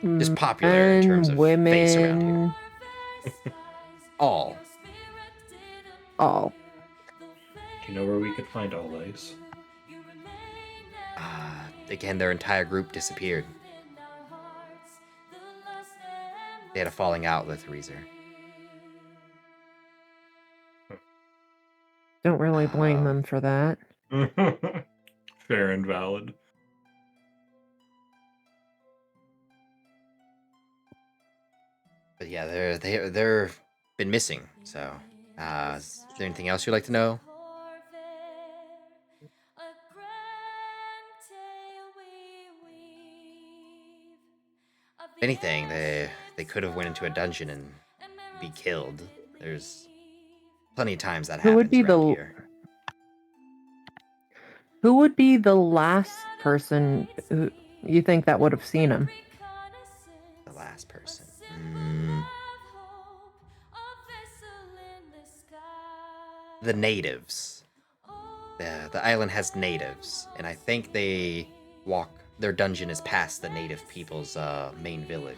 Just popular in terms of women, face around here. All. All. Do you know where we could find all ice? Again, their entire group disappeared. They had a falling out with Reezer. Don't really blame them for that. Fair and valid. But yeah, they're been missing. So, is there anything else you'd like to know? If anything, they could have went into a dungeon and be killed. There's plenty of times that Who would happens be around the here. Who would be the last person who you think that would have seen him? The last person. The natives. The island has natives, and I think they walk. Their dungeon is past the native people's main village.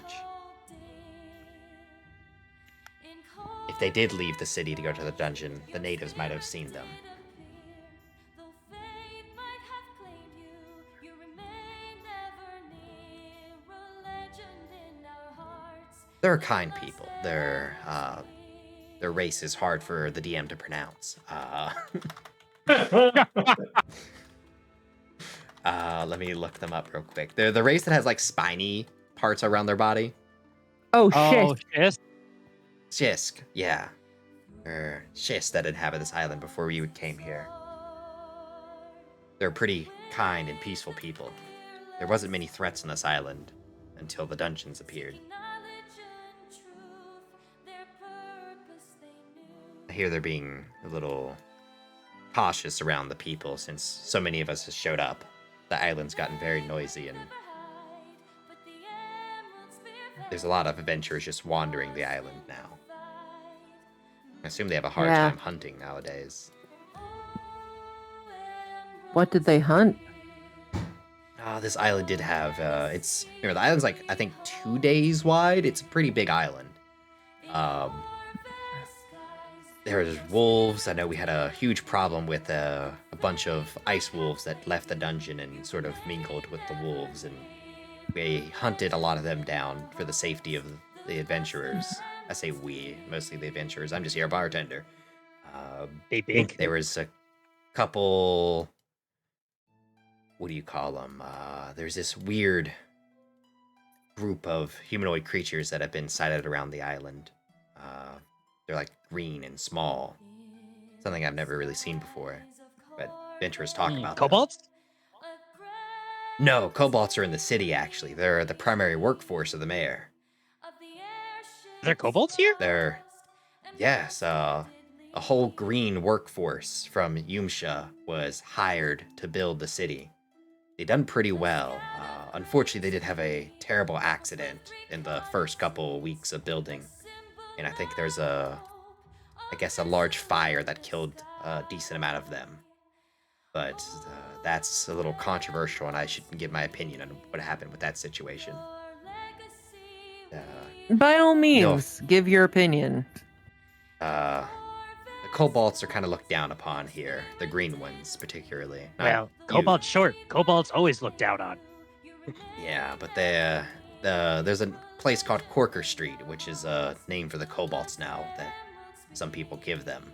If they did leave the city to go to the dungeon, the natives might have seen them. They're kind people. Their race is hard for the DM to pronounce. Let me look them up real quick. They're the race that has like spiny parts around their body. Oh, Oh, shit. yes. Shisk, yeah. Or Shisk that inhabit this island before you came here. They're pretty kind and peaceful people. There wasn't many threats on this island until the dungeons appeared. I hear they're being a little cautious around the people since so many of us have showed up. The island's gotten very noisy and there's a lot of adventurers just wandering the island now. I assume they have a hard time hunting nowadays. What did they hunt? This island did have, remember the island's like, I think 2 days wide. It's a pretty big island. There was wolves. I know we had a huge problem with a bunch of ice wolves that left the dungeon and sort of mingled with the wolves, and we hunted a lot of them down for the safety of the adventurers. I say we, mostly the adventurers. I'm just here a bartender. They big. There was a couple... What do you call them? There's this weird group of humanoid creatures that have been sighted around the island. They're like green and small. Something I've never really seen before. adventurers talk about them. Kobolds? No, kobolds are in the city, actually. They're the primary workforce of the mayor. Are there kobolds here? They're, yes, a whole green workforce from Yumsha was hired to build the city. They done pretty well. Unfortunately, they did have a terrible accident in the first couple of weeks of building. And I think there's I guess a large fire that killed a decent amount of them. But that's a little controversial, and I shouldn't give my opinion on what happened with that situation. By all No. means, give your opinion. The kobolds are kind of looked down upon here, the green ones particularly. Not Well, you. kobolds short. Kobolds always look down on. Yeah, but there's a place called Corker Street, which is a name for the kobolds now that some people give them.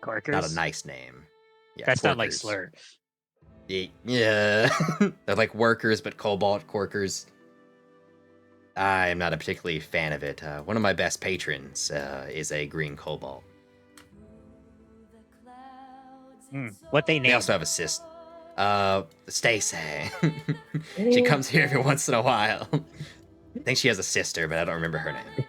Corkers? Not a nice name. Yeah, That's not like Corkers. slur. Yeah, they're like workers, but cobalt Corkers. I am not a particularly fan of it. One of my best patrons is a green cobalt. What they They name? also have a sister. Stacy. She comes here every once in a while. I think she has a sister, but I don't remember her name.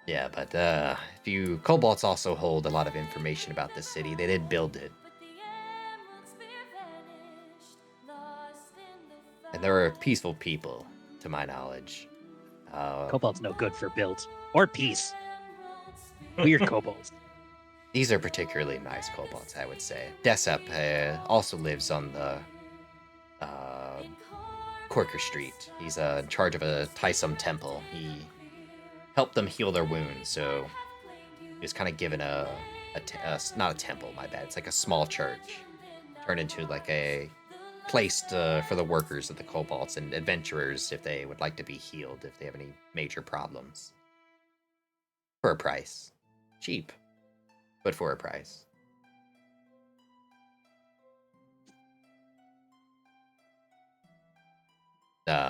Yeah, but if you kobolds also hold a lot of information about this city. They did build it. And they're peaceful people, to my knowledge. Kobolds no good for builds or peace. Weird kobolds. These are particularly nice kobolds, I would say. Desup also lives on the Corker Street. He's in charge of a Taisum temple. He helped them heal their wounds, so he was kind of given not a temple, my bad. It's like a small church turned into like a place for the workers of the kobolds and adventurers if they would like to be healed if they have any major problems. For a price. Cheap, but for a price.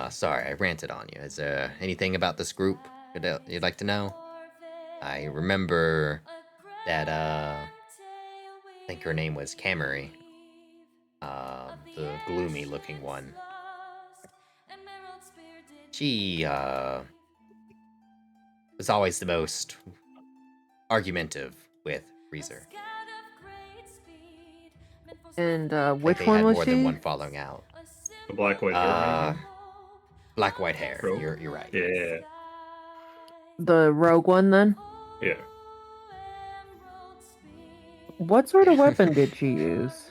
Sorry, I ranted on you. Is there anything about this group you'd like to know? I remember that, I think her name was Camry. The gloomy-looking one. She, was always the most argumentative with Reezer. And I think which they one had was more she? than one falling out. The black white hair. Black white hair. Rogue? You're right. Yeah. The rogue one, then? Yeah. What sort of weapon did she use?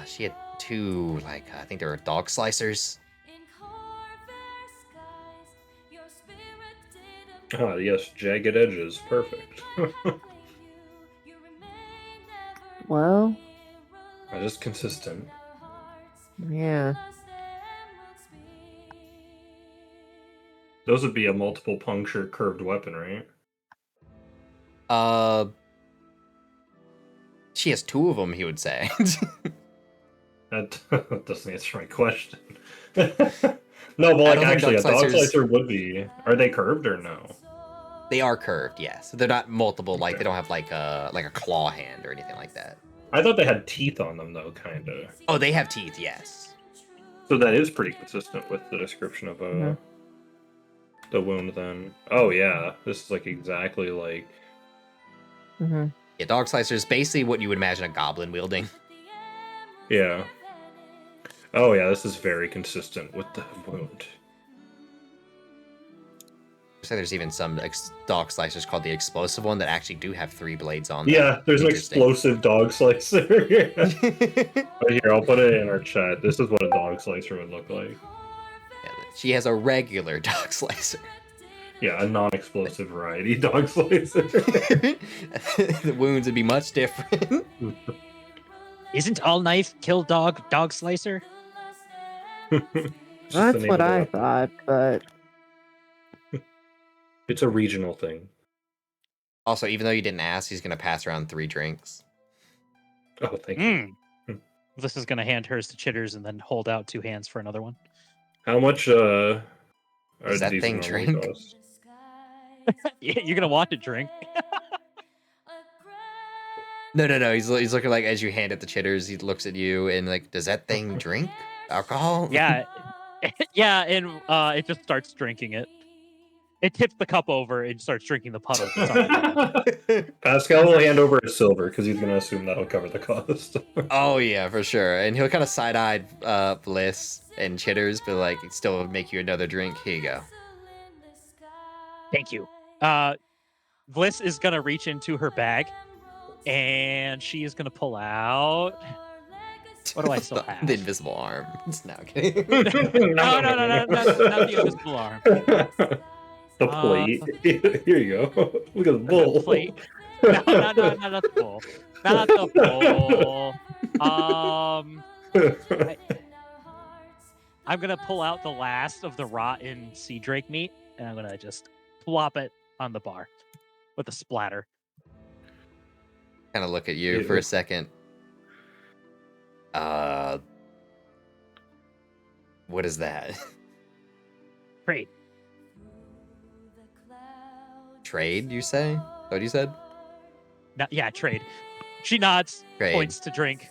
She had two, I think they were dog slicers. Ah, yes, jagged edges. Perfect. Well, Just consistent. yeah. Those would be a multiple puncture curved weapon, right? She has two of them, he would say. That doesn't answer my question. No, but I like don't think actually, a dog dog slicers- slicer would be. Are they curved or no? They are curved, yes. They're not multiple, they don't have like a claw hand or anything like that. I thought they had teeth on them though, kind of. Oh, they have teeth, yes. So that is pretty consistent with the description of the wound. Then, oh yeah, this is like exactly like. Mm-hmm. Yeah, dog slicers, basically what you would imagine a goblin wielding. Yeah. Oh yeah, this is very consistent with the wound. So there's even some dog slicers called the explosive one that actually do have 3 blades on them. Yeah, there's an Interesting. explosive dog slicer. Right here, I'll put it in our chat. This is what a dog slicer would look like. Yeah, she has a regular dog slicer. Yeah, a non-explosive variety dog slicer. The wounds would be much different. Isn't all knife kill dog slicer? Just the That's name what of the I weapon. thought, but It's a regional thing. Also, even though you didn't ask, he's going to pass around 3 drinks. Oh, thank you. This is gonna hand hers to Chitters and then hold out 2 hands for another one. How much Or Does a that thing decent amount of drink? cost. Yeah, you're gonna want to drink. No. He's looking like as you hand it the chitters, he looks at you and like, does that thing drink alcohol? Yeah, yeah, and it just starts drinking it. It tips the cup over and starts drinking the puddle that's on the ground. Pascal will hand over a silver because he's gonna assume that'll cover the cost. Oh yeah, for sure. And he'll kind of side-eyed Bliss and chitters, but like still make you another drink. Here you go. Thank you. Bliss is gonna reach into her bag, and she is gonna pull out. What do I still have? The invisible arm. No, I'm kidding. No, not the invisible arm. The plate. Here you go. Look at the bowl. The plate. No, not the bowl. Not the bowl. I'm gonna pull out the last of the rotten sea drake meat, and I'm gonna just plop it on the bar with a splatter. Kind of look at you for a second. What is that? Great. Trade, you say? What you said? No, yeah, trade. She nods, Trade. points to drink,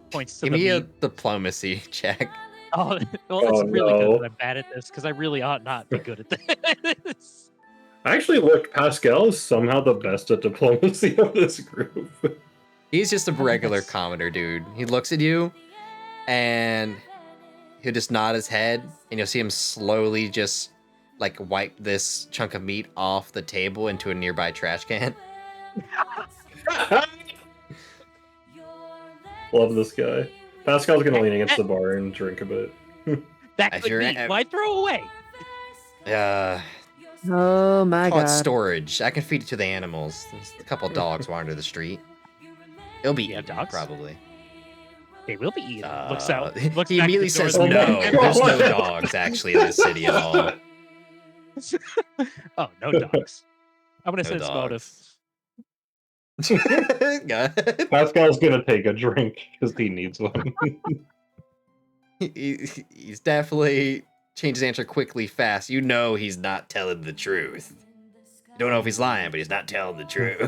points to Give the me a meat. diplomacy check. Oh, well, it's Oh, really no. good that I'm bad at this because I really ought not be good at this. Actually, look, Pascal is somehow the best at diplomacy of this group. He's just a regular That's- commoner, dude. He looks at you, and he'll just nod his head, and you'll see him slowly just like wipe this chunk of meat off the table into a nearby trash can. Love this guy. Pascal's gonna lean against the bar and drink a bit. That As could you're be. at- Why throw away? Oh my Call it god. storage. I can feed it to the animals. There's a couple dogs wander the street. It'll be You have eaten, dogs? probably. They will be eaten. Looks out. He Looks immediately back to the says door Oh no. my of There's no God. dogs actually in this city at all. Oh, no dogs. I'm gonna No sense motive. Good. Pascal's gonna take a drink because he needs one. He's definitely changed his answer quickly, fast. You know he's not telling the truth. You don't know if he's lying, but he's not telling the truth.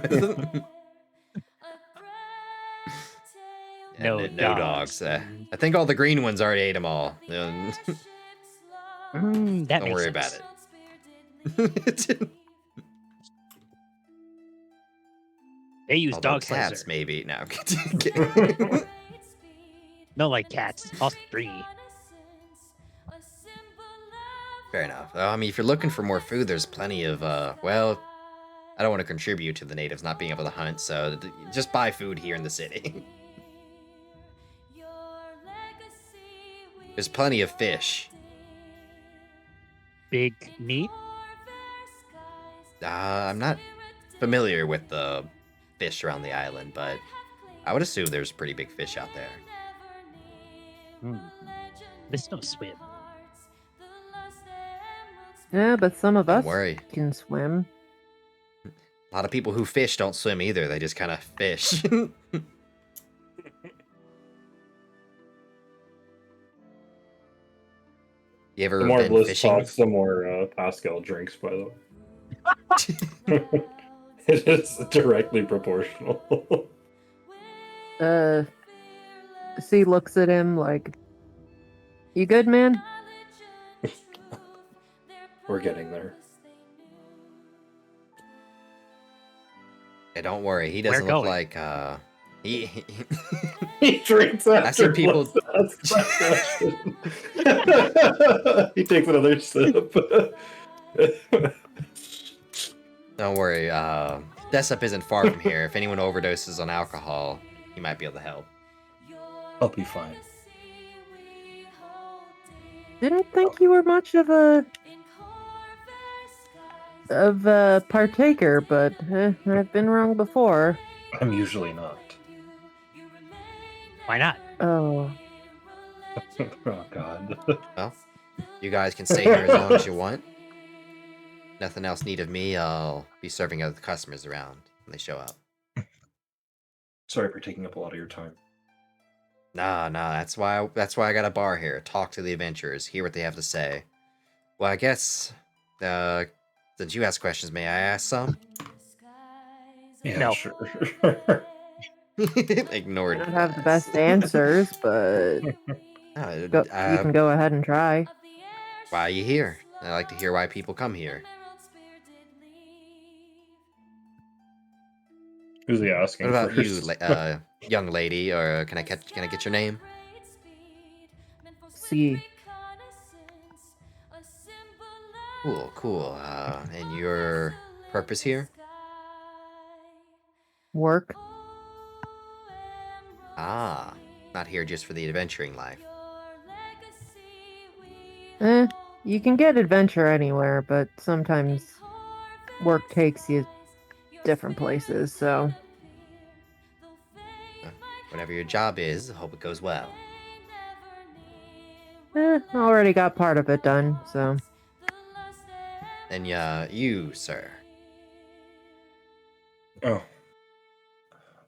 No And no dogs. dogs. I think all the green ones already ate them all. That Don't makes worry sense. about it. They use Although dog cats, slicer. maybe. No, I'm kidding. No, like cats. All three. Fair enough. I mean, if you're looking for more food, there's plenty of, well, I don't want to contribute to the natives not being able to hunt, so just buy food here in the city. There's plenty of fish. Big meat. I'm not familiar with the fish around the island, but I would assume there's pretty big fish out there. There's no swim. Yeah, but some of Don't us worry. can swim. A lot of people who fish don't swim either. They just kind of fish. You ever The more been Bliss fishing? talks, the more Pascal drinks, by the way. It is directly proportional. C looks at him like, "You good, man?" We're getting there. Yeah, don't worry. He doesn't Where look going? like he He drinks after I've seen people- Bliss asks that question. He takes another sip. Don't worry. Desup isn't far from here. If anyone overdoses on alcohol, he might be able to help. I'll be fine. Didn't think you were much of a partaker, but I've been wrong before. I'm usually not. Why not? Oh, Oh God. Well, you guys can stay here as long as you want. Nothing else need of me. I'll be serving other customers around when they show up. Sorry for taking up a lot of your time. Nah. That's why I got a bar here. Talk to the adventurers. Hear what they have to say. Well, I guess, uh, since you ask questions, may I ask some? Yeah, No. sure. I Ignored don't for have the that. best answers, but you can go ahead and try. Why are you here? I like to hear why people come here. Who's he What asking about you, first? young lady? Or can I get your name? See, Cool, cool. And your purpose here? work. Ah, not here just for the adventuring life. Eh, you can get adventure anywhere, but sometimes work takes you different places, so Uh, Whatever your job is, I hope it goes well. already got part of it done, so And you, sir. Oh,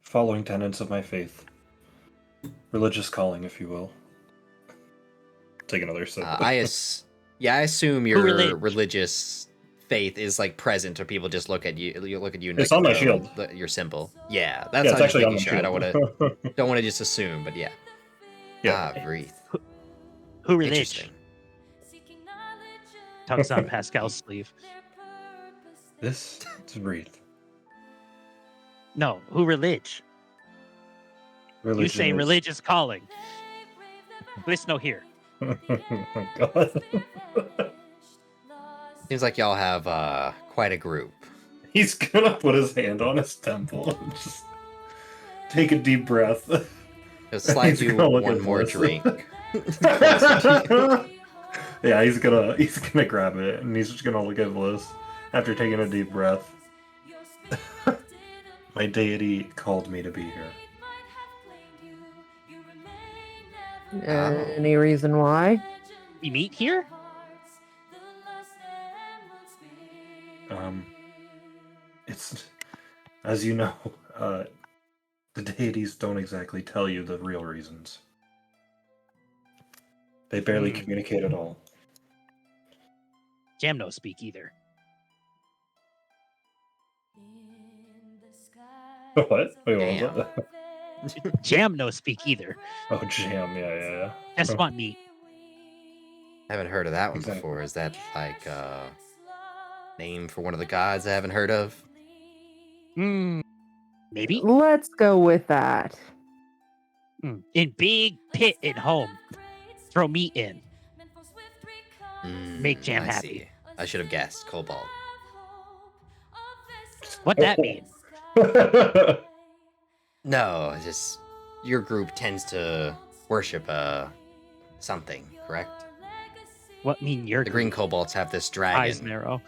following tenets of my faith. Religious calling, if you will. Take another sip. Yeah, I assume Who your relate? religious faith is like present, or people just look at you. You look at you and It's like, on my oh, shield. your symbol. Yeah, that's Yeah, what it's I'm just actually on making my sure. I shield. don't want to just assume, but yeah. Yeah. Ah, Vreeth. Who relate? Interesting. Tugs on Pascal's sleeve. This is breathe. No, who relate? Religion You say is... religious calling. Listen, no here. Oh my god. Seems like y'all have quite a group. He's gonna put his hand on his temple and just take a deep breath. Just slide He's you gonna look one at more Bliss. drink. Closer to you. Yeah, he's gonna grab it and he's just gonna look at Bliss after taking a deep breath. My deity called me to be here. Oh. any reason why? We meet here? It's, as you know, the deities don't exactly tell you the real reasons. They barely communicate at all. Jam no speak either. What? Wait, Damn. what was that? Jam no speak either. Oh, jam, yeah. Just want meat. Haven't heard of that one Exactly. before. Is that like name for one of the gods I haven't heard of? Maybe? Let's go with that. In big pit at home. Throw meat in. Make Jam I happy. see. I should have guessed. Cobalt. What that mean? No, it's just your group tends to worship something, correct? What mean your The green group? kobolds have this Eyes dragon. narrow.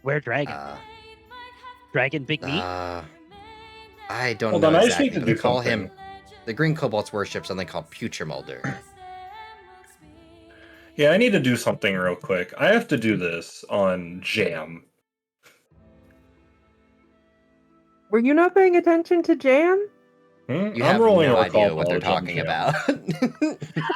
Where dragon? Dragon big meat? I don't Hold know on, I just exactly, need to but they do call something. him. The green kobolds worship something called Putremulder. Yeah, I need to do something real quick. I have to do this on Jam. Were you not paying attention to Jam? You I'm have rolling no a idea recall what they're knowledge on talking Jam. about.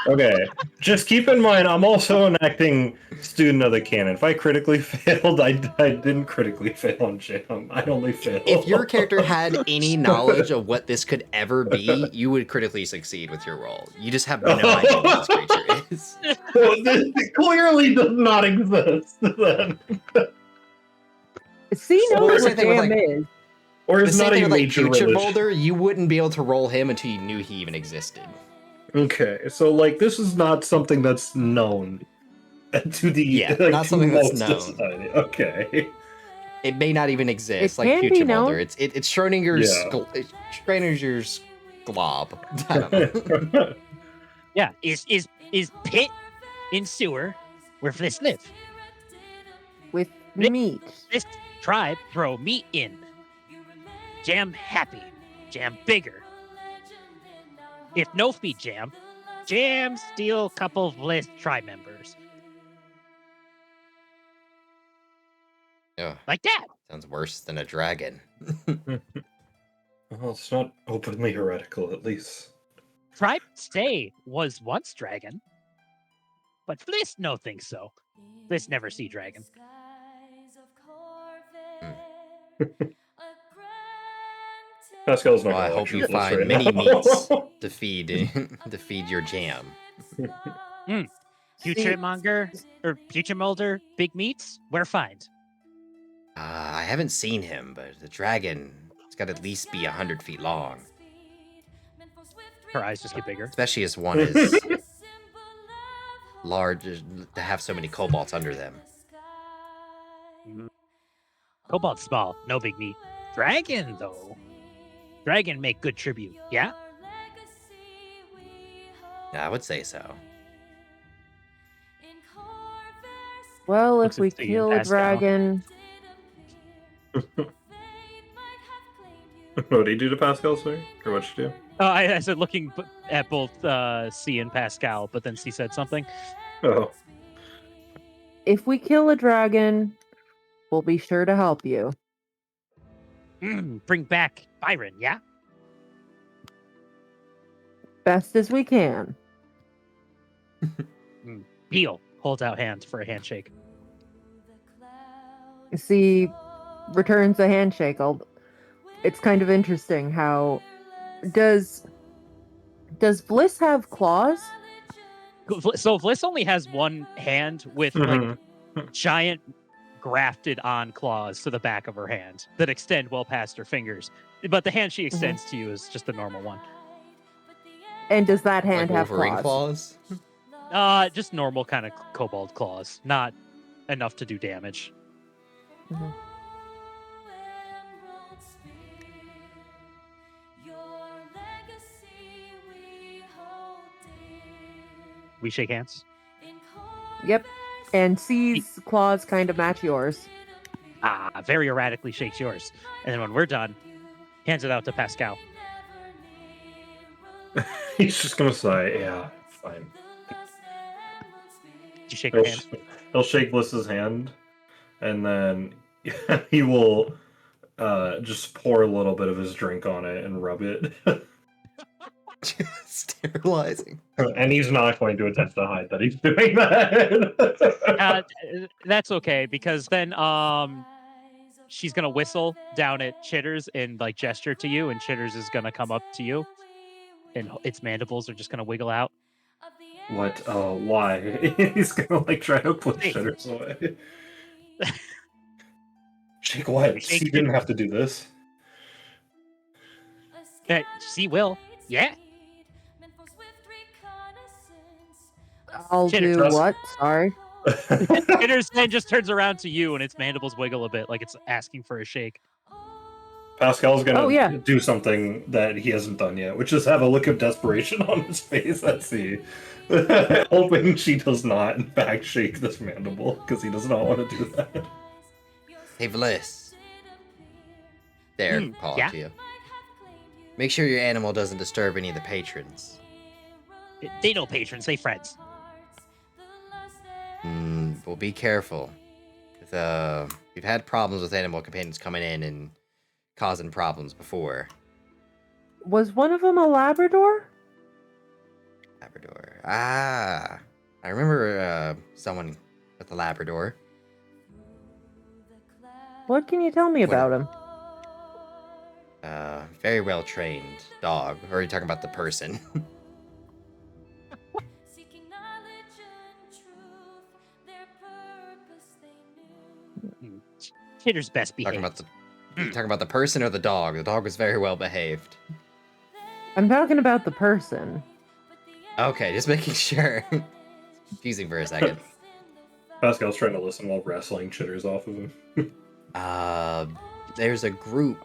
Okay, just keep in mind, I'm also an acting student of the canon. If I critically failed, I didn't critically fail on Jam. I only failed. If your character had any knowledge of what this could ever be, you would critically succeed with your roll. You just have no idea what this creature is. Well, this clearly does not exist, then. See, Well, knows the what same thing with, Jam like, is. Or The is same not thing a with like major Future religion. Boulder, you wouldn't be able to roll him until you knew he even existed. Okay, so like this is not something that's known to the Yeah, like, not to something that's most of known. society. Okay. It may not even exist, It like can be Future Boulder. known. It's Schrodinger's Yeah. Schrodinger's glob. I don't know. Yeah. Is pit in sewer where Fliss live? With meat. This tribe throw meat in. Jam happy. Jam bigger. If no feed Jam, Jam steal couple of Fliss tribe members. Ugh, Like that. sounds worse than a dragon. Well, it's not openly heretical, at least. Tribe Stay was once dragon, but Fliss no think so. Fliss never see dragon. Pascal's not Well, I gonna hope lecture you Bliss find right many now. meats to feed to feed your jam. See, Futuremonger or Future Molder, big meats, where find? I haven't seen him, but the dragon has got to at least be 100 feet long, Her eyes just get bigger. especially as one is large to have so many kobolds under them. Cobalt small, no big meat. Dragon though. Dragon make good tribute, yeah? Yeah, I would say so. well, Looks if we at Sea and kill a Pascal. dragon, What did he do to Pascal, sorry? Or what'd you do? I said looking at both C and Pascal, but then C said something. Oh. if we kill a dragon, we'll be sure to help you. Bring back Byron, yeah? Best as we can. Peel holds out hands for a handshake. See, returns a handshake. It's kind of interesting how does Bliss have claws? So Bliss only has one hand with like Mhm. giant grafted on claws to the back of her hand that extend well past her fingers. But the hand she extends to you is just the normal one. And does that Like hand have Wolverine claws? Just normal kind of kobold claws, not enough to do damage. Mhm. We shake hands. Yep. And C's claws kind of match yours. Very erratically shakes yours. And then when we're done, hands it out to Pascal. He's just gonna say, yeah, fine. Did you shake her hand? He'll shake Bliss's hand, and then he will just pour a little bit of his drink on it and rub it. Sterilizing. And he's not going to attempt to hide that he's doing that. That's okay, because then she's gonna whistle down at Chitters and like gesture to you, and Chitters is gonna come up to you, and its mandibles are just gonna wiggle out. What? Oh, why? He's gonna like try to push Hey. Shitters away. Shake what? Shake He didn't have to do this. She will. Yeah. I'll Chitters. do what? Sorry. Chitters then just turns around to you, and its mandibles wiggle a bit, like it's asking for a shake. Pascal's gonna Oh, yeah. do something that he hasn't done yet, which is have a look of desperation on his face at sea. Hoping she does not, in fact, shake this mandible, because he does not want to do that. Hey, Bliss. There, paw yeah? to you. Make sure your animal doesn't disturb any of the patrons. They know patrons, they friends. Well, be careful. We've had problems with animal companions coming in and causing problems before. Was one of them a Labrador? Labrador. I remember someone with a Labrador. What can you tell me What- about him? Very well trained dog. Or are you talking about the person? Chitters best Talking behaved. about you talking about the person or the dog? The dog was very well behaved. I'm talking about the person. Okay, just making sure. Confusing for a second. Pascal's trying to listen while wrestling Chitters off of him. There's a group.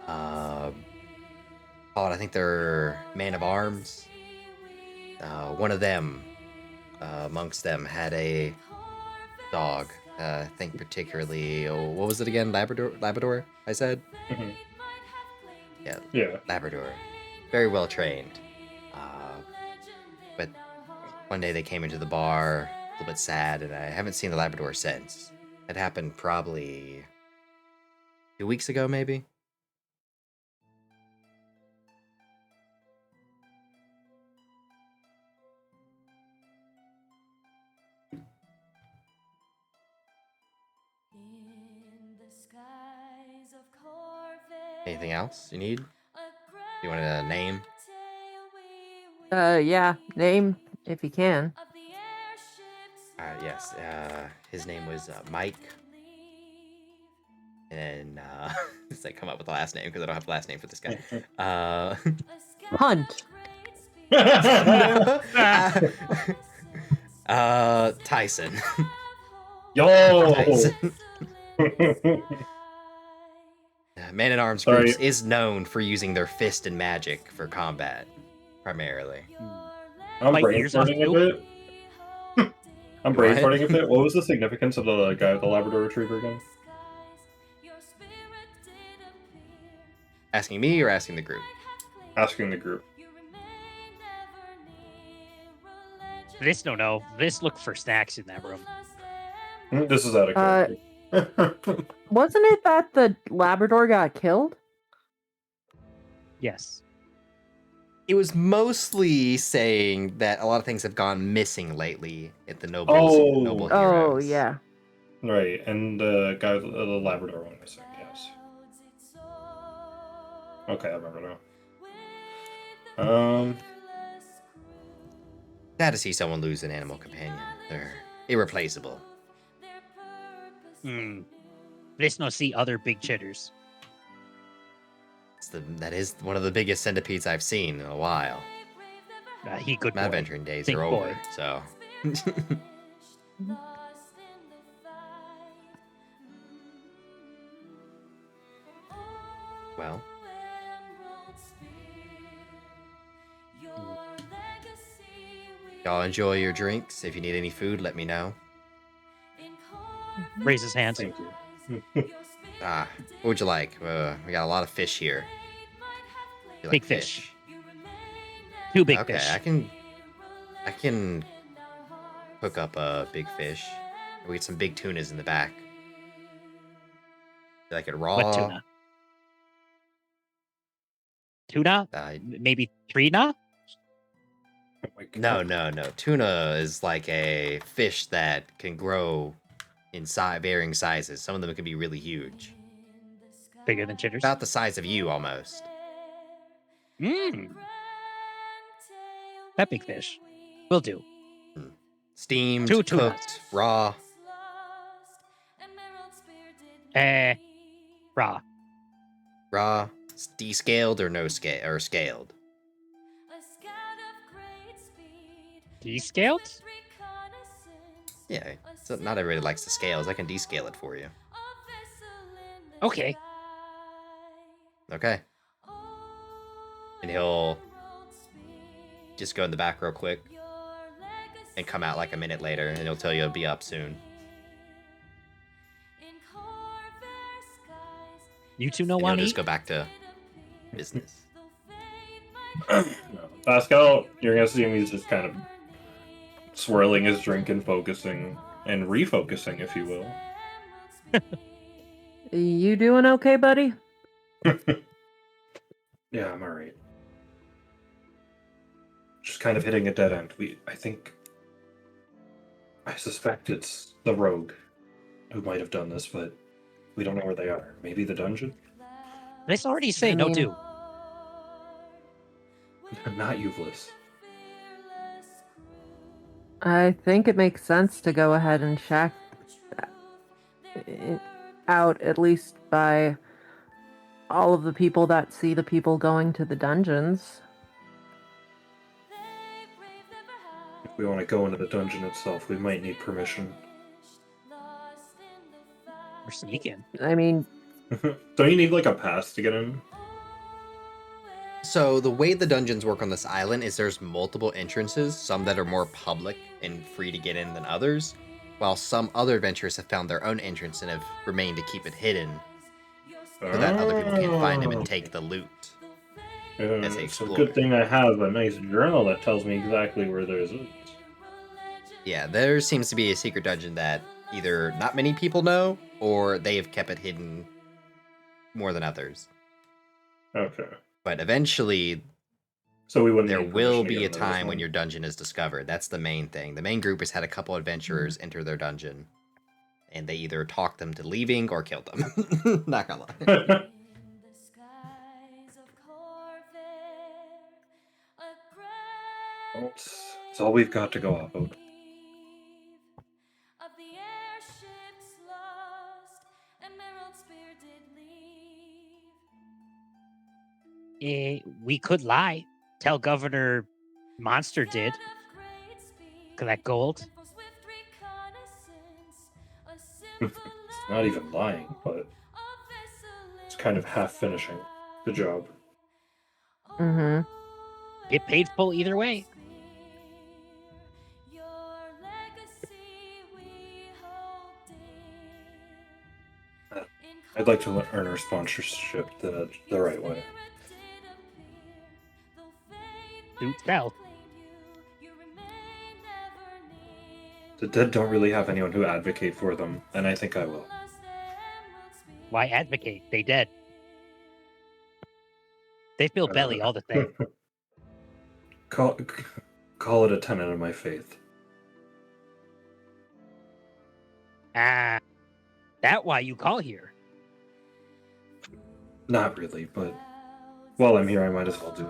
Called, I think they're Man of Arms. One of them, amongst them, had a dog. I think particularly, what was it again? Labrador, I said? Mhm. Yeah, Labrador. Very well trained. But one day they came into the bar, a little bit sad, and I haven't seen the Labrador since. It happened probably 2 weeks ago, maybe? Anything else you need? You want a name? Yeah, name if you can. Yes. His name was Mike. And it's like come up with the last name because I don't have the last name for this guy. Hunt. No. Ah. Tyson. Yo. Tyson. Man at Arms Sorry. Groups is known for using their fist and magic for combat, primarily. I'm Bite ears off brainstorming a too? bit. I'm Go ahead. brainstorming a bit. What was the significance of the guy with the Labrador Retriever again? Asking me or asking the group? Asking the group. This don't know. This look for snacks in that room. This is out of character. Wasn't it that the Labrador got killed? Yes. It was mostly saying that a lot of things have gone missing lately at the noble Oh. Oh, heroes. yeah. Right, and the guy with the Labrador one missing, yes. Okay, I remember now. Sad to see someone lose an animal companion. They're irreplaceable. This no see other big chitters. That is one of the biggest centipedes I've seen in a while. He good My boy. adventuring days Think are boy. over, so. Well, y'all enjoy your drinks. If you need any food, let me know. Raise his hands. Thank you. What would you like? We got a lot of fish here. You Big like fish. Two big Okay, fish. I can hook up a big fish. We get some big tunas in the back. You like it raw? What tuna? Tuna? Maybe tuna? Oh my God. No. Tuna is like a fish that can grow in varying sizes. Some of them can be really huge. Bigger than chitters? About the size of you, almost. That big fish. Will do. Steamed, Two tunas. cooked, raw. Raw. Raw, descaled or no scale or scaled. Descaled? Yeah, so not everybody likes the scales. I can descale it for you. Okay. Okay. And he'll just go in the back real quick and come out like a minute later, and he'll tell you it'll be up soon. You two know And want he'll to just eat? go back to business. No. Pascal, you're gonna see him. He's just kind of swirling his drink and focusing and refocusing, if you will. You doing okay, buddy? Yeah, I'm alright. Just kind of hitting a dead end. I suspect it's the rogue who might have done this, but we don't know where they are. Maybe the dungeon? Let's already say I no mean- do. Not Uvlis. I think it makes sense to go ahead and check it out, at least by all of the people that see the people going to the dungeons. If we want to go into the dungeon itself, we might need permission. We're sneaking. I mean, Don't you need like a pass to get in? So the way the dungeons work on this island is there's multiple entrances, some that are more public and free to get in than others, while some other adventurers have found their own entrance and have remained to keep it hidden so that other people can't find them and take the loot. as they It's a explore. good thing I have a nice journal that tells me exactly where there's loot. Yeah, there seems to be a secret dungeon that either not many people know or they have kept it hidden more than others. Okay. But eventually, So we wouldn't there need will permission to be a get into this time when one. your dungeon is discovered. That's the main thing. The main group has had a couple adventurers enter their dungeon, and they either talked them to leaving or killed them. Not gonna lie. It's all we've got to go off of. We could lie. Tell Governor Monster did. Collect gold. It's not even lying, but it's kind of half finishing the job. Mm-hmm. Get paid full either way. I'd like to earn our sponsorship the right way. Suit south. The dead don't really have anyone who advocate for them, and I think I will. Why advocate? They dead. They feel belly all the same. Call it a tenet of my faith. Ah, that why you call here? Not really, but while I'm here, I might as well do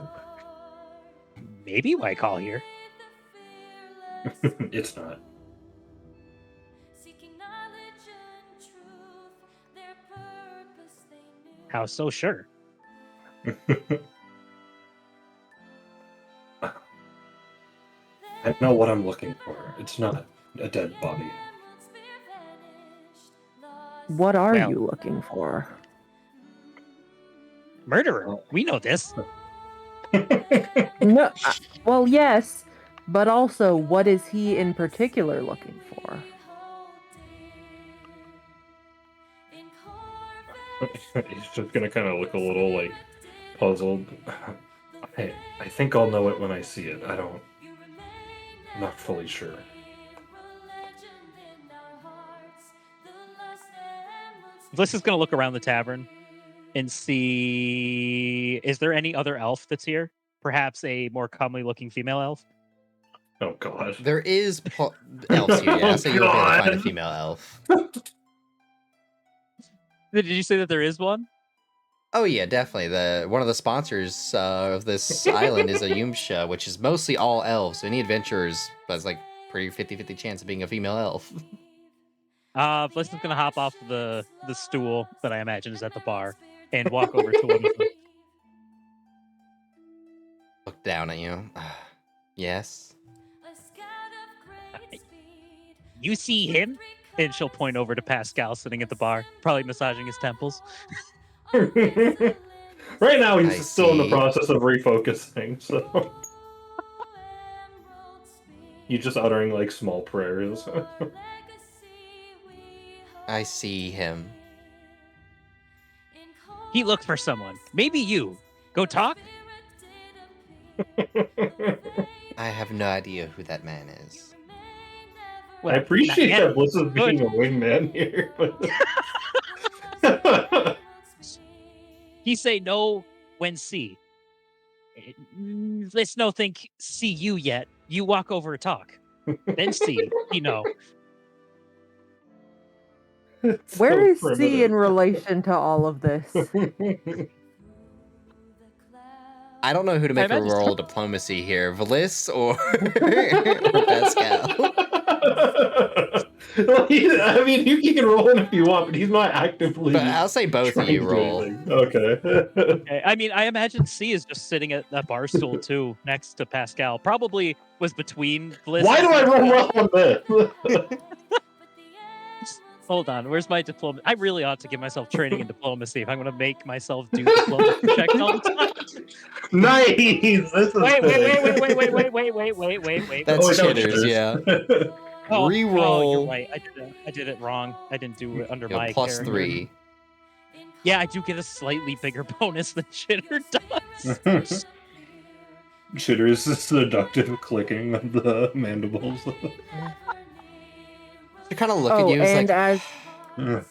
Maybe why call here? it. It's not. How so sure? I know what I'm looking for. It's not a dead body. What are Well- you looking for? Murderer. We know this. No, well, yes, but also, what is he in particular looking for? He's just gonna kind of look a little like puzzled. I think I'll know it when I see it. I'm not fully sure. Bliss is gonna look around the tavern and see, is there any other elf that's here? Perhaps a more comely looking female elf? Oh god. There is elves here, yeah, so you'll be able to find a God. female elf. Did you say that there is one? Oh yeah, definitely. One of the sponsors of this island is a Yumsha, which is mostly all elves. So any adventurers has like pretty 50-50 chance of being a female elf. Bliss is gonna hop off the stool that I imagine is at the bar and walk over to one of them. Look down at you. Yes. You see him? And she'll point over to Pascal sitting at the bar, probably massaging his temples. Right now, he's I still in the see. process of refocusing, so he's just uttering like small prayers. I see him. He looked for someone. Maybe you. Go talk? I have no idea who that man is. I appreciate not yet. that Bliss is being a wingman here. But... He say no when see. Let's no think see you yet. You walk over and talk. Then see, you know. It's Where so is C in primitive. relation to all of this? I don't know who to make a imagine roll diplomacy here, Valiss or, or Pascal. I mean, you can roll him if you want, but he's not actively. But I'll say both of trying you to do roll. anything. Okay. Okay. I mean, I imagine C is just sitting at that bar stool too, next to Pascal. Probably was between Bliss. Why and do I roll Pascal. well on this? Hold on, where's my diploma? I really ought to give myself training in diplomacy if I'm going to make myself do diplomacy checks all the time. Nice. This is Wait. That's Oh, wait, that was Chitters, yeah. Oh, Reroll. you're right. I did it wrong. I didn't do it under Yo, my plus character. 3. Yeah, I do get a slightly bigger bonus than Chitter does. Chitter is the seductive clicking of the mandibles. They kind of look at Oh, you. It's and like, as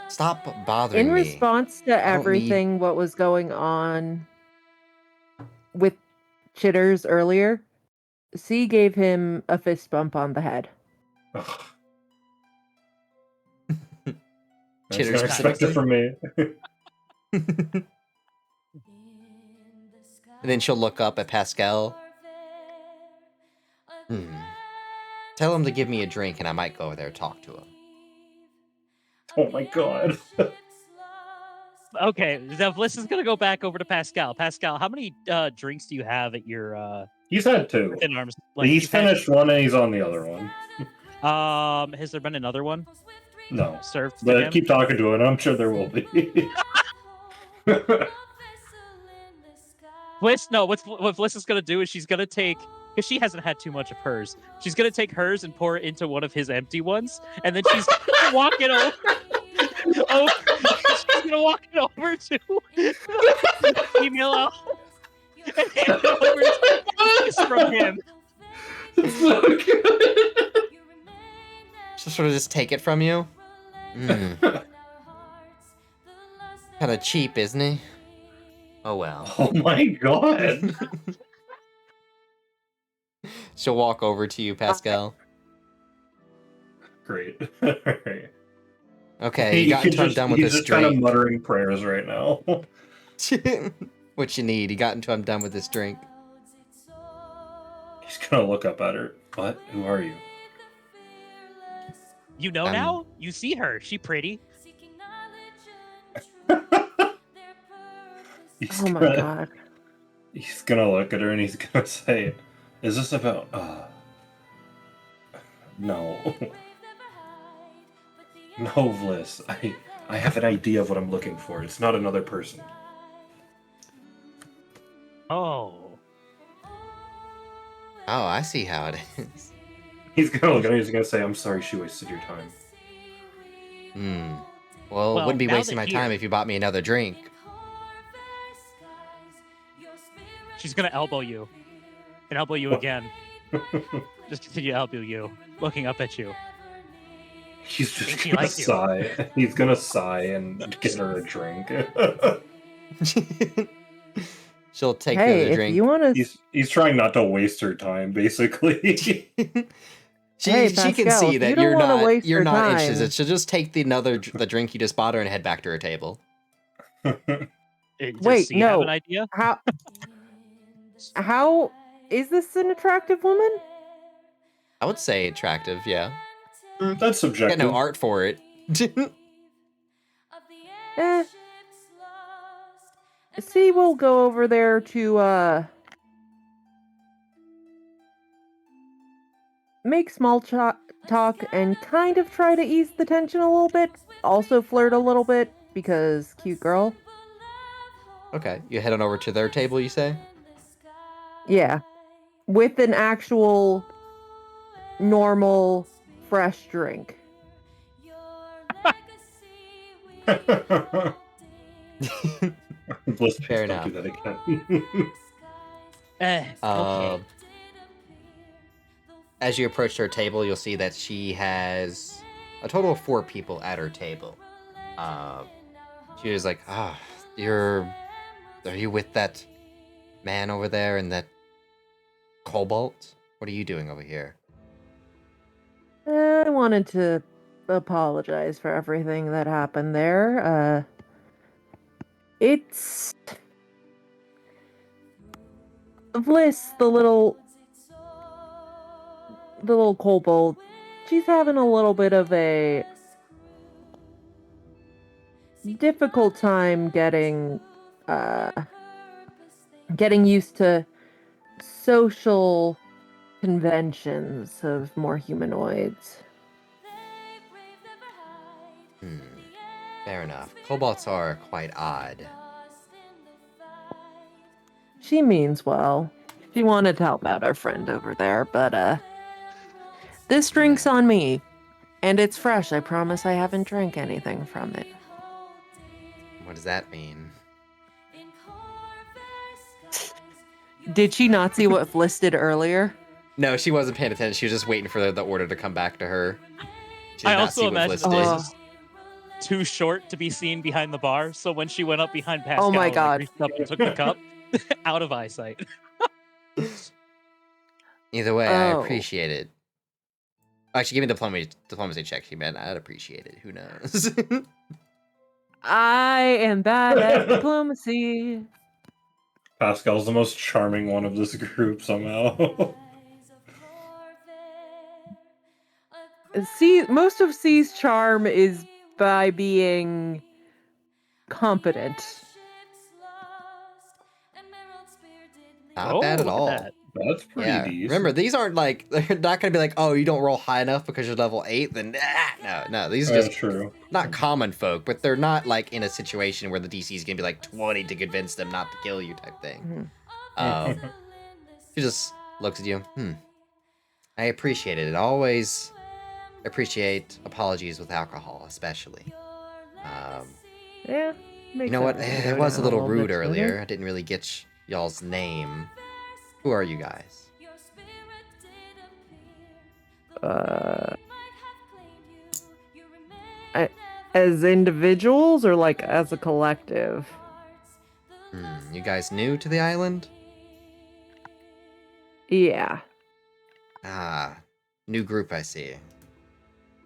stop bothering in me. response to don't need- everything what was going on with Chitters earlier, C gave him a fist bump on the head. Ugh. Chitter's Expected from me. And then she'll look up at Pascal. Hmm. Tell him to give me a drink and I might go over there and talk to him. Oh my god. Okay, now Bliss is gonna go back over to Pascal. Pascal, how many drinks do you have at your He's had two. within arms length? He's You've had finished one and he's on the other one. has there been another one No. served to But him? keep talking to it, I'm sure there will be. Bliss, no, what Bliss is gonna do is she's gonna take, because she hasn't had too much of hers. She's gonna take hers and pour it into one of his empty ones, and then she's gonna walk it over. She's gonna walk it over to the female elf and hand it over to kiss from him. So good. So sort of just take it from you? Hmm. Kind of cheap, isn't he? Oh well. Oh my god. She'll walk over to you, Pascal. Great. Alright. Okay, you got until I'm done with he's this just kind of drink. muttering prayers right now. What you need? You got until I'm done with this drink. He's gonna look up at her. What? Who are you? You know now? You see her. She pretty. He's Oh my gonna- god. He's gonna look at her and he's gonna say, "Is this about?" No, no, Bliss. I have an idea of what I'm looking for. It's not another person. Oh. Oh, I see how it is. He's gonna look at her. He's gonna say, "I'm sorry, she wasted your time." Hmm. Well, Well, it wouldn't be now wasting that my time here- if you bought me another drink. She's gonna elbow you. And elbow you again. Just continue to elbow you. Looking up at you. He's just Think he gonna likes you. sigh. He's gonna sigh and get her a drink. She'll take Hey, the other if drink. you want to, he's trying not to waste her time, basically. she Hey, she can Pascal, see if that you don't you're wanna not waste you're her not time- interested. She'll just take the drink you just bought her and head back to her table. Does Wait, he have no. an idea? how is this an attractive woman? I would say attractive, yeah. That's Got subjective. no art for it. Eh. See, we'll go over there to make small talk and kind of try to ease the tension a little bit. Also flirt a little bit because cute girl. Okay, you head on over to their table, you say? Yeah. With an actual normal fresh drink. Bliss, Fair don't do that again. Okay. As you approach her table, you'll see that she has a total of 4 people at her table. She was like, are you with that man over there in that cobalt? What are you doing over here? I wanted to apologize for everything that happened there. It's Bliss, the little kobold. She's having a little bit of a difficult time getting used to social conventions of more humanoids. Fair enough. Kobolds are quite odd. She means well. She wanted to help out our friend over there, but this drink's on me. And it's fresh. I promise I haven't drank anything from it. What does that mean? Did she not see what Fliss did earlier? No, she wasn't paying attention. She was just waiting for the order to come back to her. She did I not also see what imagine Bliss that did. Bliss is too short to be seen behind the bar, so when she went up behind Pascal Oh my and, God. reached up and took the cup, out of eyesight. Either way, I Oh. appreciate it. Actually, give me diplomacy check. She meant I'd appreciate it. Who knows? I am bad at diplomacy. Pascal's the most charming one of this group somehow. Most of C's charm is by being competent. Not Oh, bad at look at all. that. That's pretty Yeah, decent. remember these aren't like they're not gonna be like, oh, you don't roll high enough because you're level 8. Then no, these are That's just true. not common folk, but they're not like in a situation where the DC is gonna be like 20 to convince them not to kill you type thing. Mhm. She just looks at you. I appreciate it. I always appreciate apologies with alcohol, especially. Yeah, You makes know what? everything I go was a down little little bit rude smoother. earlier. I didn't really get y'all's name. Who are you guys? Uh, as individuals or like as a collective? You guys new to the island? Yeah. Ah, new group, I see.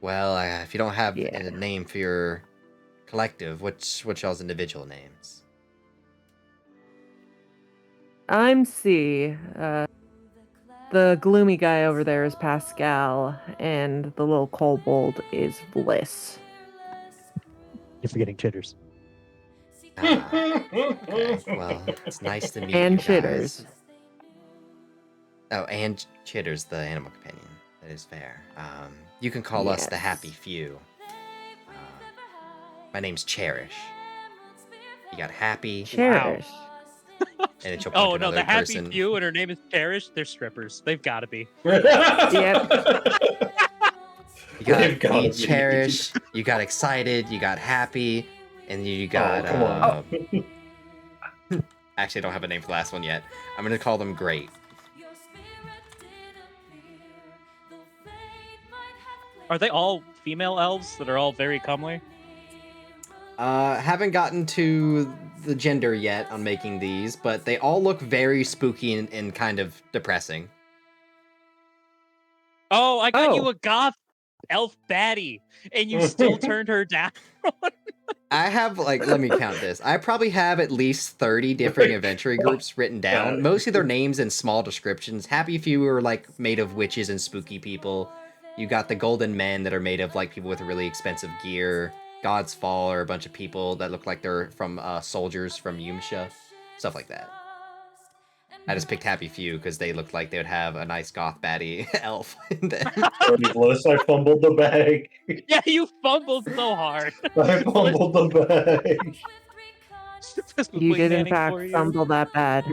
Well, if you don't have Yeah. a name for your collective, what's y'all's individual names? I'm C. The gloomy guy over there is Pascal, and the little kobold is Bliss. You're forgetting Chitters. Ah, okay. Well, it's nice to meet And you Chitters. guys. Oh, and Chitter's the animal companion. That is fair. You can call us the Yes. Happy Few. My name's Cherish. You got Happy, Cherish. and it's your point Oh to no, another the happy person. few and her name is Cherish. They're strippers. They've got to be. Yep. You They've got gotta you be. Cherish. You got excited. You got happy, and you got. come on. Actually, I don't have a name for the last one yet. I'm gonna call them Great. Are they all female elves that are all very comely? Haven't gotten to the gender yet on making these, but they all look very spooky and kind of depressing. Oh, I got you Oh. a goth elf baddie, and you still turned her down. I have, like, let me count this. I probably have at least 30 different adventuring groups written down. Mostly their names and small descriptions. Happy Few are, like, made of witches and spooky people. You got the Golden Men that are made of, like, people with really expensive gear. God's Fall are a bunch of people that look like they're from soldiers from Yumsha. Stuff like that. I just picked Happy Few because they looked like they would have a nice goth baddie elf in them. Sorry, Bliss, I fumbled the bag. Yeah, you fumbled so hard. I fumbled the bag. This was You did in wingmanning fact for you. fumble that bad.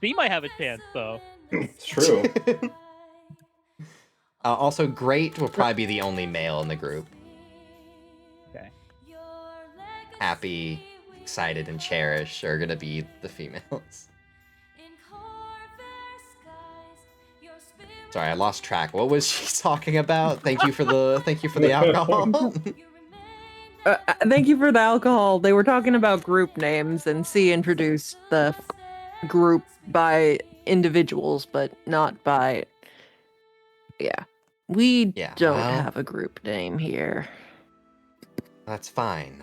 C might have a chance though. It's true. Also, Great will probably be the only male in the group. Okay. Happy, excited, and Cherish are gonna be the females. Sorry, I lost track. What was she talking about? Thank you for the alcohol. Thank you for the alcohol. They were talking about group names, and C introduced the group by individuals, but not by. Yeah. We Yeah, don't well, have a group name here. that's fine.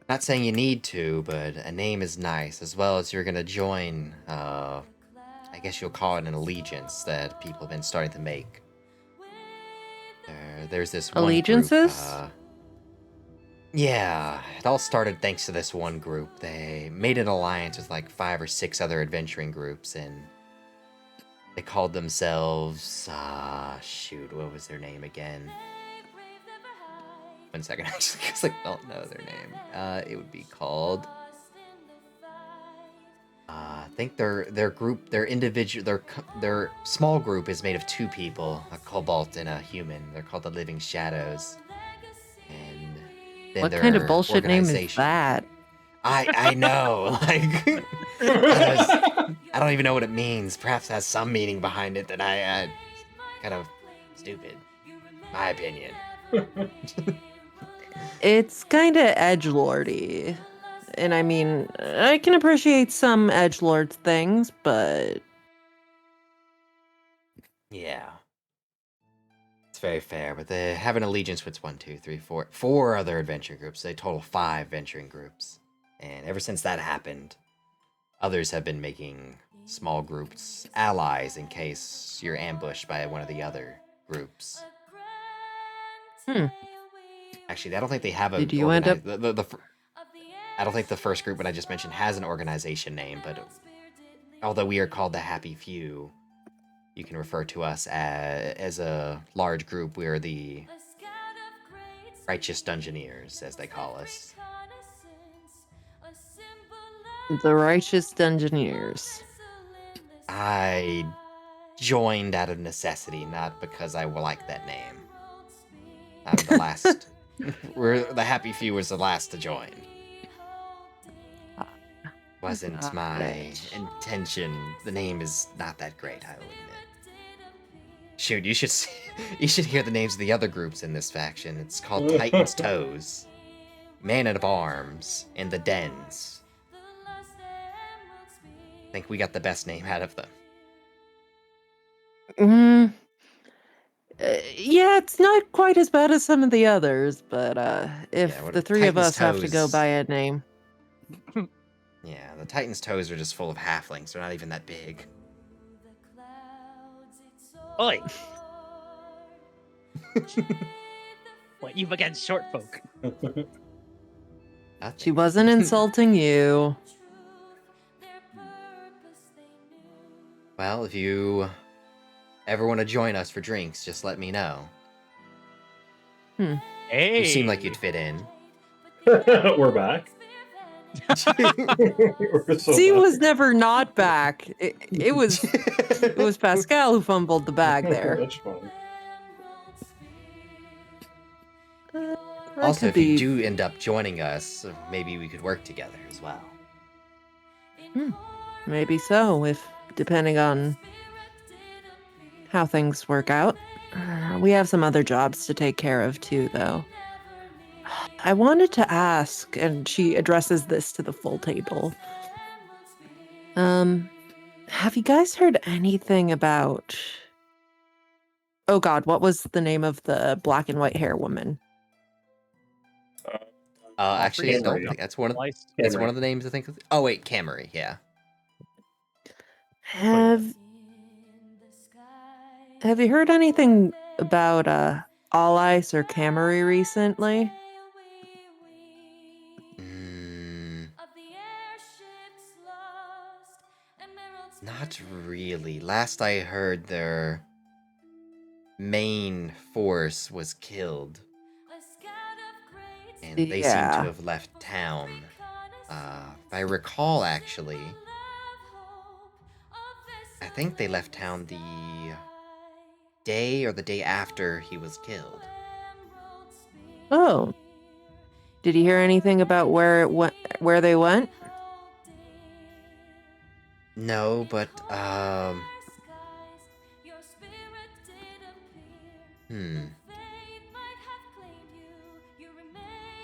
Not saying you need to, but a name is nice, as well as you're gonna join, I guess you'll call it an allegiance that people have been starting to make. There's this one Allegiances? group, yeah, it all started thanks to this one group. They made an alliance with like 5 or 6 other adventuring groups, and they called themselves, shoot, what was their name again? 1 second, actually, because I don't know their name. It would be called. I think their group, their small group is made of 2 people, a kobold and a human. They're called the Living Shadows. And then What kind of their bullshit name is organization- that? I know, like I don't even know what it means. Perhaps it has some meaning behind it that I kind of stupid. My opinion. It's kind of edgelordy. And I mean, I can appreciate some edgelord things, but Yeah. It's very fair, but they have an allegiance with 4 other adventure groups. They total 5 venturing groups. And ever since that happened, others have been making small groups, allies in case you're ambushed by one of the other groups. Hmm. Actually, I don't think they have a Did you end up? I don't think the first group that I just mentioned has an organization name, but although we are called the Happy Few, you can refer to us as a large group. We are the Righteous Dungeoneers, as they call us. The Righteous Dungeoneers. I joined out of necessity, not because I like that name. I'm the last. The Happy Few was the last to join. Wasn't Got my it. intention. The name is not that great, I will admit. Shoot, you should you should hear the names of the other groups in this faction. It's called Titan's Toes, Man at Arms, and the Dens. I think we got the best name out of them. Mm, yeah, it's not quite as bad as some of the others, but if Yeah, what the three of Titan's us have to go Toes- by a name, Yeah, the Titan's Toes are just full of halflings. They're not even that big. Oi! What, you've against short folk? Nothing. she wasn't insulting you. Well, if you ever want to join us for drinks, just let me know. Hey! You seem like you'd fit in. We're back. We're so C back. was never not back. It was Pascal who fumbled the bag there. That's fine. That Also, could if you be. do end up joining us, maybe we could work together as well. Maybe so, if depending on how things work out. We have some other jobs to take care of too, though. I wanted to ask, and she addresses this to the full table. Have you guys heard anything about? Oh God, what was the name of the black and white hair woman? Actually, I don't Camry. think that's one of Sliced. it's one Camry. of the names I think. Oh wait, Camry. Yeah. Have you heard anything about All Ice or Camry recently? Mm, not really. Last I heard, their main force was killed, and they seem to Yeah. have left town. If I recall, actually, I think they left town the day or the day after he was killed. Oh. Did you hear anything about where it went, where they went? No, but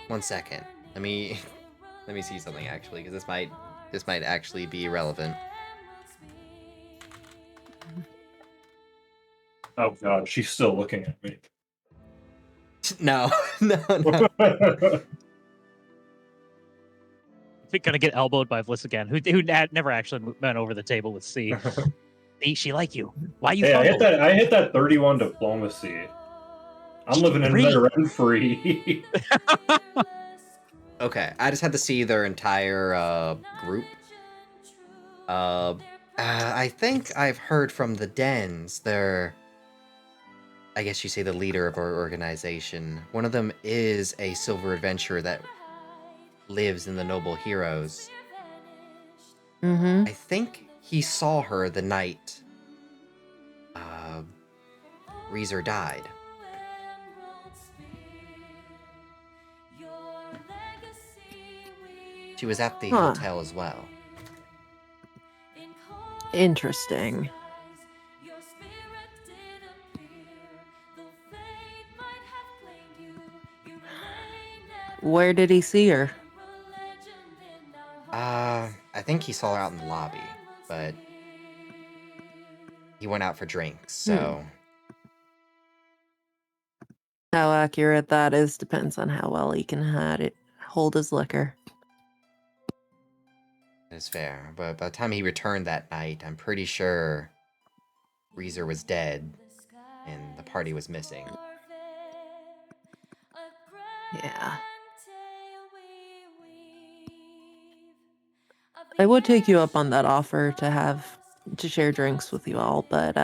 one second. Let me let me see something actually, because this might actually be relevant. Oh god, she's still looking at me. No, no, no. We're gonna get elbowed by Bliss again, who never actually went over the table with C. C, she like you. Why you Hey, fumbled? I hit that 31 diplomacy. I'm living in there rent free. Okay, I just had to see their entire group. I think I've heard from the Dens. They're, I guess you say, the leader of our organization. One of them is a silver adventurer that lives in the Noble Heroes. Mm-hmm. I think he saw her the night Reezer died. She was at the Huh. hotel as well. Interesting. Where did he see her? I think he saw her out in the lobby, but he went out for drinks, so How accurate that is depends on how well he can hold his liquor. That's fair. But by the time he returned that night, I'm pretty sure Reezer was dead and the party was missing. Yeah. I would take you up on that offer to share drinks with you all, but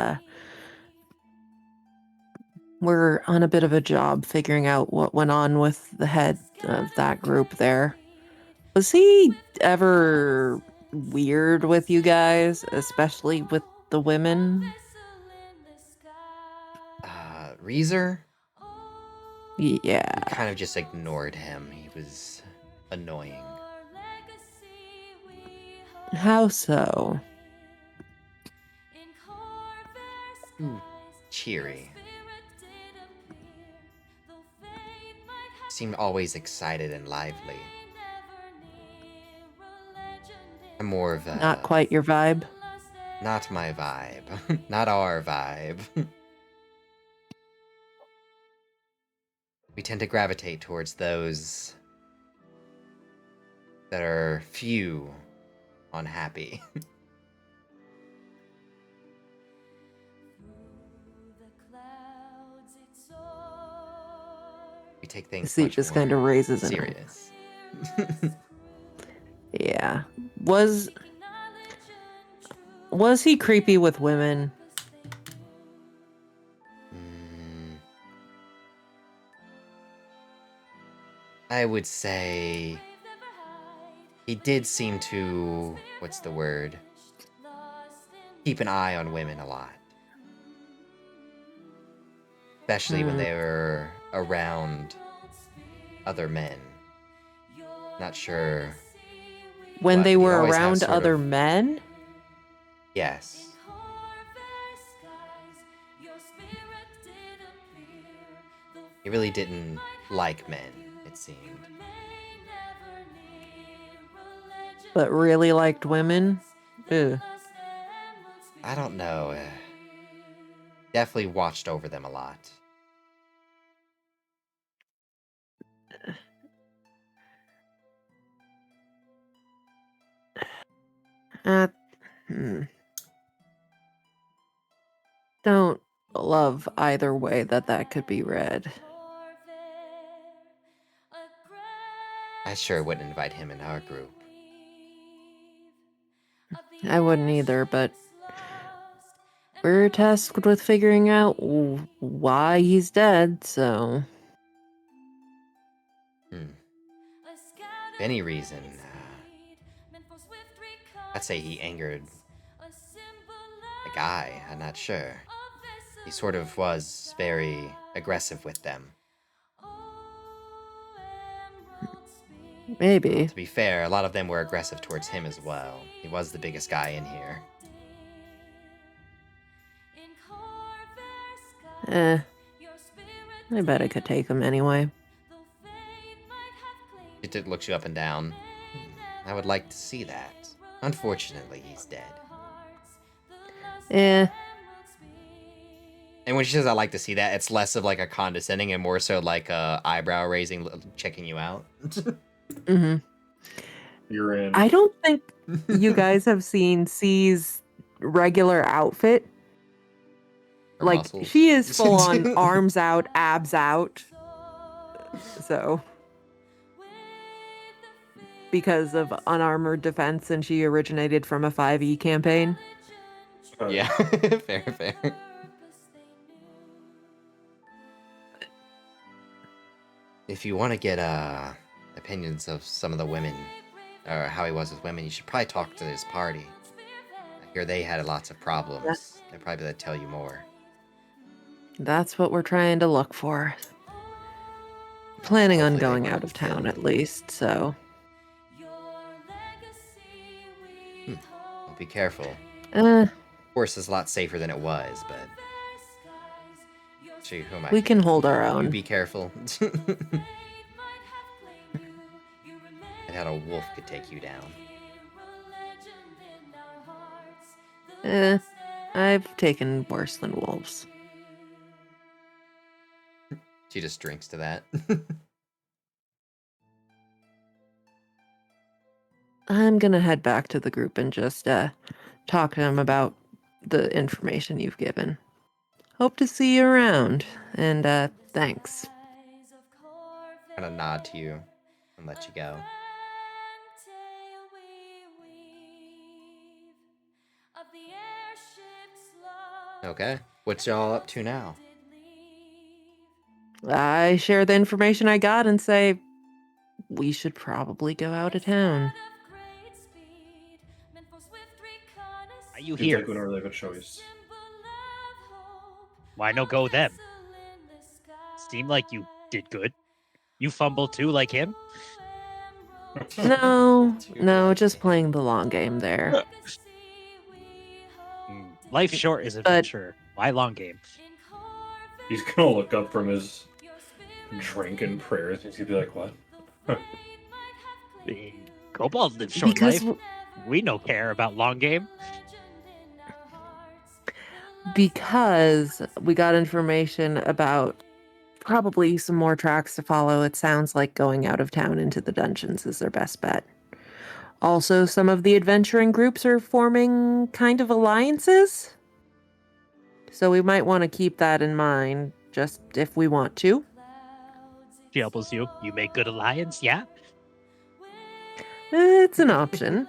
we're on a bit of a job figuring out what went on with the head of that group there. Was he ever weird with you guys, especially with the women? Reezer? Yeah. We kind of just ignored him. He was annoying. How so? Cheery. Seemed always excited and lively. I'm more of a... Not quite your vibe? Not my vibe. Not our vibe. We tend to gravitate towards those that are few unhappy. We take things See, it much just more kind of raises in him. serious. Yeah. Was he creepy with women? I would say he did seem to, what's the word? Keep an eye on women a lot. Especially when they were around other men. Not sure. When what, they but he'd were always have around sort other of- men? Yes. He really didn't like men, it seemed. But really liked women? Ew. I don't know. Definitely watched over them a lot. Uh, hmm. Don't love either way that could be read. I sure wouldn't invite him in our group. I wouldn't either, but we're tasked with figuring out why he's dead, so... Any reason, I'd say he angered a guy, I'm not sure. He sort of was very aggressive with them. Maybe. To be fair, a lot of them were aggressive towards him as well. He was the biggest guy in here. I bet I could take him anyway. It did look you up and down. I would like to see that. Unfortunately, he's dead. Eh. And when she says I like to see that, it's less of like a condescending and more so like a eyebrow raising, checking you out. Mm-hmm. You're in. I don't think you guys have seen C's regular outfit. Her Like, muscles. she is full on arms out, abs out. So, because of unarmored defense, and she originated from a 5e campaign. Yeah, fair, fair. If you want to get opinions of some of the women, or how he was with women, you should probably talk to his party. I hear they had lots of problems. They'd probably be able to tell you more. That's what we're trying to look for. Planning on Hopefully they going weren't out of town killed. at least, so... Well, be careful. Uh, Of course, it's a lot safer than it was, but... Gee, who am I we can kidding? hold our You own. be careful. And how a wolf could take you down. I've taken worse than wolves. She just drinks to that. I'm gonna head back to the group and just talk to them about the information you've given. Hope to see you around, and thanks. Kind of nod to you and let you go. Okay, what y'all up to now? I share the information I got and say we should probably go out of town. Are you Seems here? like we don't really have a choice. Why no go them? Seemed like you did good. You fumbled too, like him. No, Too no, like just him. playing the long game there. Life short is But- adventure. Why long game? He's gonna look up from his drink and prayers and he's gonna be like, what? Kobolds live short Because life. We no care about long game. because we got information about probably some more tracks to follow, it sounds like going out of town into the dungeons is their best bet. Also, some of the adventuring groups are forming kind of alliances. So we might want to keep that in mind, just if we want to. She helps you. You make good alliance, yeah? It's an option.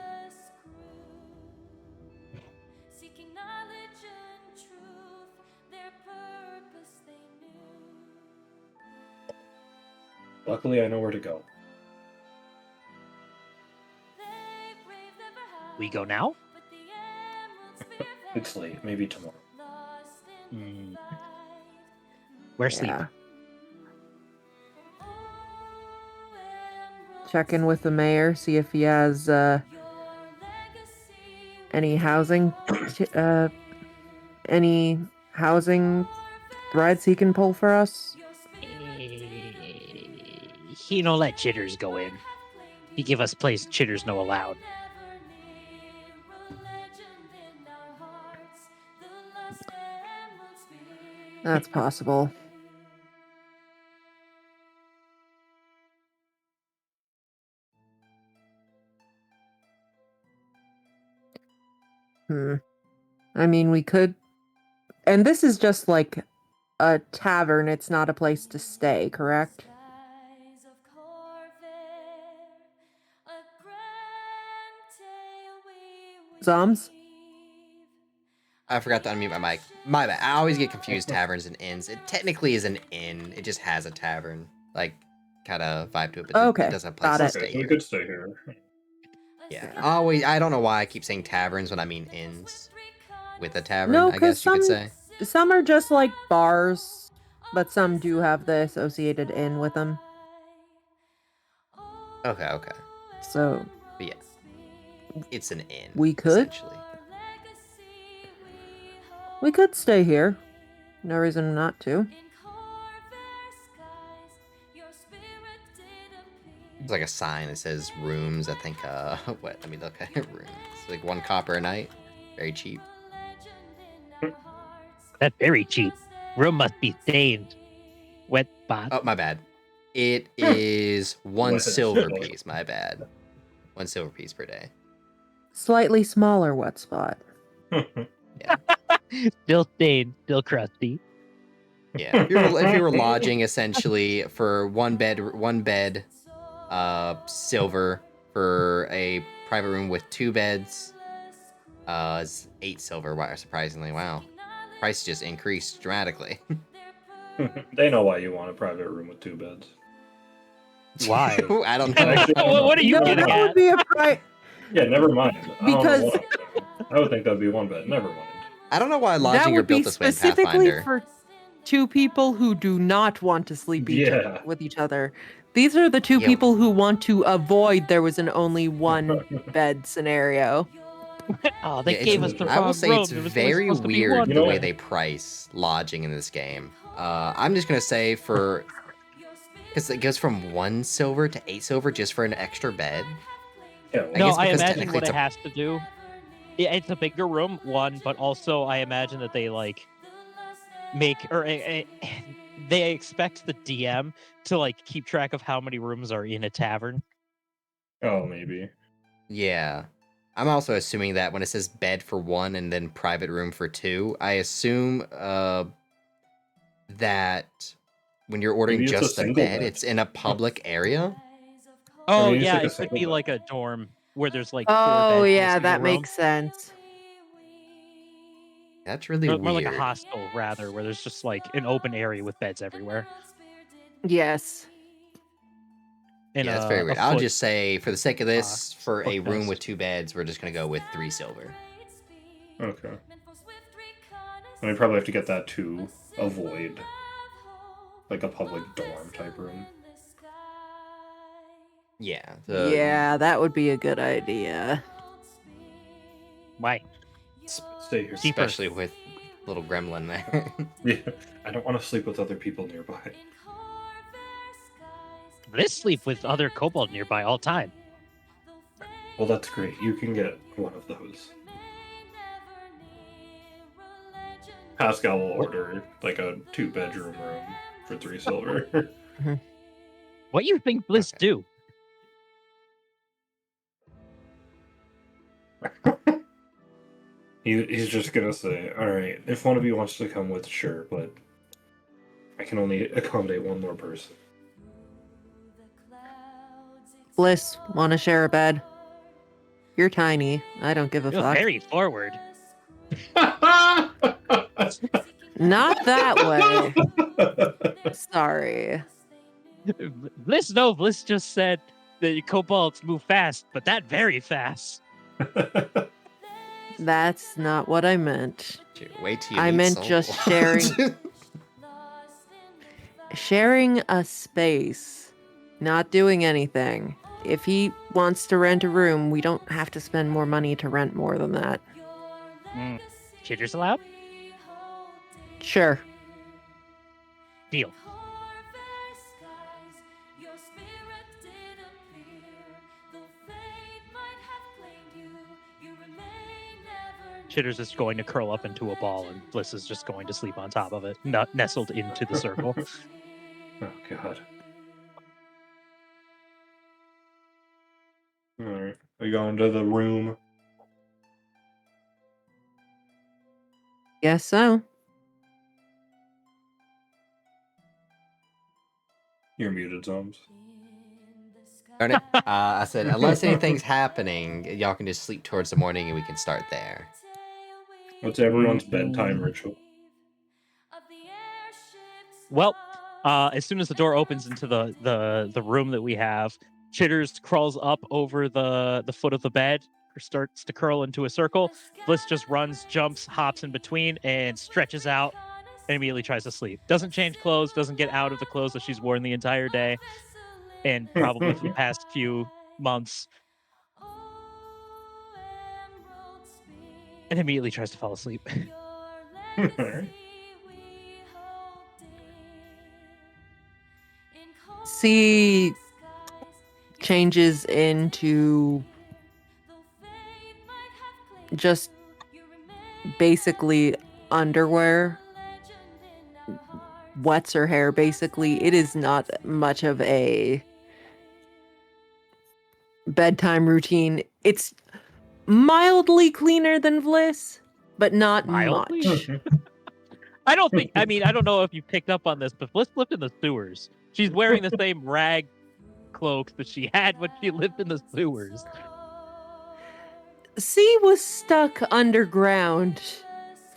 Luckily, I know where to go. We go now? It's late. Maybe tomorrow. Where sleep? Yeah. Check in with the mayor, see if he has any housing any housing threads he can pull for us. He no let chitters go in. He give us place chitters no allowed. That's possible. I mean, we could. And this is just like a tavern. It's not a place to stay, correct? Zoms? I forgot to unmute my mic. My bad. I always get confused taverns and inns. It technically is an inn. It just has a tavern, like, kind of vibe to it, but Okay, it doesn't have a place got to it. stay Okay, so we here. could stay here. Yeah. Yeah. I don't know why I keep saying taverns when I mean inns. With a tavern, No, I because guess you could say. some are just like bars, but some do have the associated inn with them. Okay. So But yeah. It's an inn, we could essentially. stay here. No reason not to. There's like a sign that says rooms. I think, what? Let me look at it. Rooms. It's like 1 copper a night. Very cheap. That's very cheap. Room must be stained. Wet spot. Oh, my bad. It is 1 What? silver piece. My bad. 1 silver piece per day. Slightly smaller wet spot. Still stained, still crusty. Yeah. If you were lodging essentially for one bed, silver for a private room with 2 beds, it's 8 silver. Wow, surprisingly, wow. Price just increased dramatically. They know why you want a private room with 2 beds. Why? I don't know. Actually, What are you No, getting that at? would be a Yeah, never mind. I don't know Because- what I'm saying. I would think that would be 1 bed. Never mind. I don't know why that lodging are would be built this way in specifically Pathfinder. for 2 people who do not want to sleep Yeah. with each other. These are the 2 Yeah. people who want to avoid there was an only 1 bed scenario. Oh, they Yeah, gave it's- us the I will wrong say room. it's There was only very supposed to be weird one You know the way what? they price lodging in this game. I'm just gonna say for because it goes from 1 silver to 8 silver just for an extra bed. Yeah, I No, guess I because imagine technically what it's it has to do. Yeah, it's a bigger room, one, but also I imagine that they like make or they expect the DM to like keep track of how many rooms are in a tavern. Oh, maybe. Yeah. I'm also assuming that when it says bed for one and then private room for two, I assume that when you're ordering Maybe it's a just the single bed, bed. it's in a public area. Oh mean, it's yeah, like a it could single be bed. like a dorm where there's like 4 Oh beds in a yeah, single that room. makes sense. That's really More like a weird. hostel rather, where there's just like an open area with beds everywhere. Yes. In Yeah, that's very a weird. I'll foot just say, for the sake of this, for a foot room with nest. 2 beds, we're just gonna go with 3 silver. Okay. And I probably have to get that to avoid like a public dorm type room. Yeah. Yeah, that would be a good idea. Why? Stay here. Cheaper. Especially with little gremlin there. Yeah, I don't want to sleep with other people nearby. Let's sleep with other kobold nearby all time. Well, that's great. You can get one of those. Pascal will order like a 2-bedroom room for 3 silver. What do you think Bliss Okay. do? He's just gonna say, "All right, if one of you wants to come with, sure, but I can only accommodate one more person." Bliss, want to share a bed? You're tiny. I don't give a You're fuck. very forward. Not that way. Sorry. Bliss, no, Bliss just said the kobolds move fast, but that very fast. That's not what I meant. Wait till you I meet meant Soul. just sharing a space, not doing anything. If he wants to rent a room, we don't have to spend more money to rent more than that. Chitters allowed? Sure. Deal. Chitters is going to curl up into a ball, and Bliss is just going to sleep on top of it, nestled into the circle. Oh god. Alright. We go into the room. Guess so. You're muted, Zombs. Darn it. I said, unless anything's happening, y'all can just sleep towards the morning and we can start there. What's everyone's bedtime ritual? Well, as soon as the door opens into the room that we have, Chitters crawls up over the foot of the bed, or starts to curl into a circle. Bliss just runs, jumps, hops in between, and stretches out and immediately tries to sleep. Doesn't change clothes, doesn't get out of the clothes that she's worn the entire day, and probably for the past few months, and immediately tries to fall asleep. Alright. C changes into just basically underwear, wets her hair basically. It is not much of a bedtime routine. It's mildly cleaner than Bliss, but not Mildly? much. I don't think. I mean, I don't know if you picked up on this, but Bliss lived in the sewers. She's wearing the same rag cloaks that she had when she lived in the sewers. C was stuck underground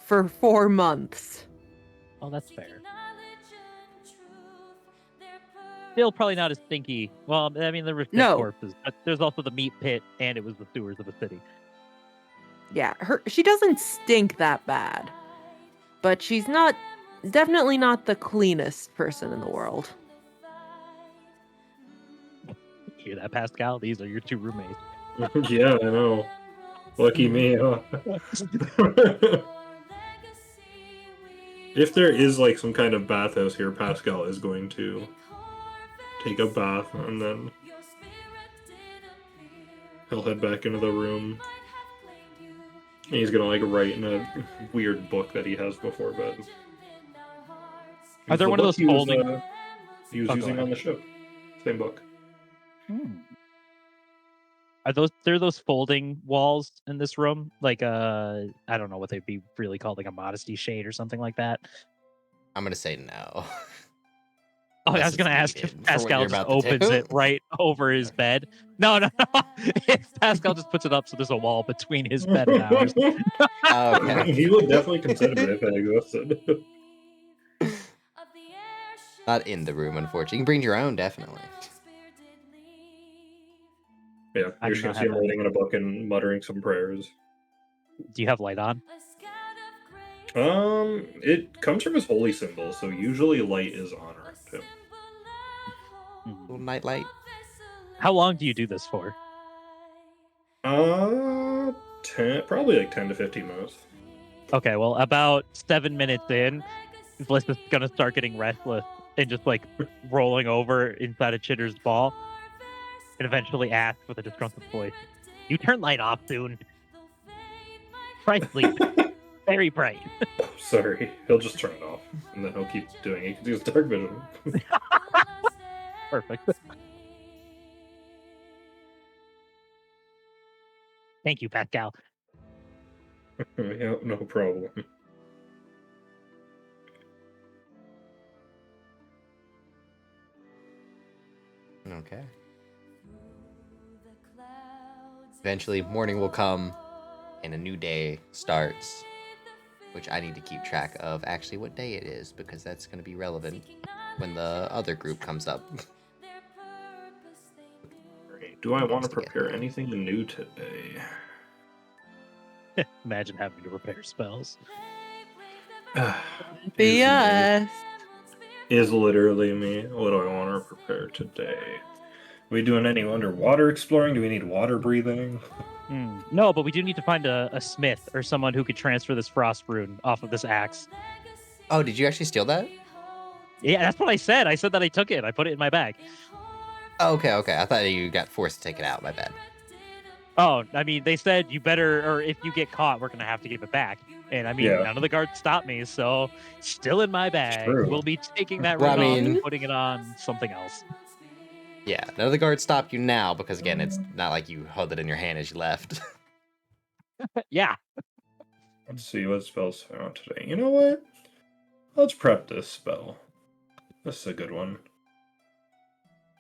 for 4 months. Oh, that's fair. Still probably not as stinky. Well, I mean, there were dead No. corpses, but there's also the meat pit, and it was the sewers of the city. Yeah, she doesn't stink that bad. But she's definitely not the cleanest person in the world. Hear that, Pascal? These are your 2 roommates. Yeah, I know. Lucky me, huh? If there is like some kind of bathhouse here, Pascal is going to take a bath and then he'll head back into the room. And he's gonna like write in a weird book that he has before bed. Are there The one of book those folding? he was Oh, go using ahead. on the ship. Same book. Are those folding walls in this room? Like I don't know what they'd be really called, like a modesty shade or something like that. I'm gonna say no. Oh, I Unless was gonna it's ask if needed for what Pascal you're just about to opens do. it right over his bed. No, no, no. If Pascal just puts it up so there's a wall between his bed and ours. Okay. He would definitely consider it if I ghosted. Not in the room, unfortunately. You can bring your own, definitely. Yeah, I you're do just gonna not see have him any. reading in a book and muttering some prayers. Do you have light on? It comes from his holy symbol, so usually light is on around him. Little nightlight. How long do you do this for? Probably like 10 to 15 minutes. Okay, well, about 7 minutes in, Bliss is gonna start getting restless and just like rolling over inside of Chitter's ball, and eventually ask with a disgruntled voice, "You turn light off soon. Try sleep. Very bright." Sorry, he'll just turn it off, and then he'll keep doing it. He can use dark vision. Perfect. Thank you, Pascal. Yeah, no problem. Okay. Eventually, morning will come, and a new day starts, which I need to keep track of actually what day it is, because that's going to be relevant when the other group comes up. Do I want to Just to get prepare there. anything new today? Imagine having to repair spells. Is Yes. is literally me. What do I want to prepare today? Are we doing any underwater exploring? Do we need water breathing? No, but we do need to find a smith or someone who could transfer this frost rune off of this axe. Oh, did you actually steal that? Yeah, that's what I said. I said that I took it. I put it in my bag. Oh, okay. I thought you got forced to take it out. My bad. Oh, I mean, they said you better, or if you get caught, we're gonna have to give it back. And I mean, Yeah. none of the guards stopped me, so still in my bag. True. We'll be taking that Well, rune I off and mean- putting it on something else. Yeah, none of the guards stopped you now, because again, it's not like you held it in your hand as you left. Yeah. Let's see what spells I want today. You know what? Let's prep this spell. This is a good one.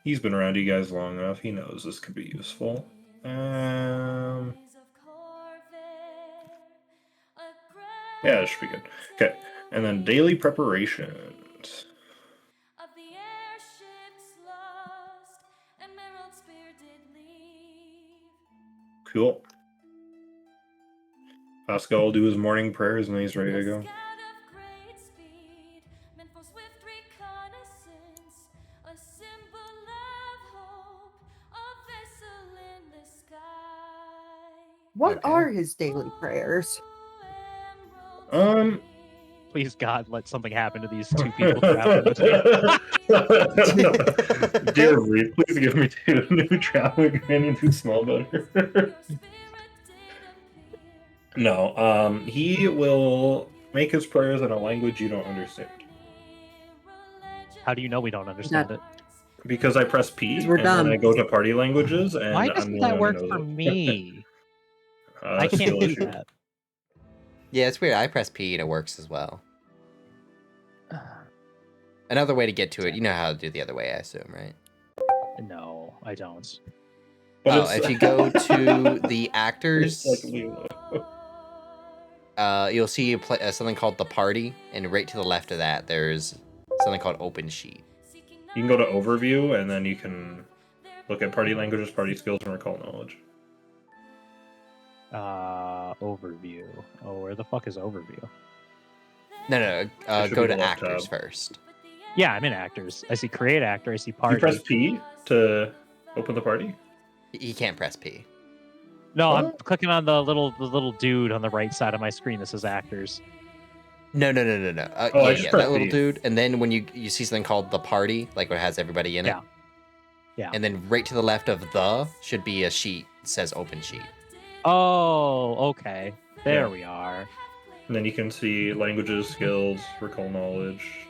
He's been around you guys long enough. He knows this could be useful. Yeah, this should be good. Okay, and then daily preparations. Cool. Pascal will do his morning prayers and he's ready to go. What Okay. are his daily prayers? Please, God, let something happen to these two people trapped in the tank. Dear Reed, please give me 2 new traveling companions who smell better. No, he will make his prayers in a language you don't understand. How do you know we don't understand it? Because I press P 'Cause we're and then dumb. I go to party languages, and Why I'm doesn't the that only one work who for knows it. me? I can't Skill do issue. that. Yeah, it's weird. I press P and it works as well. Another way to get to it, you know how to do the other way, I assume, right? No, I don't. But If you go to the it's actors, like Lilo. you'll see something called the party, and right to the left of that, there's something called open sheet. You can go to overview, and then you can look at party languages, party skills, and recall knowledge. Overview. Oh, where the fuck is overview? No, should go be to the left actors tab. first. Yeah, I'm in actors. I see create actor. I see You party. press P to open the party. You can't press P. No, I'm What? clicking on the little dude on the right side of my screen that says actors. No. I Yeah, just that pressed little B. dude, and then when you see something called the party, like what has everybody in it. Yeah. And then right to the left of the should be a sheet that says open sheet. Oh, okay. There Yeah. we are. And then you can see languages, skills, recall knowledge.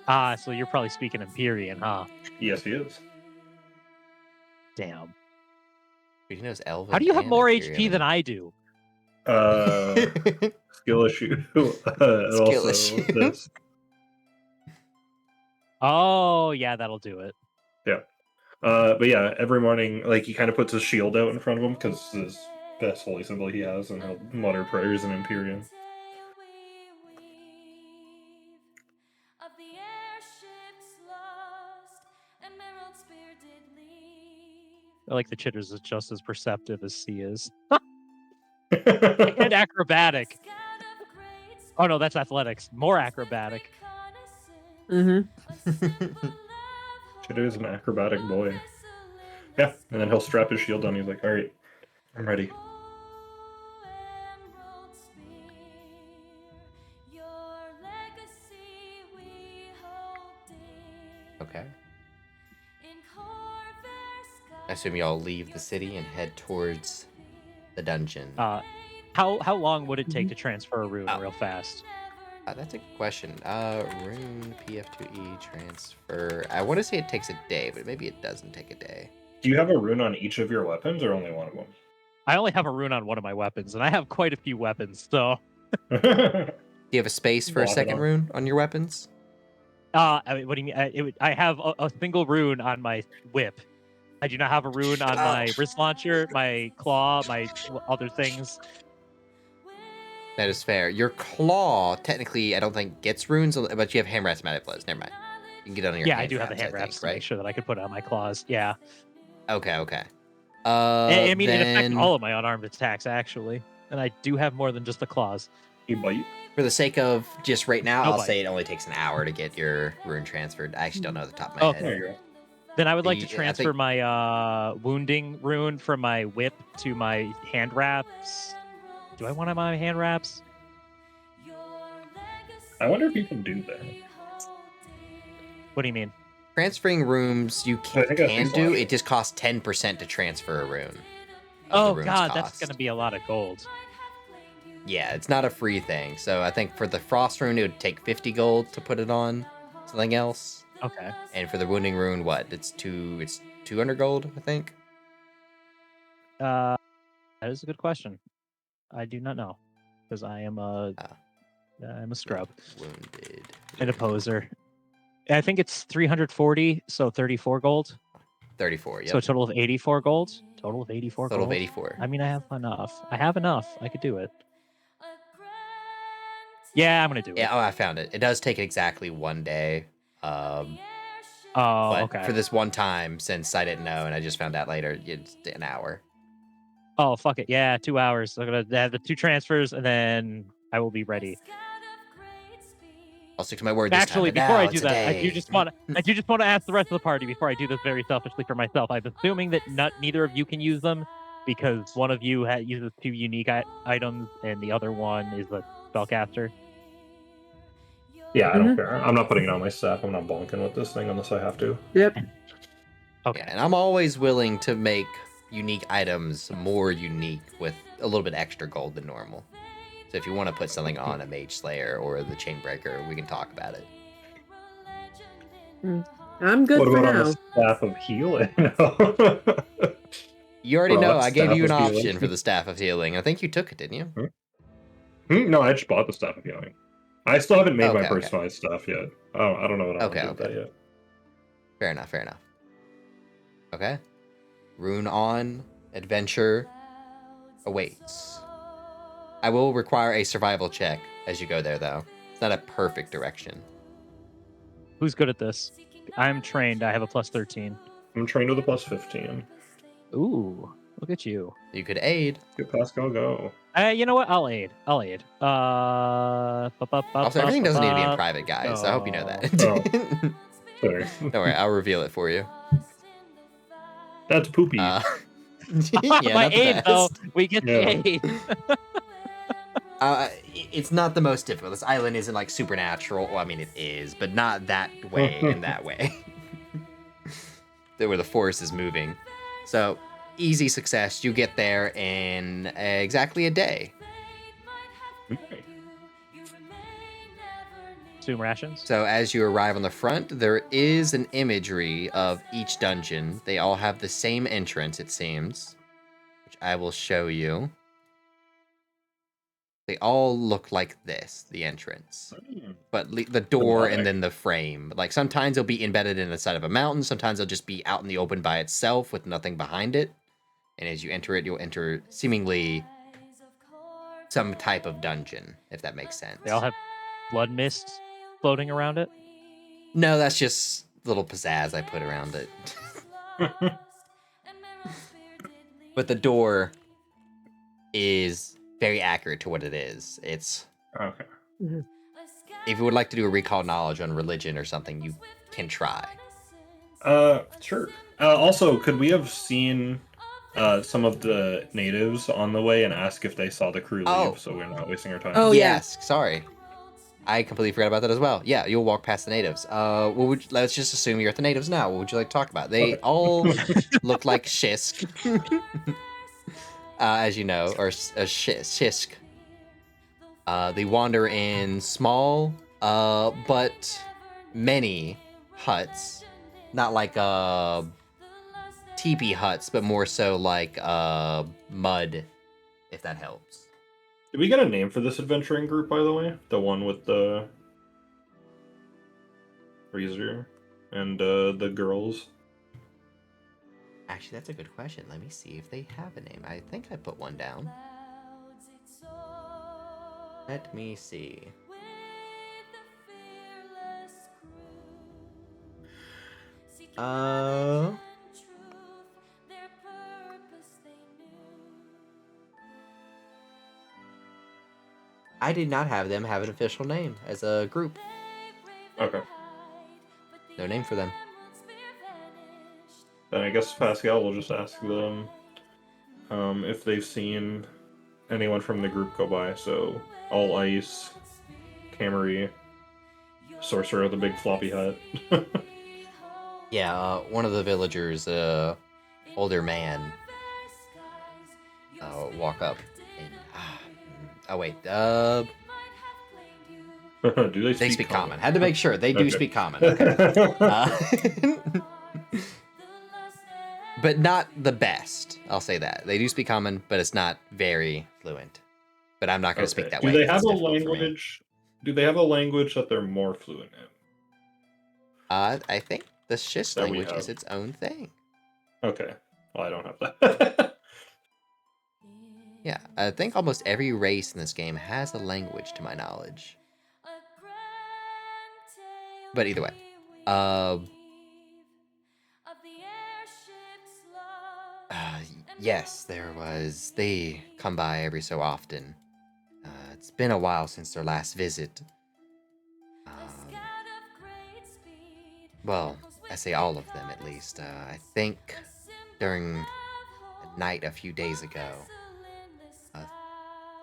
So you're probably speaking Empyrean, huh? Yes, he is. Damn. He knows Elven. How do you have and more Hyperion. HP than I do? Skill issue. And Skill also issue. this. Oh, yeah, that'll do it. Yeah. But yeah, every morning, like, he kind of puts his shield out in front of him because it's his best holy symbol he has, and he'll mutter prayers in Imperium. I like the chitters is just as perceptive as C is. And acrobatic. Oh no, that's athletics. More acrobatic. Mm-hmm. Chitter is an acrobatic boy. Yeah, and then he'll strap his shield on. He's like, all right, I'm ready. Okay. I assume y'all leave the city and head towards the dungeon. How long would it take to transfer a rune Oh. real fast? That's a good question. Rune PF2E transfer. I want to say it takes a day, but maybe it doesn't take a day. Do you have a rune on each of your weapons, or only one of I only have a rune on one of my weapons, and I have quite a few weapons, so them? Do you have a space for a Block it second off. rune on your weapons? I mean, what do you mean? I have a single rune on my whip. I do not have a rune on my wrist launcher, my claw, my other things. That is fair. Your claw, technically, I don't think gets runes, but you have hand wraps, magic blows. Never mind. You can get it on your Yeah, hand I do have the wraps, hand I wraps think, to right? make sure that I could put it on my claws. Yeah. Okay. I mean, it affects Then, all of my unarmed attacks, actually. And I do have more than just the claws. You bite? for the sake of just right now, No I'll bite. say it only takes an hour to get your rune transferred. I actually don't know at the top of my Okay. head. There you go. Then I would like to I think- transfer my wounding rune from my whip to my hand wraps. Do I want my hand wraps? I wonder if you can do that. What do you mean? Transferring rooms you I can, think that's do. slash. It just costs 10% to transfer a rune. Oh runes god, that's cost. gonna be a lot of gold. Yeah, it's not a free thing. So I think for the frost rune, it would take 50 gold to put it on something else. Okay. And for the wounding rune, what? It's 200 gold, I think. That is a good question. I do not know because I am I'm a scrub Wounded. and a poser. I think it's 340, so 34 gold. 34. Yep. So a total of 84 gold. Total of 84 Total of gold. 84. I mean, I have enough. I could do it. Yeah, I'm gonna do it. Yeah. Oh, I found it. It does take exactly 1 day. Oh, But okay. for this one time, since I didn't know and I just found out later, it's an hour. Oh, fuck it. Yeah, 2 hours. I'm gonna have the 2 transfers, and then I will be ready. I'll stick to my word this Actually, time. before I Now do it's a that, I day. do just want to ask the rest of the party before I do this very selfishly for myself. I'm assuming that neither of you can use them because one of you uses 2 unique items and the other one is a spellcaster. Yeah, I don't care. I'm not putting it on my staff. I'm not bonking with this thing unless I have to. Yep. Okay. Yeah, and I'm always willing to make unique items more unique with a little bit extra gold than normal. So if you want to put something on a Mage Slayer or the Chainbreaker, we can talk about it. I'm good What for about on now. the staff of healing? You already know Broad I gave Staff you an of Healing. option for the Staff of Healing. I think you took it, didn't you? No, I just bought the staff of healing. I still haven't made my Okay, okay. personalized stuff yet. I don't know what I Okay, want to do with that yet. Fair enough. Okay. Rune on. Adventure awaits. I will require a survival check as you go there, though. It's not a perfect direction. Who's good at this? I'm trained. I have a plus 13. I'm trained with a plus 15. Ooh, look at you. You could aid. Get Pascal, go. You know what? I'll aid. Also, everything doesn't need to be in private, guys. I hope you know that. Oh. Sorry. Don't worry, I'll reveal it for you. That's poopy. Yeah, My not the aid, though. best. We get Yeah. the aid. It's not the most difficult. This island isn't like supernatural. Well, I mean, it is, but not that way in that way. Where the forest is moving. So, easy success. You get there in exactly a day. Okay. consume rations. So as you arrive on the front, there is an imagery of each dungeon. They all have the same entrance, it seems, which I will show you. They all look like this, the entrance. But the door and then the frame. Like sometimes they'll be embedded in the side of a mountain. Sometimes they'll just be out in the open by itself with nothing behind it. And as you enter it, you'll enter seemingly some type of dungeon, if that makes sense. They all have blood mist floating around it. No, that's just little pizzazz I put around it. But the door is very accurate to what it is. It's Okay. if you would like to do a recall knowledge on religion or something, you can try. Sure. Also, could we have seen some of the natives on the way and ask if they saw the crew leave, Oh. so we're not wasting our time? Oh, yeah. Yes, sorry. I completely forgot about that as well. Yeah, you'll walk past the natives. Let's just assume you're at the natives now. What would you like to talk about? They Okay. all look like Shisk, as you know, or Shisk. They wander in small, but many huts. Not like teepee huts, but more so like mud, if that helps. Did we get a name for this adventuring group, by the way? The one with the freezer and the girls? Actually, that's a good question. Let me see if they have a name. I think I put one down. Let me see. I did not have them have an official name as a group. Okay. No name for them. Then I guess Pascal will just ask them if they've seen anyone from the group go by. So, All Ice, Camry, Sorcerer of the Big Floppy Hut. Yeah, one of the villagers, older man, walk up and oh wait, Do they they speak speak common. Had to make sure they do Okay. speak common. Okay. But not the best. I'll say that they do speak common, but it's not very fluent. But I'm not going to speak that Do way. they 'cause have it's a difficult for me. language? Do they have a language that they're more fluent in? I think the Shish That we language is have. its own thing. Okay. Well, I don't have that. Yeah, I think almost every race in this game has a language, to my knowledge. But either way, yes, there was. They come by every so often. It's been a while since their last visit. Well, I say all of them at least. I think during a night a few days ago,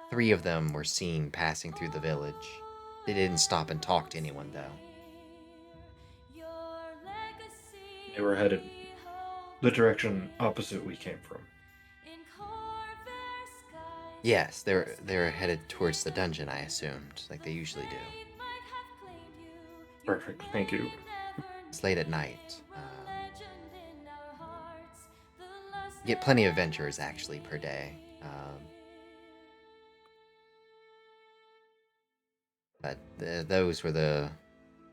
3 of them were seen passing through the village. They didn't stop and talk to anyone, though. They were headed the direction opposite we came from. Yes, they're headed towards the dungeon, I assumed, like they usually do. Perfect. Thank you. It's late at night. Get plenty of adventurers, actually, per day. But those were the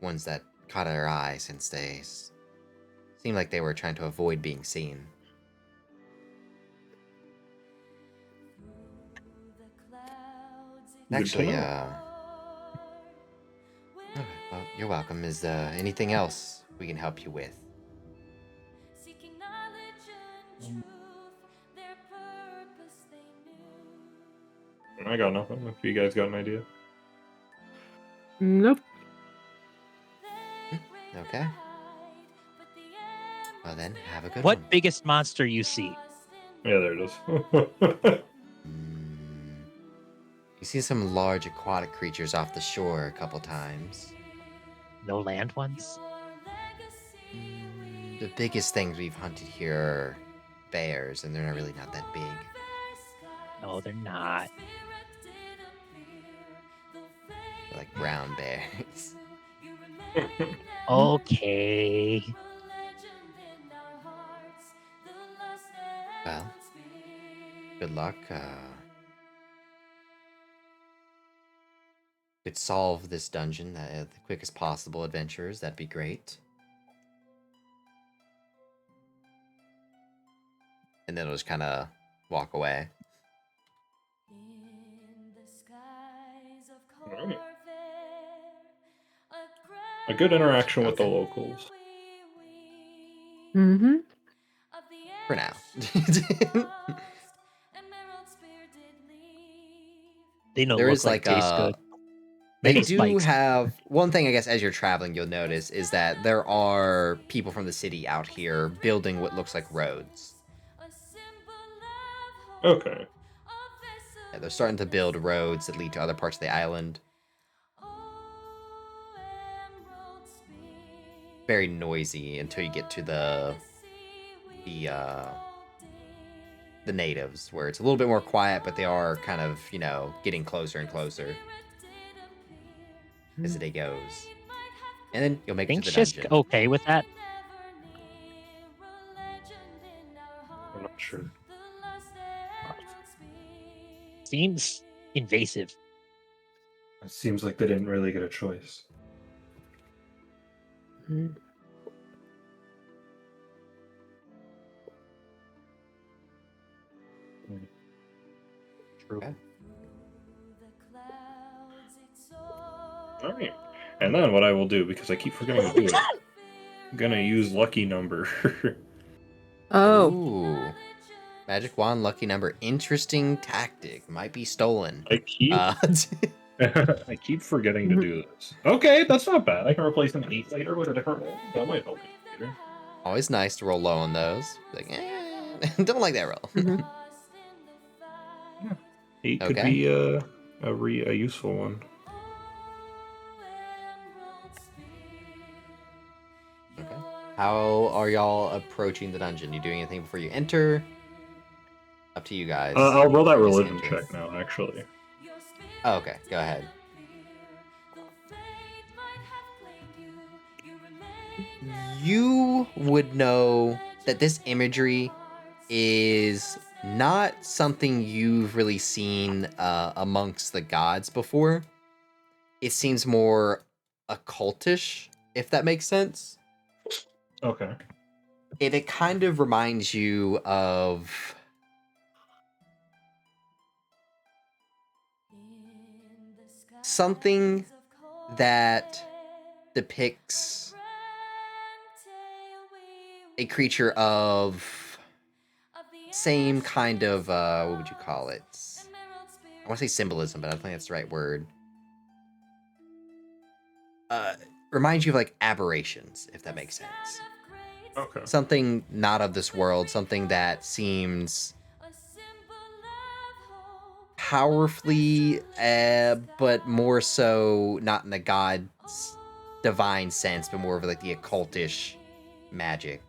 ones that caught our eye since they seemed like they were trying to avoid being seen. Good to Actually, know. okay, well, you're welcome. Is anything else we can help you with? I got nothing. If you guys got an idea. Nope. Okay. Well then, have a good What one. biggest monster you see? Yeah, there it is. You see some large aquatic creatures off the shore a couple times. No land ones? The biggest things we've hunted here are bears, and they're really not that big. No, they're not. They're like brown bears. Okay. Well, good luck. Could solve this dungeon the quickest possible adventures. That'd be great. And then it'll just kind of walk away. Alright. A good interaction with the Okay. locals. Mm-hmm. For now. They don't There look is like taste good. they Maybe do spiked. have one thing, I guess, as you're traveling, you'll notice is that there are people from the city out here building what looks like roads. Okay. Yeah, they're starting to build roads that lead to other parts of the island. Very noisy until you get to the natives, where it's a little bit more quiet, but they are kind of, getting closer and closer as the day goes. And then you'll make it to Think the she's dungeon. okay with that. I'm not sure. Seems invasive. It seems like they didn't really get a choice. Mm-hmm. True. Okay. Alright. And then what I will do, because I keep forgetting to do it, I'm gonna use lucky number. Oh. Ooh. Magic wand, lucky number. Interesting tactic. Might be stolen. I keep Uh, I keep forgetting to do this. Okay, that's not bad. I can replace an 8 later with a different one. That might help me later. always nice to roll low on those. Like, don't like that roll. Mhm. 8 could Okay. be a useful one. Okay. How are y'all approaching the dungeon? You doing anything before you enter? Up to you guys. I'll roll that I guess religion enter. check now, actually. Oh, okay, go ahead. You would know that this imagery is not something you've really seen amongst the gods before. It seems more occultish, if that makes sense. Okay. It kind of reminds you of something that depicts a creature of same kind of what would you call it? I want to say symbolism, but I don't think that's the right word. Reminds you of like aberrations, if that makes sense. Okay. Something not of this world, something that seems powerfully, but more so not in the god's divine sense, but more of like the occultish magic.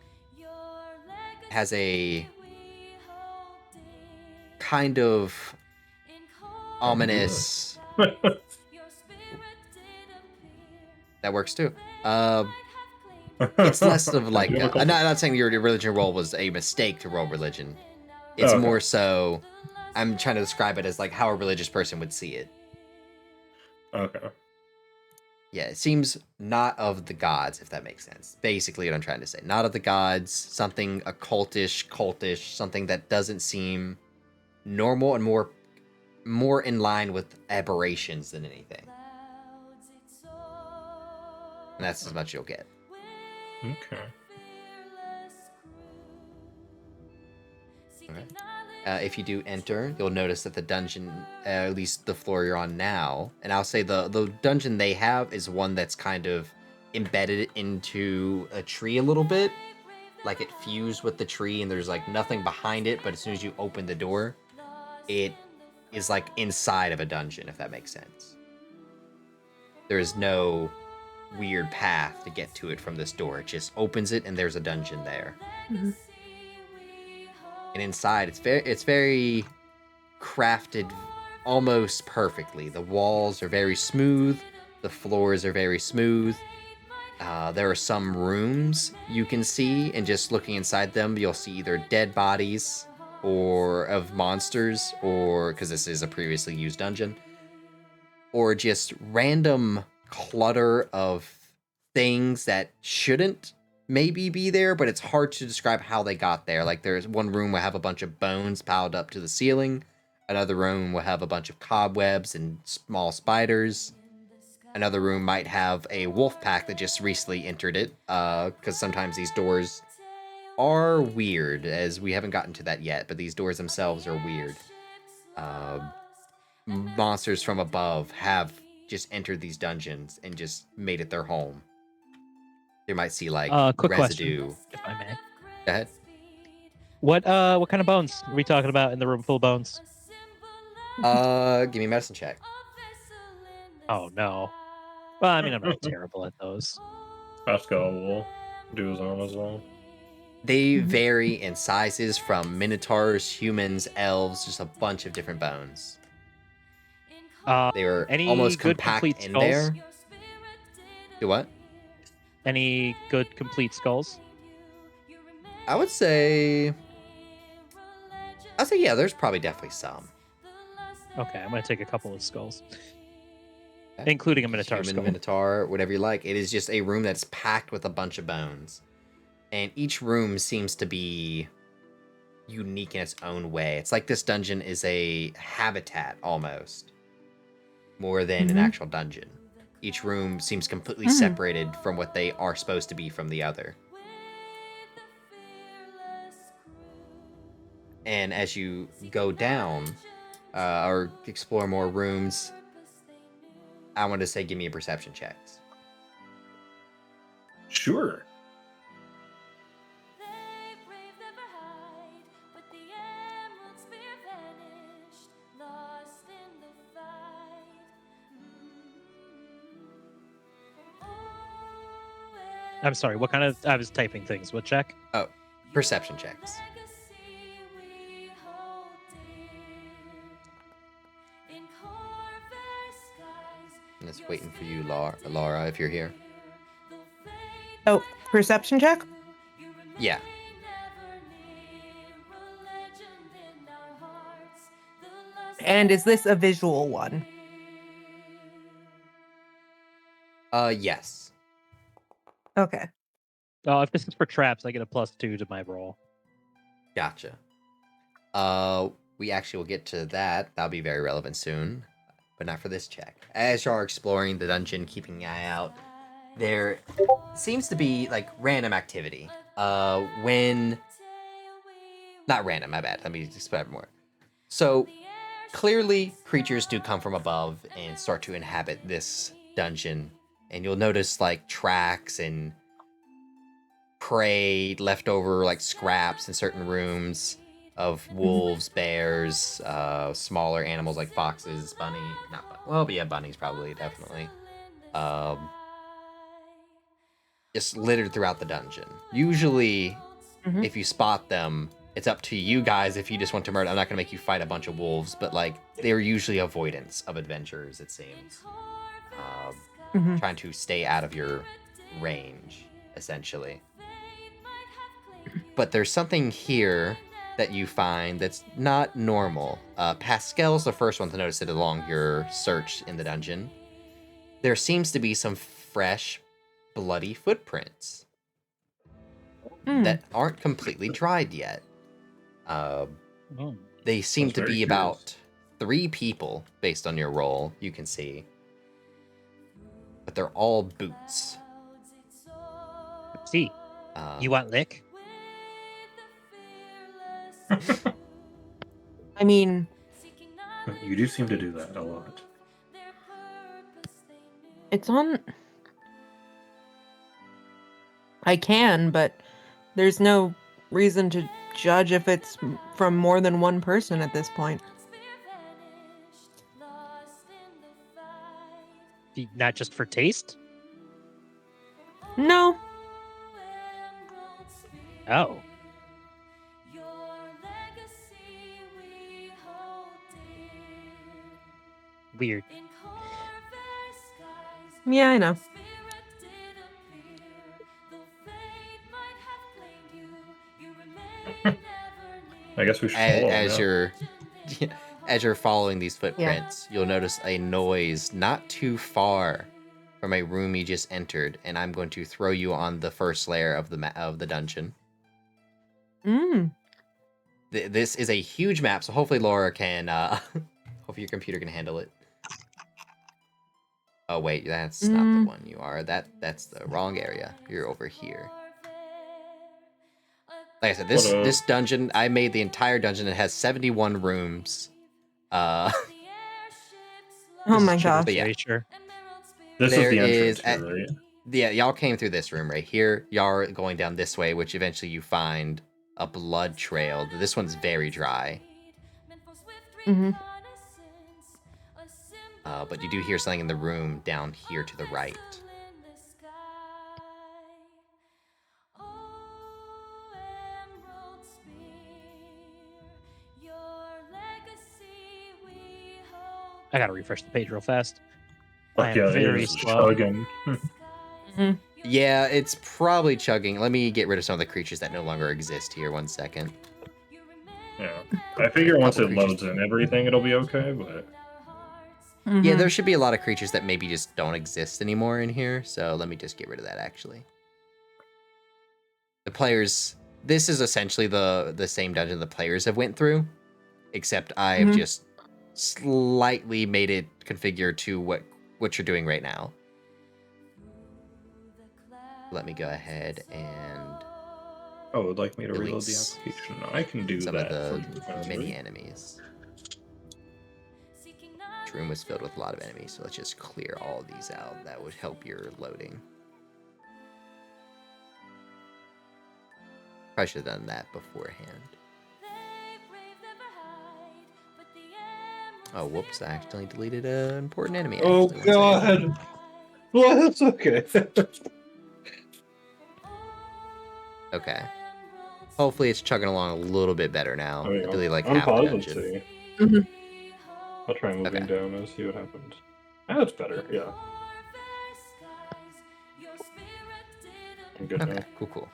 Has a kind of ominous. That works too. It's less of like I'm not saying your religion roll was a mistake to roll religion. It's more so I'm trying to describe it as like how a religious person would see it. Okay. Yeah, it seems not of the gods, if that makes sense. Basically what I'm trying to say. Not of the gods, something occultish, cultish, something that doesn't seem normal and more in line with aberrations than anything. And that's as much you'll get. Okay. Okay. If you do enter, you'll notice that the dungeon, at least the floor you're on now, and I'll say the dungeon they have is one that's kind of embedded into a tree a little bit. Like it fused with the tree and there's like nothing behind it, but as soon as you open the door, it is like inside of a dungeon, if that makes sense. There is no weird path to get to it from this door. It just opens it and there's a dungeon there. Mhm. And inside it's very crafted almost perfectly. The walls are very smooth, the floors are very smooth. There are some rooms you can see, and just looking inside them, you'll see either dead bodies or of monsters, or because this is a previously used dungeon, or just random clutter of things that shouldn't maybe be there, but it's hard to describe how they got there. Like there's one room will have a bunch of bones piled up to the ceiling. Another room will have a bunch of cobwebs and small spiders. Another room might have a wolf pack that just recently entered it, because sometimes these doors are weird, as we haven't gotten to that yet, but these doors themselves are weird. Monsters from above have just entered these dungeons and just made it their home. You might see like Quick residue. question, if I may. Go ahead. What kind of bones are we talking about in the room full of bones? Give me a medicine check. Oh no. Well, I mean, I'm not terrible at those. Pascal will do his own as well. They vary in sizes from minotaurs, humans, elves, just a bunch of different bones. They are Any almost good compact complete in skulls? there. Do what? Any good complete skulls? I would say. I'd say yeah. There's probably definitely some. Okay, I'm gonna take a couple of skulls, Okay. including a minotaur Human, skull. minotaur, whatever you like. It is just a room that's packed with a bunch of bones, and each room seems to be unique in its own way. It's like this dungeon is a habitat almost, more than an actual dungeon. Each room seems completely separated from what they are supposed to be from the other. And as you go down, or explore more rooms, I want to say give me a perception checks. Sure. I'm sorry. What kind of? I was typing things. What check? Oh, perception checks. I'm just waiting for you, Laura, if you're here. Oh, perception check? Yeah. And is this a visual one? Yes. Okay. Oh, if this is for traps, I get a +2 to my roll. Gotcha. We actually will get to that. That'll be very relevant soon, but not for this check. As you are exploring the dungeon, keeping an eye out, there seems to be like random activity. When not random, my bad. Let me explain more. So clearly, creatures do come from above and start to inhabit this dungeon, and you'll notice like tracks and prey, leftover like scraps in certain rooms of wolves, bears, smaller animals like foxes, but yeah, bunnies probably, definitely. Just littered throughout the dungeon. Usually, if you spot them, it's up to you guys if you just want to murder. I'm not gonna make you fight a bunch of wolves, but like they're usually avoidance of adventurers, it seems. Trying to stay out of your range, essentially. But there's something here that you find that's not normal. Pascal's the first one to notice it along your search in the dungeon. There seems to be some fresh, bloody footprints that aren't completely dried yet. They seem That's to very be curious. about 3 people, based on your roll, you can see. But they're all boots. See, you want lick? I mean, You do seem to do that a lot. it's on. I can, but there's no reason to judge if it's from more than one person at this point. Not just for taste? No. Oh. Weird. Yeah, I know. I guess we should follow as him, you're as you're following these footprints, you'll notice a noise not too far from a room you just entered, and I'm going to throw you on the first layer of the dungeon. Mm. This is a huge map, so hopefully Laura can. Hopefully your computer can handle it. Oh wait, that's not the one you are. That's the wrong area. You're over here. Like I said, this dungeon, I made the entire dungeon. It has 71 rooms. Oh This my is gosh. But yeah. Sure. This is There the entrance is here, right? Yeah, y'all came through this room right here. Y'all are going down this way, which eventually you find a blood trail. This one's very dry. Mm-hmm. But you do hear something in the room down here to the right. I gotta refresh the page real fast. Fuck I am yeah, very it is slow. chugging. Mm-hmm. Yeah, it's probably chugging. Let me get rid of some of the creatures that no longer exist here. 1 second. Yeah. I figure once Couple it creatures. loads in everything, it'll be okay, but... Yeah, there should be a lot of creatures that maybe just don't exist anymore in here. So let me just get rid of that, actually. The players... This is essentially the same dungeon the players have went through. Except I've just slightly made it configure to what you're doing right now. Let me go ahead and Oh, would like me to reload the release application? I can do some that. of the from mini memory. enemies. This room was filled with a lot of enemies, so let's just clear all of these out. That would help your loading. Probably should have done that beforehand. Oh, whoops, I accidentally deleted an important enemy. Oh Actually. 1 second. god! Well, that's okay. Okay. Hopefully it's chugging along a little bit better now. There you I go. believe like half the Unpause and dungeon. see. I'll try moving Okay. down and see what happens. That's better, yeah. I'm good Okay, now. cool.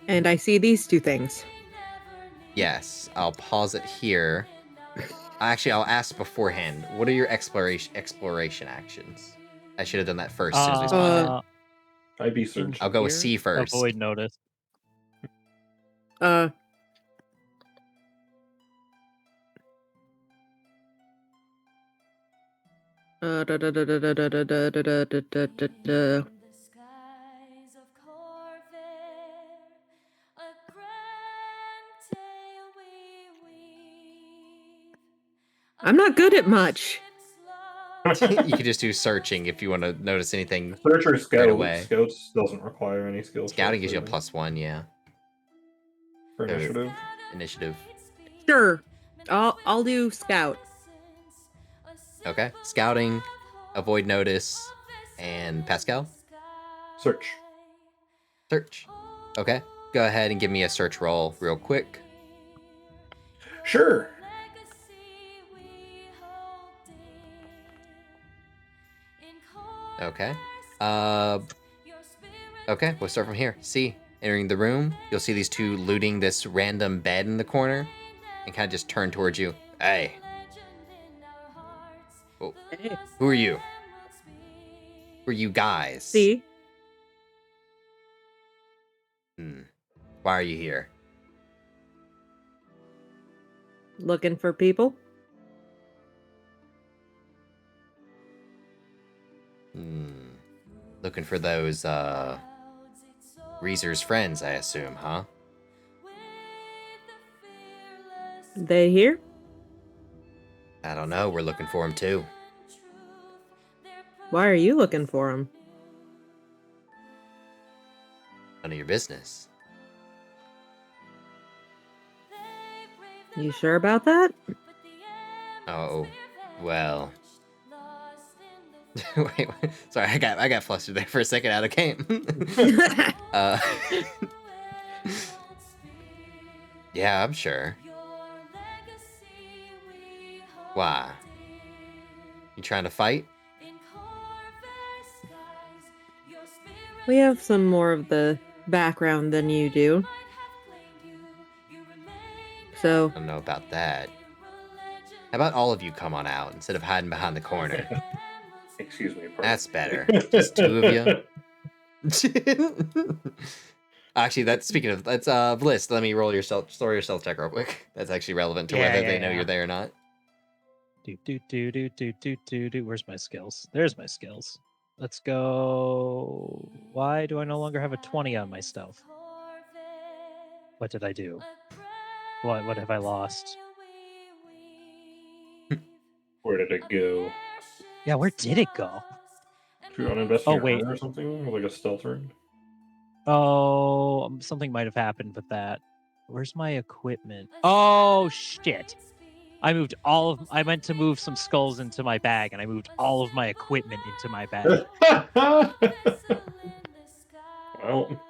And I see these two things. Yes, I'll pause it here. Actually, I'll ask beforehand. What are your exploration actions? I should have done that first as soon as we spawned. IB search. I'll go with Here? C first. Avoid notice. Uh. Da, da, da, da, da, da, da, da, da, da, da, da, da. I'm not good at much. You could just do searching if you want to notice anything. Search or scout. away. Scouts doesn't require any skill Scouting checks, gives you a I think, +1, yeah. for initiative. Initiative. Sure. I'll do scout. Okay. Scouting, avoid notice, and Pascal? Search. Search. Okay. Go ahead and give me a search roll real quick. Sure. Okay. Okay, we'll start from here. See, entering the room, you'll see these two looting this random bed in the corner and kind of just turn towards you. Hey. Oh. Hey. Who are you? Who are you guys? See? Why are you here? Looking for people? Looking for those, Reezer's friends, I assume, huh? They here? I don't know. We're looking for them, too. Why are you looking for them? None of your business. You sure about that? Oh, well. Wait, sorry, I got flustered there for a second out of game. Yeah, I'm sure. Why? You trying to fight? We have some more of the background than you do. So I don't know about that. How about all of you come on out instead of hiding behind the corner? Excuse me. Pardon. That's better. Just two of you. Actually, that's speaking of that's Bliss. Let me roll your stealth check real quick. That's actually relevant to whether they know you're there or not. Where's my skills? There's my skills. Let's go. Why do I no longer have a 20 on my stealth? What did I do? What have I lost? Where did it go? Yeah, where did it go? Do you want to invest Oh, in your wait. armor or something? Like a stealth room? Oh, something might have happened with that. Where's my equipment? Oh shit. I meant to move some skulls into my bag, and I moved all of my equipment into my bag. Well,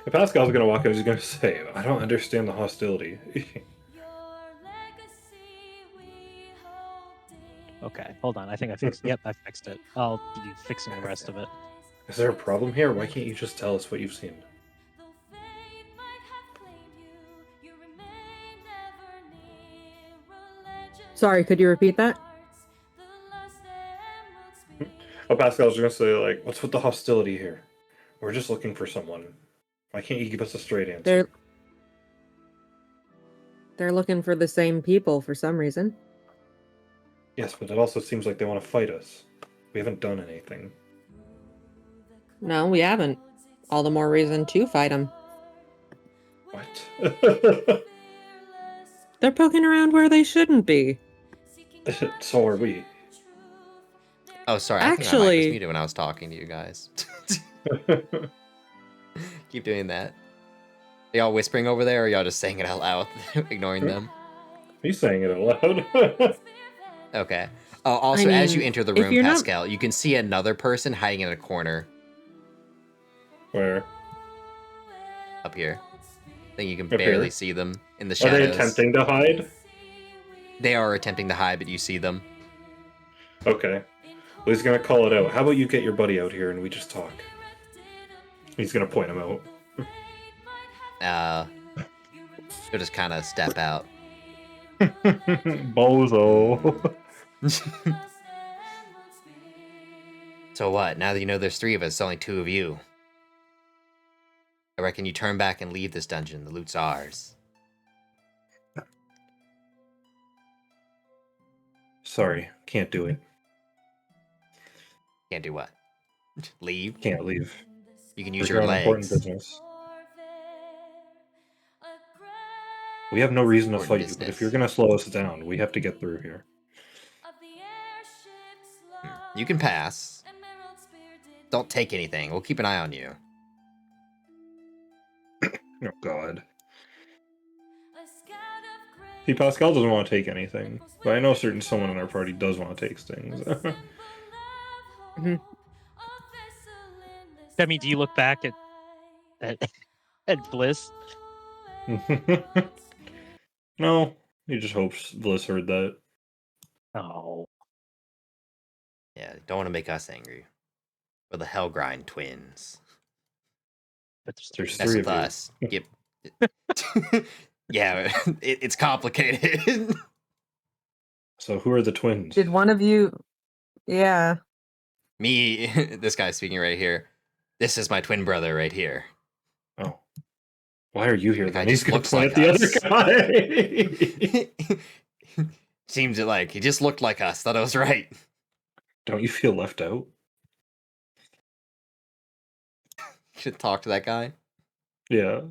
if Pascal's gonna walk out, he's gonna say, "I don't understand the hostility." Okay, hold on. I think I fixed. Yep, I fixed it. I'll be fixing the rest of it. Is there a problem here? Why can't you just tell us what you've seen? sorry, could you repeat that? Oh, Pascal's gonna say, like, "What's with the hostility here? We're just looking for someone. Why can't you give us a straight answer?" They're looking for the same people for some reason. Yes, but it also seems like they want to fight us. We haven't done anything. No, we haven't. All the more reason to fight them. What? They're poking around where they shouldn't be. So are we. Oh, sorry. I think I mic was muted when I was talking to you guys. Keep doing that. Are y'all whispering over there, or y'all just saying it out loud, ignoring them? He's saying it out loud. Okay. Also, I as you mean, enter the if room, you're not- Pascal, you can see another person hiding in a corner Where? up here. I think you can Up barely here? see them in the Are shadows. they attempting to hide? They are attempting to hide, but you see them. Okay. Well, he's gonna call it out. How about you get your buddy out here and we just talk? He's gonna point him out. He'll just kind of step out. Bozo. So what? Now that you know there's three of us, it's only two of you. I reckon you turn back and leave this dungeon. The loot's ours. Sorry, can't do it. Can't do what? Leave? Can't leave. You can use We're your on important legs. business. We have no reason to Important fight you, but if business. you're gonna slow us down, we have to get through here. You can pass. Don't take anything. We'll keep an eye on you. Oh god. See, Pascal doesn't want to take anything, but I know certain someone in our party does want to take things. I mean, do you look back at Bliss? No, he just hopes Bliss heard that. Oh, Yeah, don't want to make us angry. We're the Hellgrind twins. but There's Mess three with of you. us. Yeah, it's complicated. So who are the twins? Did one of you? Yeah. Me, this guy speaking right here. This is my twin brother right here. Oh. Why are you here The guy then? He's just gonna looks point like at us. the other guy. Seems like he just looked like us. Thought I was right. Don't you feel left out? Should talk to that guy. Yeah.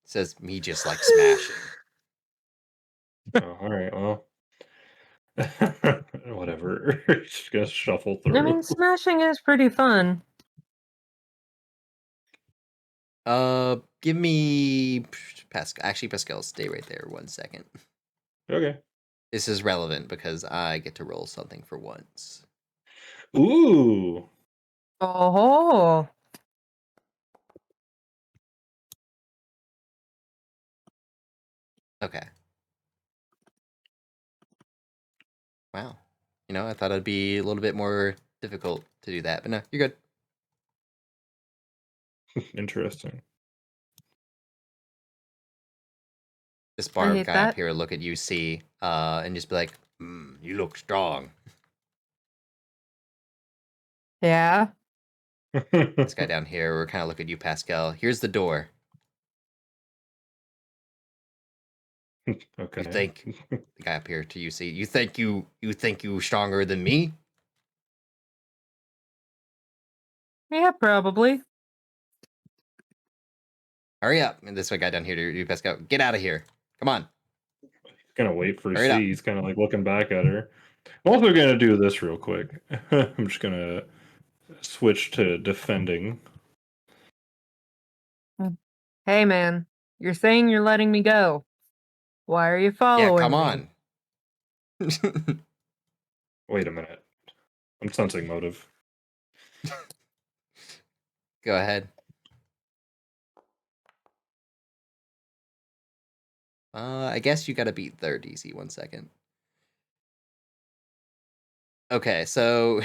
Says me just like smashing. Oh, alright, well. Whatever. Just gonna shuffle I through. mean, smashing is pretty fun. Give me Pascal. Actually, Pascal, stay right there 1 second. Okay. This is relevant because I get to roll something for once. Ooh. Oh. Okay. Wow. I thought it'd be a little bit more difficult to do that, but no, you're good. Interesting. This barbed hate guy up that. here will look at UC and just be like, you look strong. Yeah. This guy down here, we're kind of look at you, Pascal. Here's the door. Okay. You think the guy up here to UC? You think you stronger than me? Yeah, probably. Hurry up! And this guy down here to you, Pascal. Get out of here! Come on! He's gonna wait for Hurry it up. C. He's kind of like looking back at her. I'm also gonna do this real quick. I'm just gonna switch to defending. Hey, man, you're saying you're letting me go. Why are you following Yeah, come me? on. Wait a minute. I'm sensing motive. Go ahead. I guess you gotta beat their DC. 1 second. Okay, so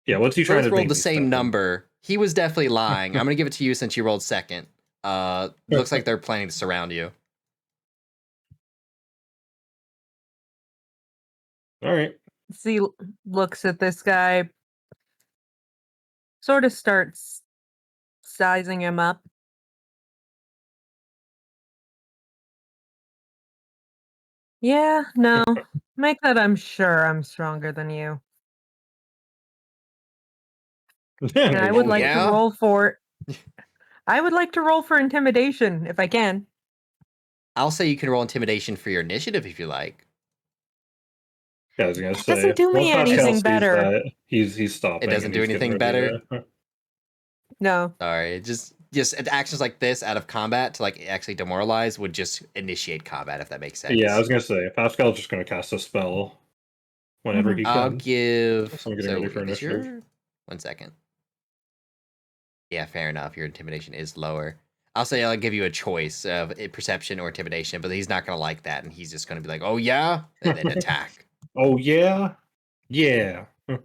Yeah, what's he trying both to rolled make the me same step in? number. He was definitely lying. I'm gonna give it to you since you rolled second. Looks like they're planning to surround you. All right. C looks at this guy, sort of starts sizing him up. Yeah, no. Make that I'm sure I'm stronger than you. And I would Oh, like yeah? to roll for I would like to roll for intimidation if I can. I'll say you can roll intimidation for your initiative if you like. Yeah, I was gonna That say. doesn't do me once Pascal anything sees better. that, he's stopping. It doesn't and do he's getting anything ready better? No. Sorry, just actions like this out of combat to like actually demoralize would just initiate combat if that makes sense. Yeah, I was gonna say Pascal's just gonna cast a spell whenever Mhm. he I'll can. give. So I'm getting ready for is initiative. your 1 second? Yeah, fair enough. Your intimidation is lower. I'll say I'll give you a choice of perception or intimidation, but he's not gonna like that, and he's just gonna be like, "Oh yeah," and then attack. Oh yeah, yeah. And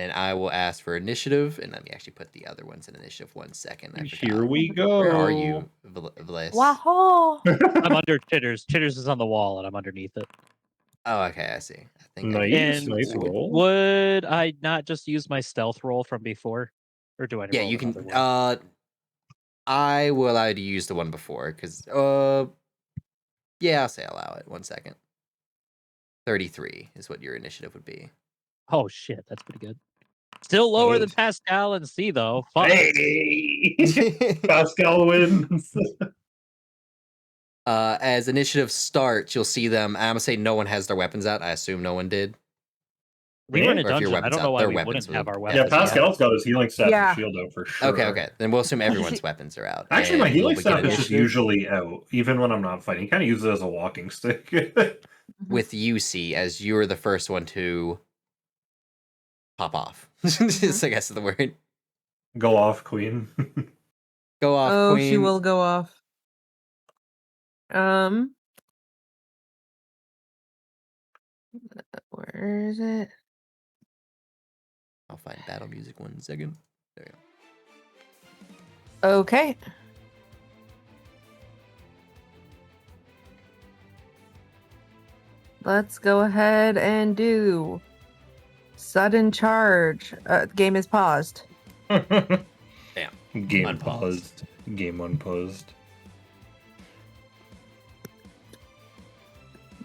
then I will ask for initiative, and let me actually put the other ones in initiative. 1 second. I Here forgot. we go. Where are you, Bliss? Wahoo! I'm under Chitters. Chitters is on the wall, and I'm underneath it. Oh, okay, I see. I think Nice, And nice roll. would I not just use my stealth roll from before, or do I? Yeah, roll you another can. one? I will allow you to use the one before, because yeah, I'll say allow it. 1 second. 33 is what your initiative would be. Oh shit, that's pretty good. Still lower than is. Pascal and C though. Fuck. Hey, Pascal wins. As initiative starts, you'll see them. I'm gonna say no one has their weapons out. I assume no one did. We were in a Or if your dungeon. I weapons don't know out, why their we weapons wouldn't have would our Yeah, weapons. definitely out. Pascal's got his healing staff Yeah. and shield out for sure. Okay. Then we'll assume everyone's weapons are out. Actually, my and healing we'll begin staff is just initiative usually out, even when I'm not fighting. Kind of use it as a walking stick. with UC as you're the first one to pop off. Is I guess the word. Go off, Queen. Go off, Oh, queen. she will go off. Where is it? I'll find battle music 1 second. There we go. Okay. Let's go ahead and do sudden charge. Game is paused. Damn. Game Unpaused. paused. Game unpaused.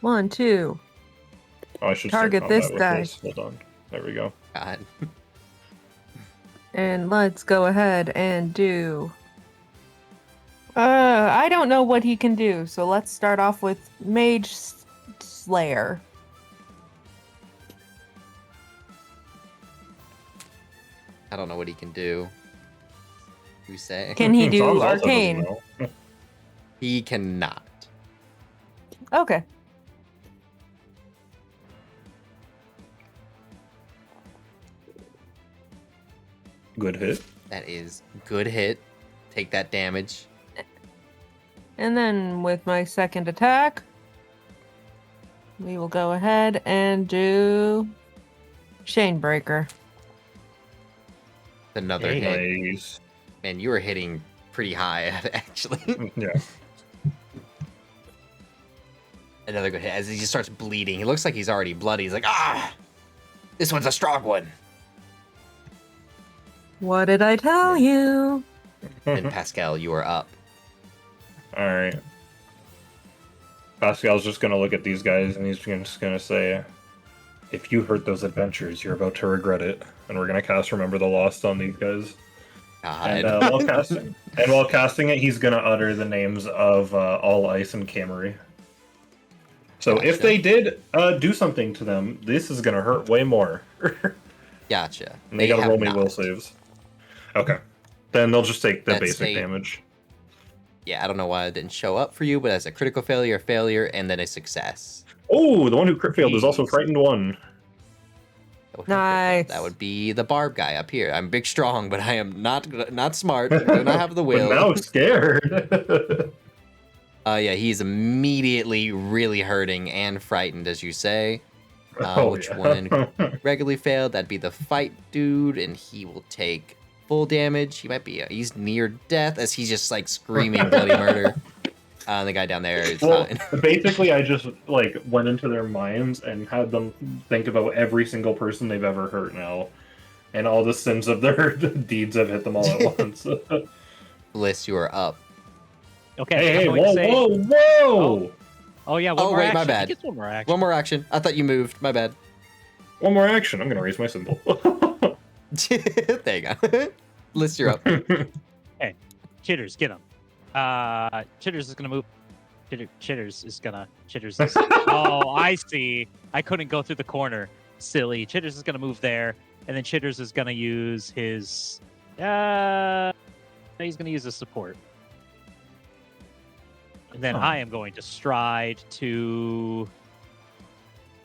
1, 2. Oh, I should Target start this combat with guy. this. Hold on. There we go. God. And let's go ahead and do. I don't know what he can do, so let's start off with Mage Slayer. I don't know what he can do. You say? Can he Songs do also doesn't Arcane? know. He cannot. Okay. Good hit. That is good hit. Take that damage. And then with my second attack, we will go ahead and do Chainbreaker. Another Hey. hit. Nice. Man, you were hitting pretty high, actually. Yeah. Another good hit as he just starts bleeding. He looks like he's already bloody. He's like, ah, this one's a strong one. What did I tell you? And Pascal, you are up. All right. Pascal's just gonna look at these guys and he's just gonna say, "If you hurt those adventures, you're about to regret it." And we're gonna cast Remember the Lost on these guys. God. And while casting it, he's gonna utter the names of All Ice and Camry. So if Gotcha. they did do something to them, this is gonna hurt way more. Gotcha. And they gotta have roll me not. will saves. Okay. Then they'll just take the That's basic a- damage. Yeah, I don't know why it didn't show up for you, but as a critical failure, and then a success. Oh, the one who crit failed is also Jeez. Frightened 1. Nice. That would be the barb guy up here. I'm big strong, but I am not smart. Do not have the will. But now scared. Yeah, he's immediately really hurting and frightened, as you say. Which yeah. one regularly failed? That'd be the fight dude, and he will take full damage. He might be he's near death as he's just like screaming bloody murder. The guy down there is Well, fine. basically, I just like went into their minds and had them think about every single person they've ever hurt now, and all the sins of their deeds have hit them all at once. Bliss, you are up. Okay. Hey, I'm hey, going to whoa, say- whoa! Oh yeah. One Oh, more wait, action. my He bad. gets one more action. One more action. I thought you moved. My bad. One more action. I'm gonna raise my symbol. There you go. Bliss, you're up. Chitters, get him. Chitters is gonna move. Chitters is. Oh, I see. I couldn't go through the corner. Silly. Chitters is gonna move there, and then Chitters is gonna use his. He's gonna use his support, and then Huh. I am going to stride to.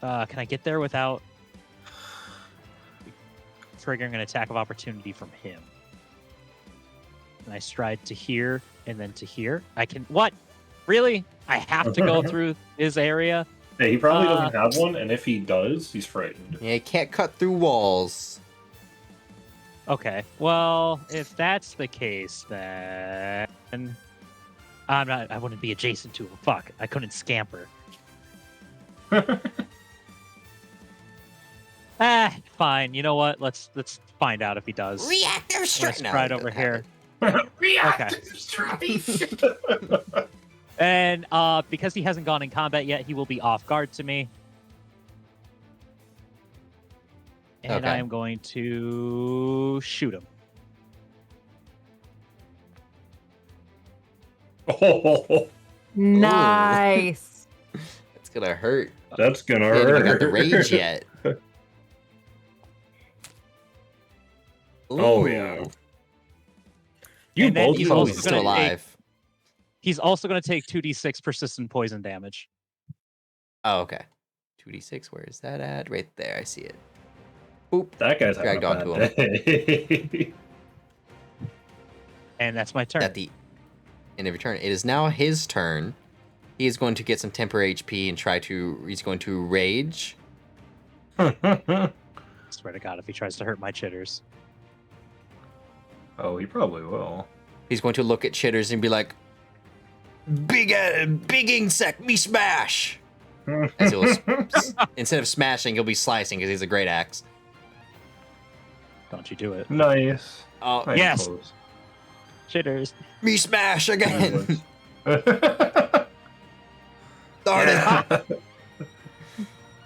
Can I get there without triggering an attack of opportunity from him? And I stride to here and then to here. I can. What? Really? I have to go through his area? Yeah, he probably doesn't have one, and if he does, he's frightened. Yeah, you can't cut through walls. Okay. Well, if that's the case, then I'm not. I wouldn't be adjacent to him. Fuck. I couldn't scamper. Fine. You know what? Let's find out if he does. Reactor I'm gonna strike. No, stride it over doesn't here. Reactive strike! And because he hasn't gone in combat yet, he will be off guard to me. And Okay. I am going to shoot him. Oh, Nice. It's gonna hurt. that's gonna You haven't even got hurt. the rage yet. Oh, Ooh. yeah. You And then both he's Oh, also he's gonna still alive. He's also going to take 2d6 persistent poison damage. Oh, okay. 2d6. Where is that at? Right there. I see it. Boop. That guy's having Dragged a onto bad day. And that's my turn. At the end of your turn. It is now his turn. He is going to get some temporary HP and he's going to rage. Swear to God, if he tries to hurt my chitters. Oh, he probably will. He's going to look at Chitters and be like, big insect, me smash! As he'll, instead of smashing, he'll be slicing because he's a great axe. Don't you do it. Nice. Oh, Nice Yes. pose. Chitters. me smash again! Nice. Darn it!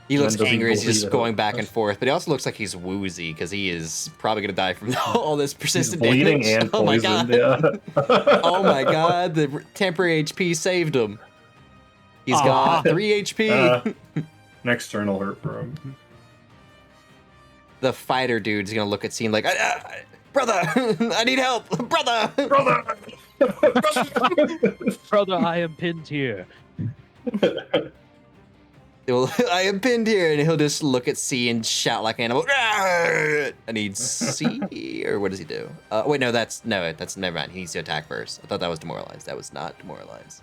He looks Then does he angry as he's bleed just out? going back and forth, but he also looks like he's woozy because he is probably going to die from all this He's persistent bleeding damage. and Oh my poisoned, god. yeah. Oh my god, the temporary HP saved him. He's Aw. got 3 HP. Next turn will hurt for him. The fighter dude's going to look at Scene like, brother, I need help, brother. Brother! Brother, I am pinned here. I am pinned here, and he'll just look at C and shout like an animal. I need C, or what does he do? Wait, no, that's never mind. He needs to attack first. I thought that was demoralized. That was not demoralized.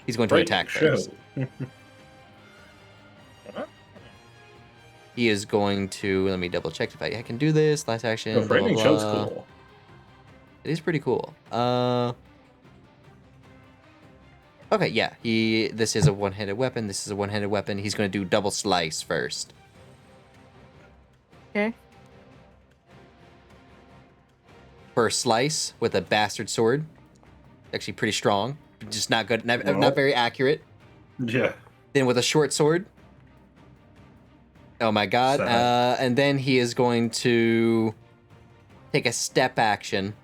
He's going to attack first. He is going to. Let me double check if I can do this. Last action. The Blah, frightening blah, show's blah. cool. It is pretty cool. Okay, yeah. This is a one-handed weapon. This is a one-handed weapon. He's going to do double slice first. Okay. First slice with a bastard sword. Actually pretty strong. Just not good. Not, Well. not very accurate. Yeah. Then with a short sword. Oh my god. Sad. And then he is going to take a step action.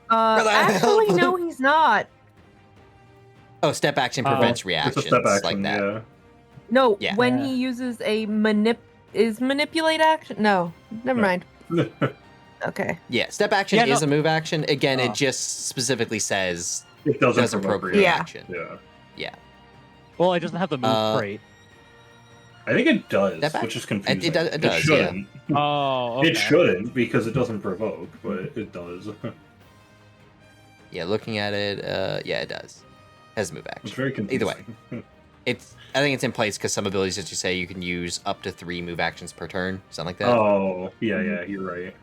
Actually, no, he's not. Oh, step action prevents reactions It's a step action, like that. yeah. No, Yeah. when Yeah. he uses a manipulate action? No, never No. mind. Okay. Yeah, step action Yeah, no- is a move action. Again, Oh. it just specifically says It doesn't doesn't provoke provoke reaction. reaction. Yeah. Well, it doesn't have the move trait. I think it does, Step which is confusing. It does, yeah. shouldn't. Oh, okay. It shouldn't because it doesn't provoke, but it does. Yeah, looking at it, yeah, it does. Has move It's action. very confusing. Either way. I think it's in place because some abilities, as you say, you can use up to 3 move actions per turn, something like that. Oh, yeah, you're right.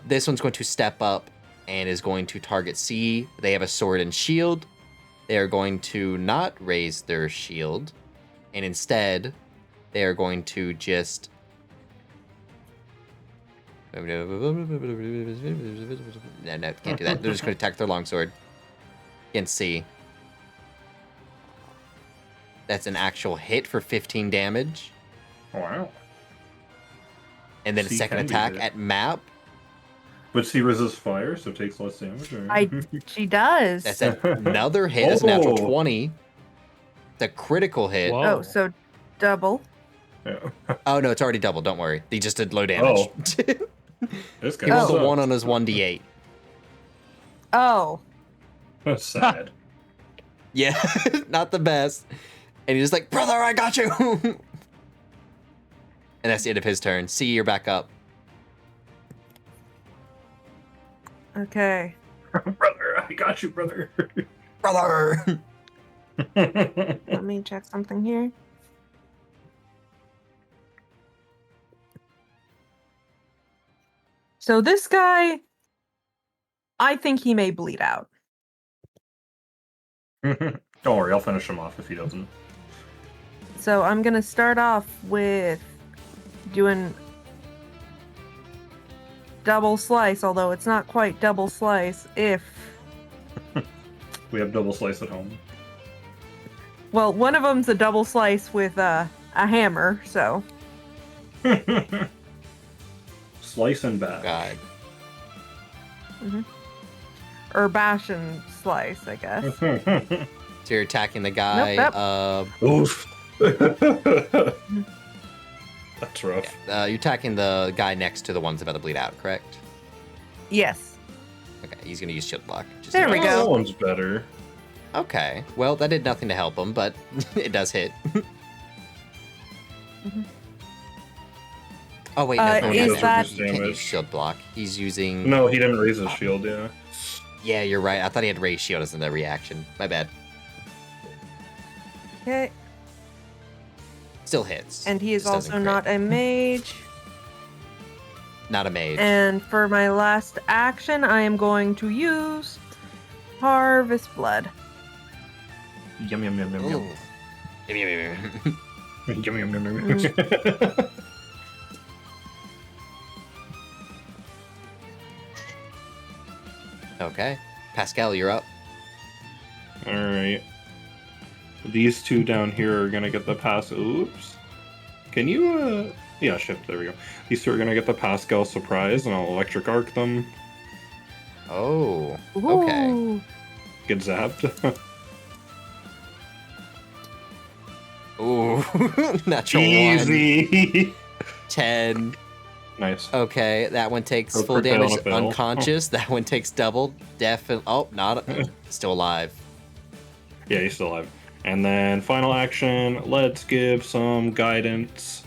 This one's going to step up and is going to target C. They have a sword and shield. They are going to not raise their shield, and instead, they are going to just. No, can't do that. They're just going to attack their longsword against C. That's an actual hit for 15 damage. Wow. And then a C second can be attack hit. at map. But she resists fire, so it takes less damage. Or... She does. That's another hit. That's a natural Oh. 20. It's a critical hit. Whoa. Oh, so double. Yeah. Oh, no, it's already double. Don't worry. He just did low damage. This guy He rolled a sucks. 1 on his 1d8. Oh. That's sad. Yeah, not the best. And he's just like, brother, I got you. And that's the end of his turn. See, you're back up. Okay. Brother, I got you, brother. Brother. Let me check something here. So this guy, I think he may bleed out. Don't worry, I'll finish him off if he doesn't. So I'm gonna start off with doing double slice, although it's not quite double slice if, We have double slice at home. well, one of them's a double slice with a hammer, so. Slice and bash. God. Or bash and slice, I guess. So you're attacking the guy. Nope, Oof. That's rough. You're attacking the guy next to the ones about to bleed out, correct? Yes. Okay, he's going to use shield block. Just There in we case. go. That one's better. Okay, well, that did nothing to help him, but it does hit. Oh, wait, no, Uh, no, is no, no. that- He can't use Damage. shield block. He's using... No, he didn't raise his shield, yeah. Yeah, you're right. I thought he had raised shield as in the reaction. My bad. Okay. Still hits. And he is Just doesn't also crit. not a mage. Not a mage. And for my last action, I am going to use Harvest Blood. Yum yum yum yum Ooh. yum. Yum, yum, yum, yum. Yum yum yum yum yum. Okay. Pascal, you're up. Alright. These two down here are gonna get the pass. Oops. Can you, yeah, shift. There we go. These two are gonna get the Pascal surprise, and I'll electric arc them. Oh. Okay. Ooh. Get zapped. Ooh. Natural 1. Easy. 10. Nice. Okay, that one takes Go full for fail damage on a fail. unconscious. That one takes double. Oh, not still alive. Yeah, he's still alive. And then final action. Let's give some guidance.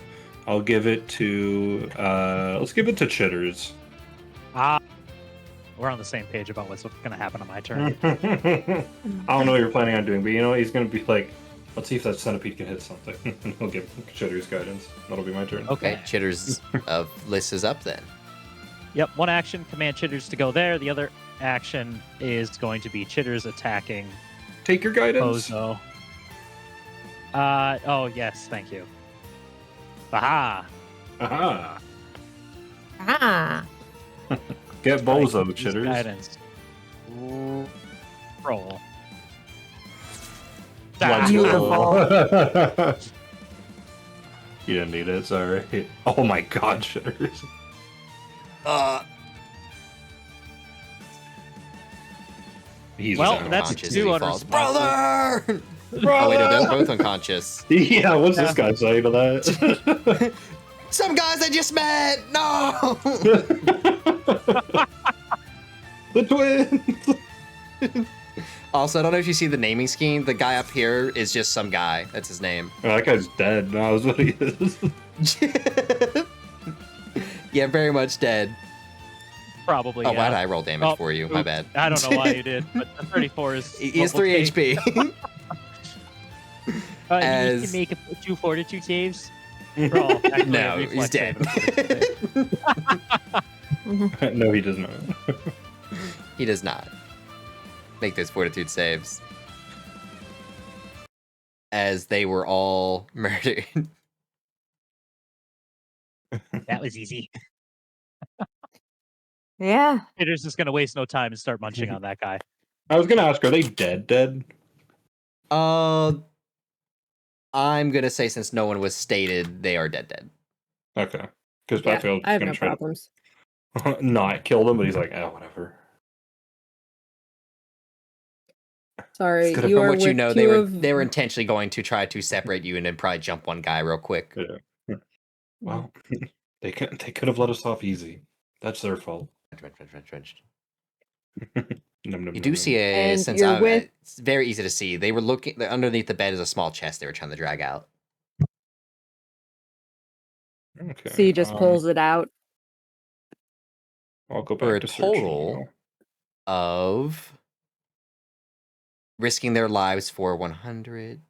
I'll give it to. Let's give it to Chitters. Ah, we're on the same page about what's going to happen on my turn. I don't know what you're planning on doing, but you know what? He's gonna be like, let's see if that centipede can hit something. And he'll give Chitters guidance. That'll be my turn. Okay, Chitter's list is up then. Yep, one action, command Chitters to go there. The other action is going to be Chitters attacking Take your guidance. Bozo. Oh yes, thank you. Aha. Aha! Ah. Get Gotta Bozo, use chitters. Guidance. Roll. Let's Beautiful. go. You didn't need it, sorry. Oh my god, chitters. He's Well, down. that's Unconscious as two he falls. unresponsive. Brother! Oh wait, no, they're both unconscious. Yeah, what's this Yeah. guy saying to that? Some guys I just met! No! The twins! Also, I don't know if you see the naming scheme. The guy up here is just some guy. That's his name. Oh, that guy's dead. No, that's what he is. Yeah, very much dead. Probably. Oh, yeah. why did I roll damage Oh, for you? My oops. bad. I don't know why you did, but the 34 is. He has we'll 3 take. HP. You As- can make 2 fortitude saves. Roll. Actually, No, a he's reflex dead. save and a fortitude save. No, he does not. He does not make those fortitude saves. As they were all murdered. That was easy. Yeah. Peter's just gonna waste no time and start munching on that guy. I was gonna ask, are they dead? I'm gonna say since no one was stated, they are dead. Okay. Because Yeah, I feel I have gonna no try problems. to not kill them, but he's like, oh, whatever. Sorry, It's gonna- you From are what you with know, two they were of intentionally going to try to separate you and then probably jump one guy real quick. Yeah. Well, they could have let us off easy. That's their fault. Drenched. Nom, nom, You nom, do nom. see And you're with- it's very easy to see. They were looking underneath the bed is a small chest they were trying to drag out. Okay. So he just pulls it out. I'll go back For a to searching total of risking their lives for 100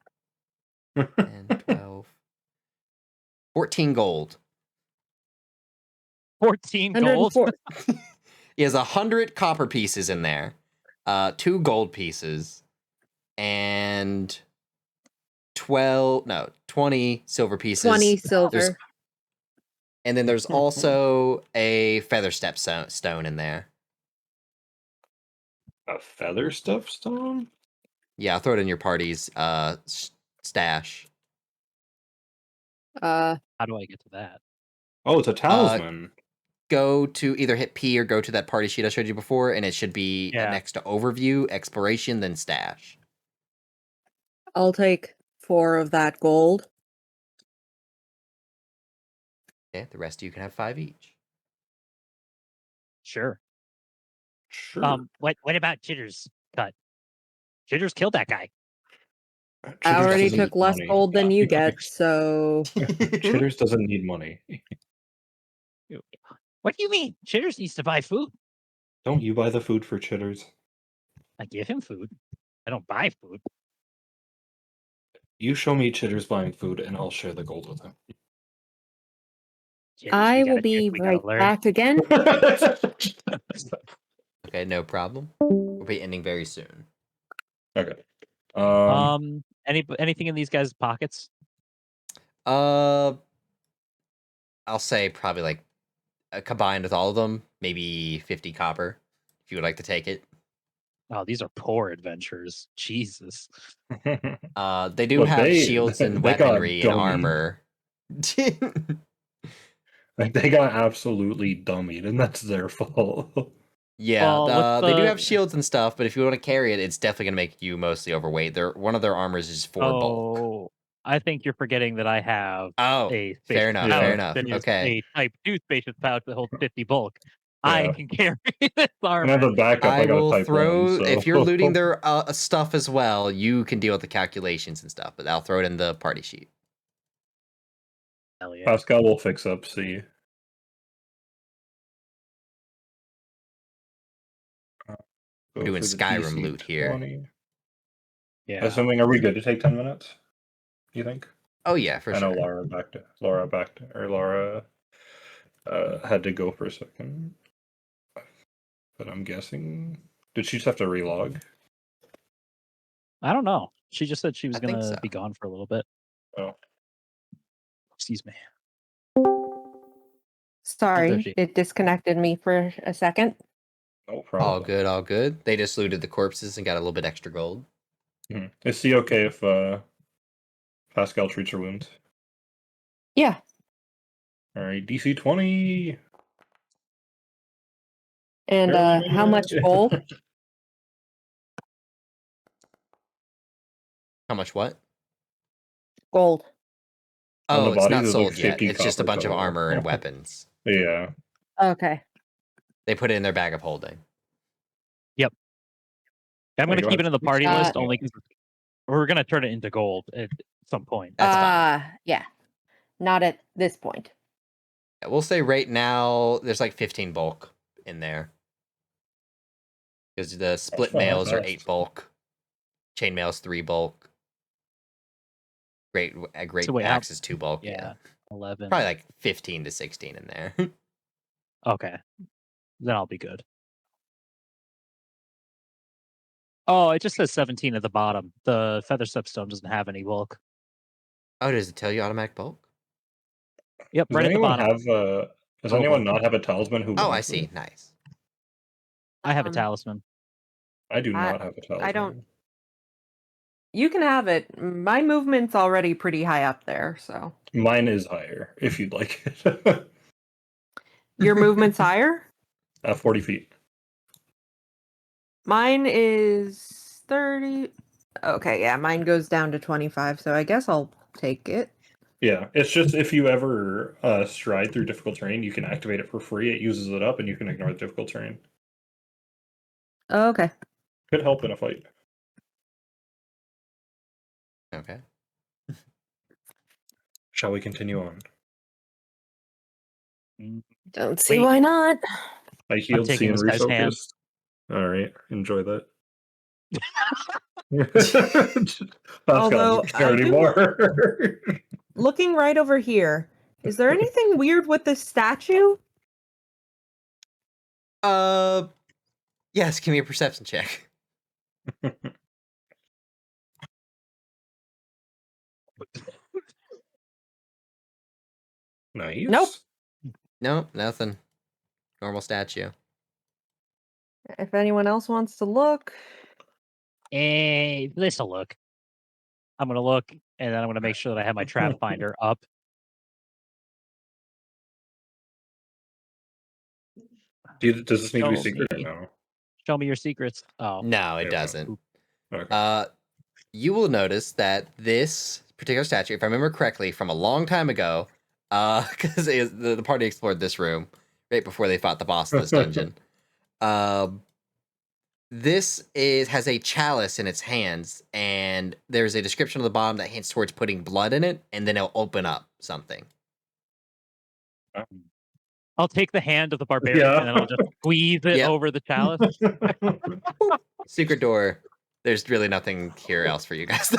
now. and 12 14 gold. 14 gold. 104. He has 100 copper pieces in there, 2 gold pieces, and 20 silver pieces. 20 silver. There's- And then there's also a feather stone in there. A feather stuff stone? Yeah, I'll throw it in your party's stash. Uh, How do I get to that? Oh, it's a talisman. Go to either hit P or go to that party sheet I showed you before, and it should be Yeah. next to overview, exploration, then stash. I'll take 4 of that gold. Okay, the rest of you can have 5 each. Sure. Sure. What about Jitters? Cut. Jitters killed that guy. I Chitters already doesn't took need less money. gold than you get, so Chitters doesn't need money. What do you mean? Jitters needs to buy food. Don't you buy the food for Chitters? I give him food. I don't buy food. You show me Chitters buying food, and I'll share the gold with him. Jitters, I we will gotta- be we gotta right learn. back again. Okay, no problem. We'll be ending very soon. Okay. Anything in these guys' pockets? I'll say probably like combined with all of them, maybe 50 copper, if you would like to take it. Oh, these are poor adventurers. Jesus. They do Look, have they- shields and they got weaponry and dummied. armor. Like, they got absolutely dummied, and that's their fault. Yeah, Well, they do with have the- shields and stuff, but if you want to carry it, it's definitely gonna make you mostly overweight. One of their armors is for bulk. Oh, I think you're forgetting that I have Oh, a spacious fair enough, Yeah. fair pouch enough. that is Okay, a Type 2 spacious pouch that holds 50 bulk. I Yeah. can carry this And armor. as a backup, I, I got will a type throw 1, so... if you're looting their stuff as well. You can deal with the calculations and stuff, but I'll throw it in the party sheet. Hell yeah. Pascal will fix up C. We're doing Skyrim loot here. 20. Yeah. Assuming, are we good to take 10 minutes? You think? Oh yeah, for I know sure. Laura had to go for a second. But I'm guessing... Did she just have to relog? I don't know. She just said she was I think gonna so. be gone for a little bit. Oh, Excuse me. Sorry, she? it disconnected me for a second. no All problem. good, all good. They just looted the corpses and got a little bit extra gold. Is he okay if Pascal treats her wounds? Yeah. All right, DC 20. And Barely made how much it. gold? How much what? Gold. On the Oh, it's body, not there's like sold yet. 50 It's just a copper bunch of total. armor and weapons. Yeah. Okay. They put it in their bag of holding. I'm going Hey, to go keep ahead. it in the party Uh, list only because we're going to turn it into gold at some point. That's fine. Yeah. Not at this point. Yeah, we'll say right now there's like 15 bulk in there. Because the split fun, how mails are fast. 8 bulk. Chain mails 3 bulk. A great So wait, axe is 2 bulk. Yeah, 11. Probably like 15 to 16 in there. Okay, then I'll be good. Oh, it just says 17 at the bottom. The feather stepstone doesn't have any bulk. Oh, does it tell you automatic bulk? Yep, Does right at the anyone bottom. have does No anyone bulk. not have a talisman who Oh, I wants see. it? Nice. I have a Um, talisman. I do I- not have a talisman. I don't- You can have it. My movement's already pretty high up there, so. Mine is higher, if you'd like it. Your movement's higher? 40 feet. Mine is 30. Okay, yeah, mine goes down to 25, so I guess I'll take it. Yeah, it's just if you ever stride through difficult terrain, you can activate it for free. It uses it up, and you can ignore the difficult terrain. Okay. Could help in a fight. Okay. Shall we continue on? Don't see Wait. why not. I healed, see, taking and this guy's hand. refocused. All right, enjoy that. Although, Pascal, I care do- anymore. Looking right over here, is there anything weird with this statue? Yes, give me a perception check. Nice. Nope. Nope, nothing. Normal statue. If anyone else wants to look. This'll look. I'm gonna look, and then I'm gonna make sure that I have my trap finder up. Does this need to be Show secret or me. no? Show me your secrets. Oh, No, it Okay. doesn't. Okay. You will notice that this particular statue, if I remember correctly, from a long time ago, because the party explored this room right before they fought the boss of this dungeon. This has a chalice in its hands, and there's a description on the bottom that hints towards putting blood in it, and then it'll open up something. I'll take the hand of the barbarian, Yeah. and then I'll just squeeze it Yep. over the chalice. Secret door. There's really nothing here else for you guys.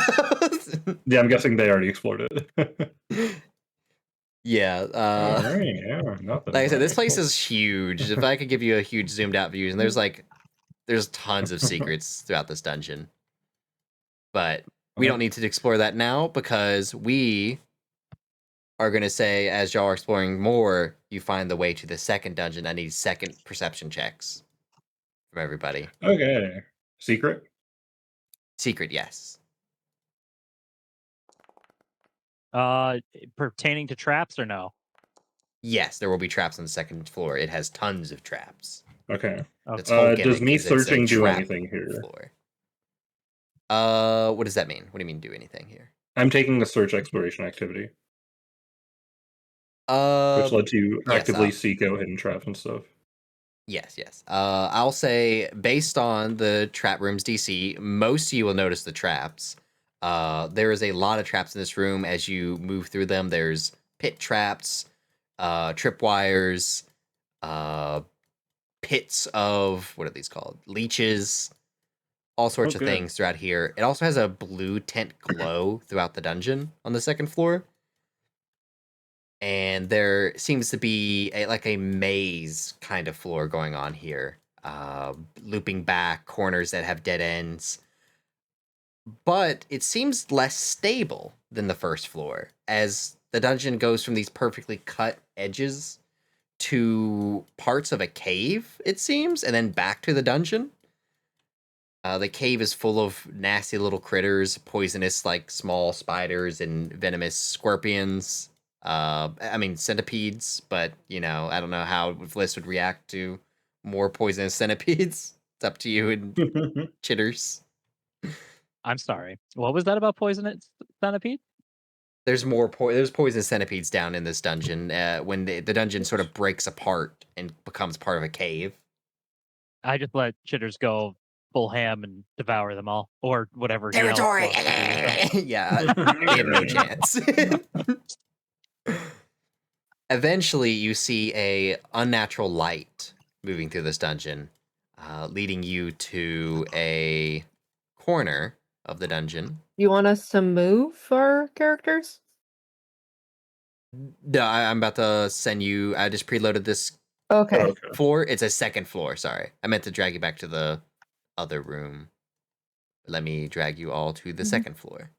Yeah, I'm guessing they already explored it. Yeah. Alright, yeah, nothing. Like I said, this Alright, place cool. is huge. If I could give you a huge zoomed out view, and there's tons of secrets throughout this dungeon. But we don't need to explore that now because we are going to say, as y'all are exploring more, you find the way to the second dungeon. I need second perception checks from everybody. Okay. Secret? Secret, yes. Pertaining to traps or no? Yes, there will be traps on the second floor. It has tons of traps. Okay. Its whole Does gimmick me is it's a searching do trap anything here? floor. What does that mean? What do you mean do anything here? I'm taking the search exploration activity, which lets you yes, actively seek out hidden traps and stuff. Yes. I'll say based on the trap room's DC, most of you will notice the traps. There is a lot of traps in this room as you move through them. There's pit traps, tripwires, pits of what are these called? Leeches, all sorts of good. things throughout here. It also has a blue tint glow throughout the dungeon on the second floor. And there seems to be a maze kind of floor going on here, looping back corners that have dead ends. but it seems less stable than the first floor, as the dungeon goes from these perfectly cut edges to parts of a cave, it seems, and then back to the dungeon. The cave is full of nasty little critters, poisonous like small spiders and venomous scorpions. I mean centipedes, but I don't know how Fliss would react to more poisonous centipedes. It's up to you and Chitters. I'm sorry. What was that about poisonous centipede? There's there's poisonous centipedes down in this dungeon. When the dungeon sort of breaks apart and becomes part of a cave. I just let Chitters go full ham and devour them all, or whatever. he else Territory. wants to do with them. Yeah, they have no chance. Eventually, you see a unnatural light moving through this dungeon, leading you to a corner of the dungeon. You want us to move our characters? No, I'm about to send you. I just preloaded this Okay. Okay. floor. It's a second floor. Sorry, I meant to drag you back to the other room. Let me drag you all to the second floor.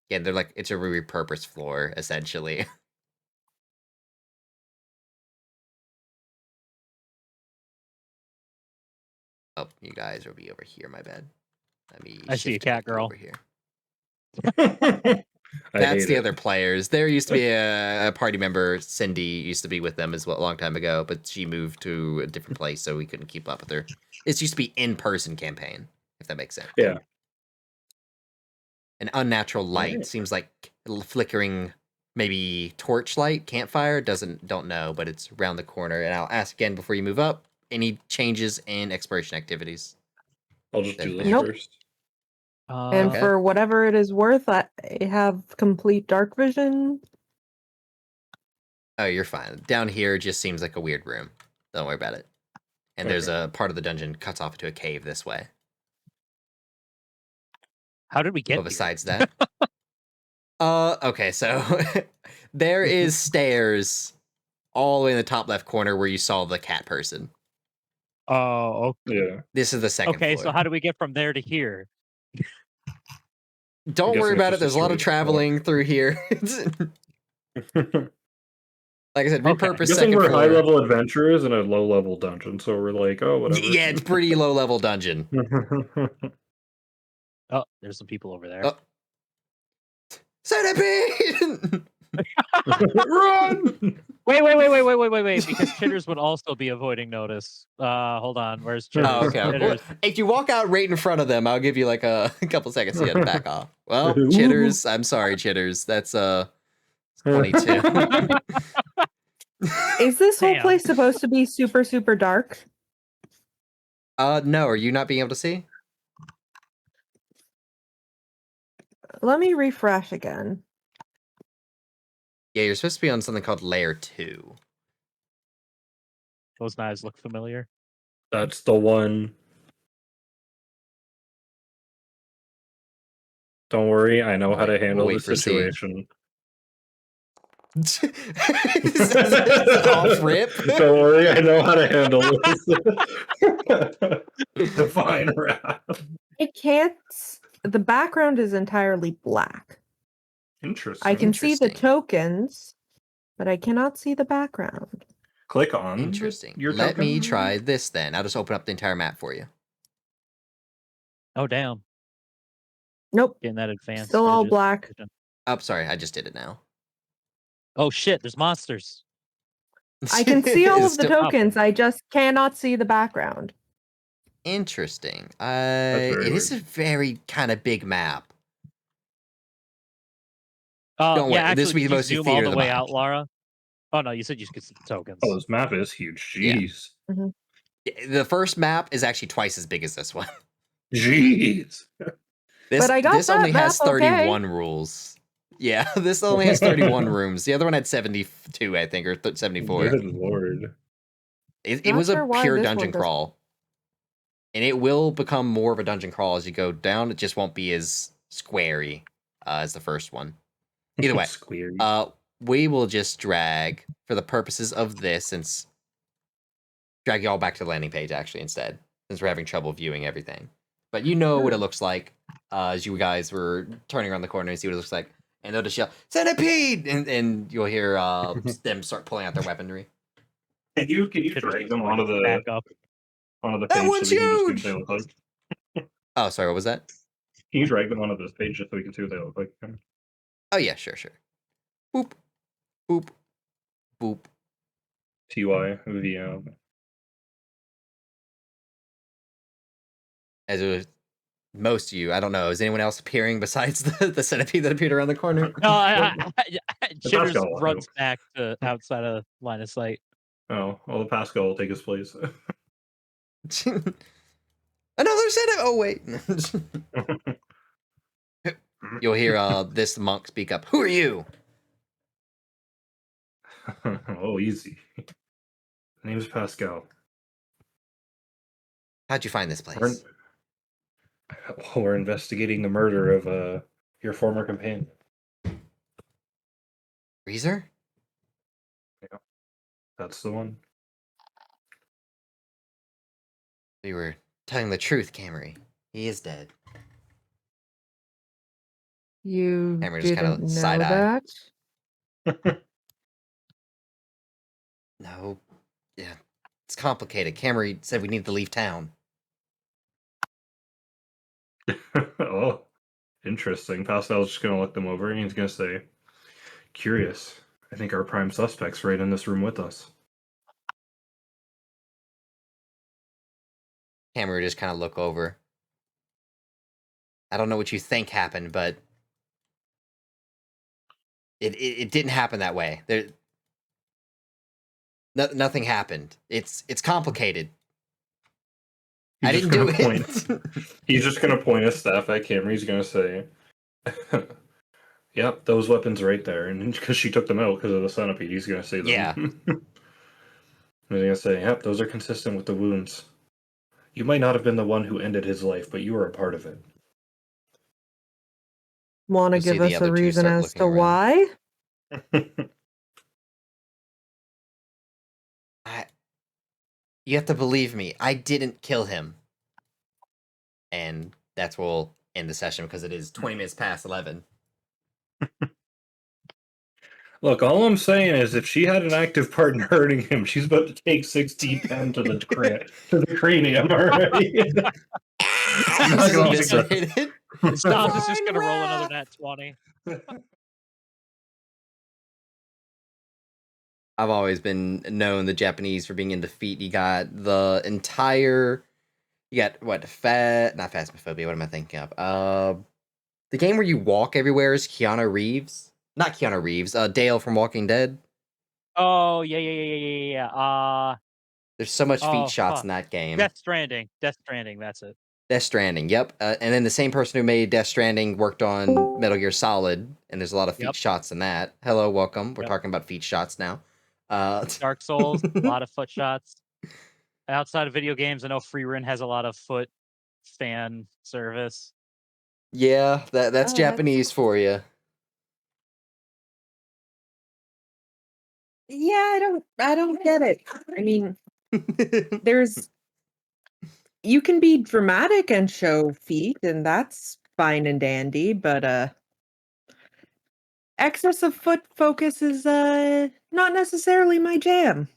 Yeah, they're like it's a repurposed floor essentially. Oh, you guys will be over here. My bad. Let me. I see a shift cat back girl. over here. I That's hate the it. other players. There used to be a party member, Cindy, used to be with them as well a long time ago, but she moved to a different place, so we couldn't keep up with her. It used to be in-person campaign, if that makes sense. Yeah. An unnatural light Alright. seems like flickering, maybe torchlight, campfire. Don't know, but it's around the corner. And I'll ask again before you move up. Any changes in exploration activities? I'll just do this Nope. first. And Okay. for whatever it is worth, I have complete dark vision. Oh, you're fine. Down here just seems like a weird room. Don't worry about it. And there's Okay. a part of the dungeon cuts off into a cave this way. How did we get But here? besides that, okay, so there is stairs all the way in the top left corner where you saw the cat person. Oh, Yeah. This is the second okay. floor. So how do we get from there to here? Don't I'm worry guessing about it. it's There's just a a lot of straight walk. traveling through here. Like I said, Okay. repurposed I'm guessing second we're floor. high-level adventurers in a low-level dungeon, so we're like, oh, whatever. Yeah, it's pretty low level dungeon. Oh, there's some people over there. Oh. Centipede! Run! Wait, because Chitters would also be avoiding notice. Hold on, where's Chitters? Oh, okay. Well, Chitters. if you walk out right in front of them, I'll give you like a couple seconds to get back off. Well, Chitters, I'm sorry, Chitters. That's 22. Is this whole Damn. place supposed to be super, super dark? No, are you not being able to see? Let me refresh again. Yeah, you're supposed to be on something called layer 2. Those knives look familiar. That's the one. Don't worry, I know how to handle wait the for Siege. situation. Off rip. Don't worry, I know how to handle this. Divine wrath. I can't. The background is entirely black. Interesting. I can see the Interesting. tokens, but I cannot see the background. Click on. Interesting. Your Let me token. try this then. I'll just open up the entire map for you. Oh damn, Nope. getting that advanced. Still all vision. black. Oh, sorry, I just did it now. Oh shit, there's monsters. I can see all of the Still- tokens. I just cannot see the background. Interesting. very It is a weird. very kind of big map. Oh Don't yeah, worry, this actually, will be did the you most zoom all theater the of the way mind. out, Laura? Oh no, you said you could see the tokens. Oh, this map is huge. Jeez. The first map is actually twice as big as this one. Jeez. This, But I got this that only has map okay. 31 rules. Yeah, this only has 31 rooms. The other one had 72, I think, or 74. Good lord. It Not was sure a why pure this dungeon one doesn't- crawl. And it will become more of a dungeon crawl as you go down. It just won't be as squarey as the first one. Either way, Squeary. we will just drag, for the purposes of this, since drag you all back to the landing page actually instead, since we're having trouble viewing everything. But you know what it looks like. as you guys were turning around the corner and see what it looks like. And they'll just yell, "Centipede!" And you'll hear them start pulling out their weaponry. Can you Should've drag just, them like, onto the back up. That page one's so we can just see what they huge! look like? Oh, sorry, what was that? Can you drag them onto this page just so we can see what they look like? Oh, yeah, sure. Boop, boop, boop. TYVM. As it was most of you, I don't know, is anyone else appearing besides the centipede that appeared around the corner? No, Chitters Pascal will runs help. back to outside of line of sight. Oh, well, the Pascal will take his place. Another centipede! Oh, wait. You'll hear this monk speak up. Who are you? Oh, easy. The name's Pascal. How'd you find this We're, place? we're investigating the murder of your former companion. Reezer? Yeah, that's the one. We were telling the truth, Camry. He is dead. You Cameron just didn't kinda know side-eye. that? No. Yeah. It's complicated. Camry said we need to leave town. Oh, interesting. Pascal's just gonna look them over and he's gonna say, "Curious. I think our prime suspect's right in this room with us." Camry just kind of look over. I don't know what you think happened, but it didn't happen that way. Nothing happened. It's complicated. I He's just didn't do gonna point. it. He's just gonna point his staff at Camry. He's gonna say, "Yep, those weapons right there." And because she took them out because of the centipede, he's gonna say them. Yeah. He's gonna say, "Yep, those are consistent with the wounds. You might not have been the one who ended his life, but you were a part of it." Want to You see give the us a other two reason start as looking to around. why? You have to believe me. I didn't kill him. And that's where we'll end the session because it is 20 minutes past 11. Look, all I'm saying is, if she had an active part in hurting him, she's about to take 6 D10 to the cranium already. Ah, Not gonna just look eviscerated. Styles is just Fine gonna roll another rap. nat 20. I've always been known the Japanese for being in defeat. You got the entire. You got what? Not Phasmophobia. What am I thinking of? The game where you walk everywhere is Keanu Reeves. Not Keanu Reeves. Dale from Walking Dead. Oh, yeah. There's so much feet Oh, shots fuck. in that game. Death Stranding, that's it. Death Stranding, yep. And then the same person who made Death Stranding worked on Metal Gear Solid, and there's a lot of feet Yep. shots in that. Hello, welcome. We're Yep. talking about feet shots now. Dark Souls, a lot of foot shots. Outside of video games, I know Freerun has a lot of foot fan service. Yeah, that's Oh, Japanese for you. Yeah, I don't get it. I mean, there's you can be dramatic and show feet, and that's fine and dandy, but excessive foot focus is not necessarily my jam.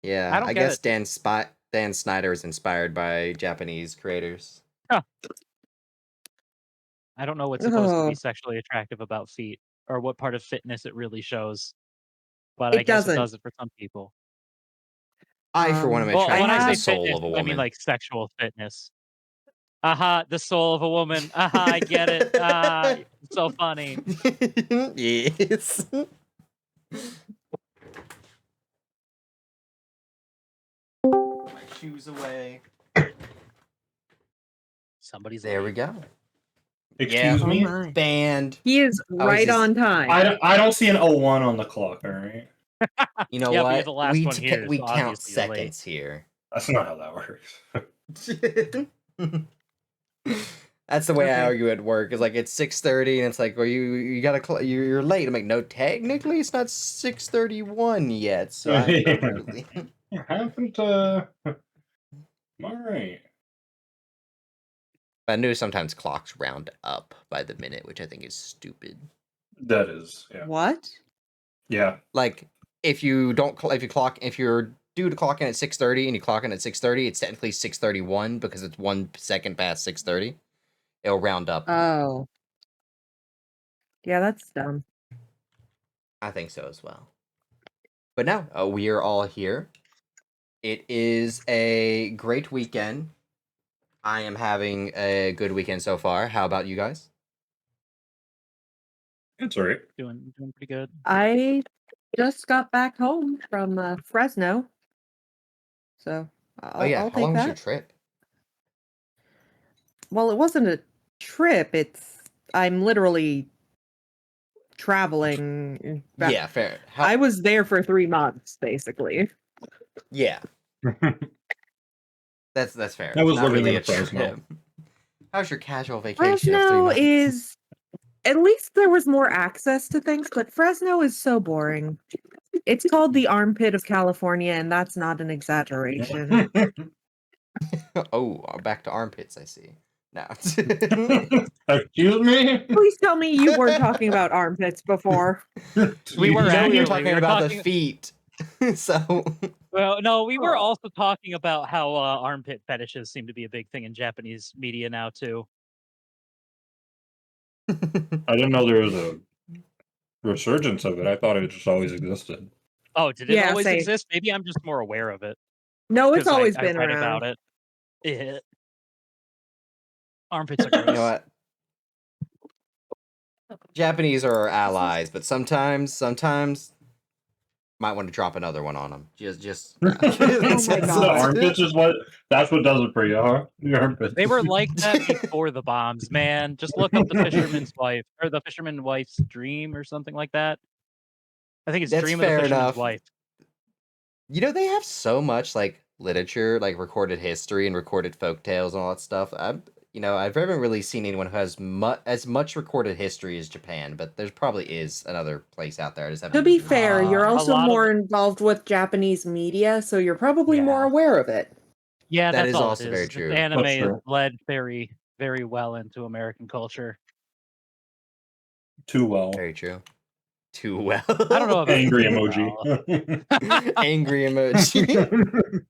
Yeah, I don't I get guess it. Dan Snyder is inspired by Japanese creators. Huh. I don't know what's supposed to be Oh, sexually attractive about feet, or what part of fitness it really shows. But I it guess it doesn't. does it for some people. I, for one, am Well, attracted when I to the say soul fitness, of a I mean woman. like sexual fitness. Aha, the soul of a woman. Aha, I get it. Ah, it's so funny. Yes. Put my shoes away. Somebody's There we late. go. Excuse Oh me? my. Banned. He is I was right just- on time. I don't see an 01 on the clock, alright? You know Yeah, but what? you're the last one here, We so count obviously you're late. seconds here. That's not how that works. That's the way I Okay. argue at work. It's like it's 6:30, and it's like, well, you gotta you're late. I'm like, no, technically it's not 6:31 yet, so I really. You haven't, alright. I know sometimes clocks round up by the minute, which I think is stupid. That is, yeah. What? Yeah. Like, if you're due to clock in at 6:30 and you clock in at 6:30, it's technically 6:31 because it's 1 second past 6:30. It'll round up. Oh. Yeah, that's dumb. I think so as well. But no, we are all here. It is a great weekend. I am having a good weekend so far. How about you guys? It's all right. Doing pretty good. I just got back home from Fresno. So Oh yeah, I'll how long take was your that. trip? Well, it wasn't a trip. I'm literally traveling. Yeah, fair. I was there for 3 months, basically. Yeah, that's fair. I was Not living really in a Fresno. trip. How's your casual vacation of 3 Fresno months? is at least there was more access to things, but Fresno is so boring. It's called the armpit of California, and that's not an exaggeration. Oh, back to armpits, I see. No. Excuse me? Please tell me you weren't talking about armpits before. We were you know we were actually. talking We were about the talking. feet. So Well, no, we were Oh. also talking about how armpit fetishes seem to be a big thing in Japanese media now too. I didn't know there was a resurgence of it. I thought it just always existed. Oh, did it Yeah, always same. exist? Maybe I'm just more aware of it No, it's because always I been read around. about it. Yeah. Armpits are you know gross. what? Japanese are our allies, but sometimes might want to drop another one on them. Just Oh my The God. armpits is that's what does it for you, huh? The armpits. They were like that before the bombs, man. Just look up the fisherman's wife or the fisherman wife's dream or something like that. I think it's That's Dream of the fair Fisherman's enough. Wife. You know, they have so much like literature, like recorded history and recorded folk tales and all that stuff. I've never really seen anyone who has as much recorded history as Japan, but there's probably is another place out there. I just To haven't be looked into it. fair, you're A also lot of more involved with Japanese media, so you're probably more Yeah. aware of it. Yeah, That that's is all also it very is. true. Anime That's is true. led very, very well into American culture. Too well. Very true. Too well. I don't know about Angry too emoji. well. Angry emoji.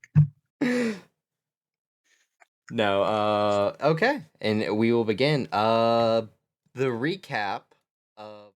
No, okay. And we will begin. The recap of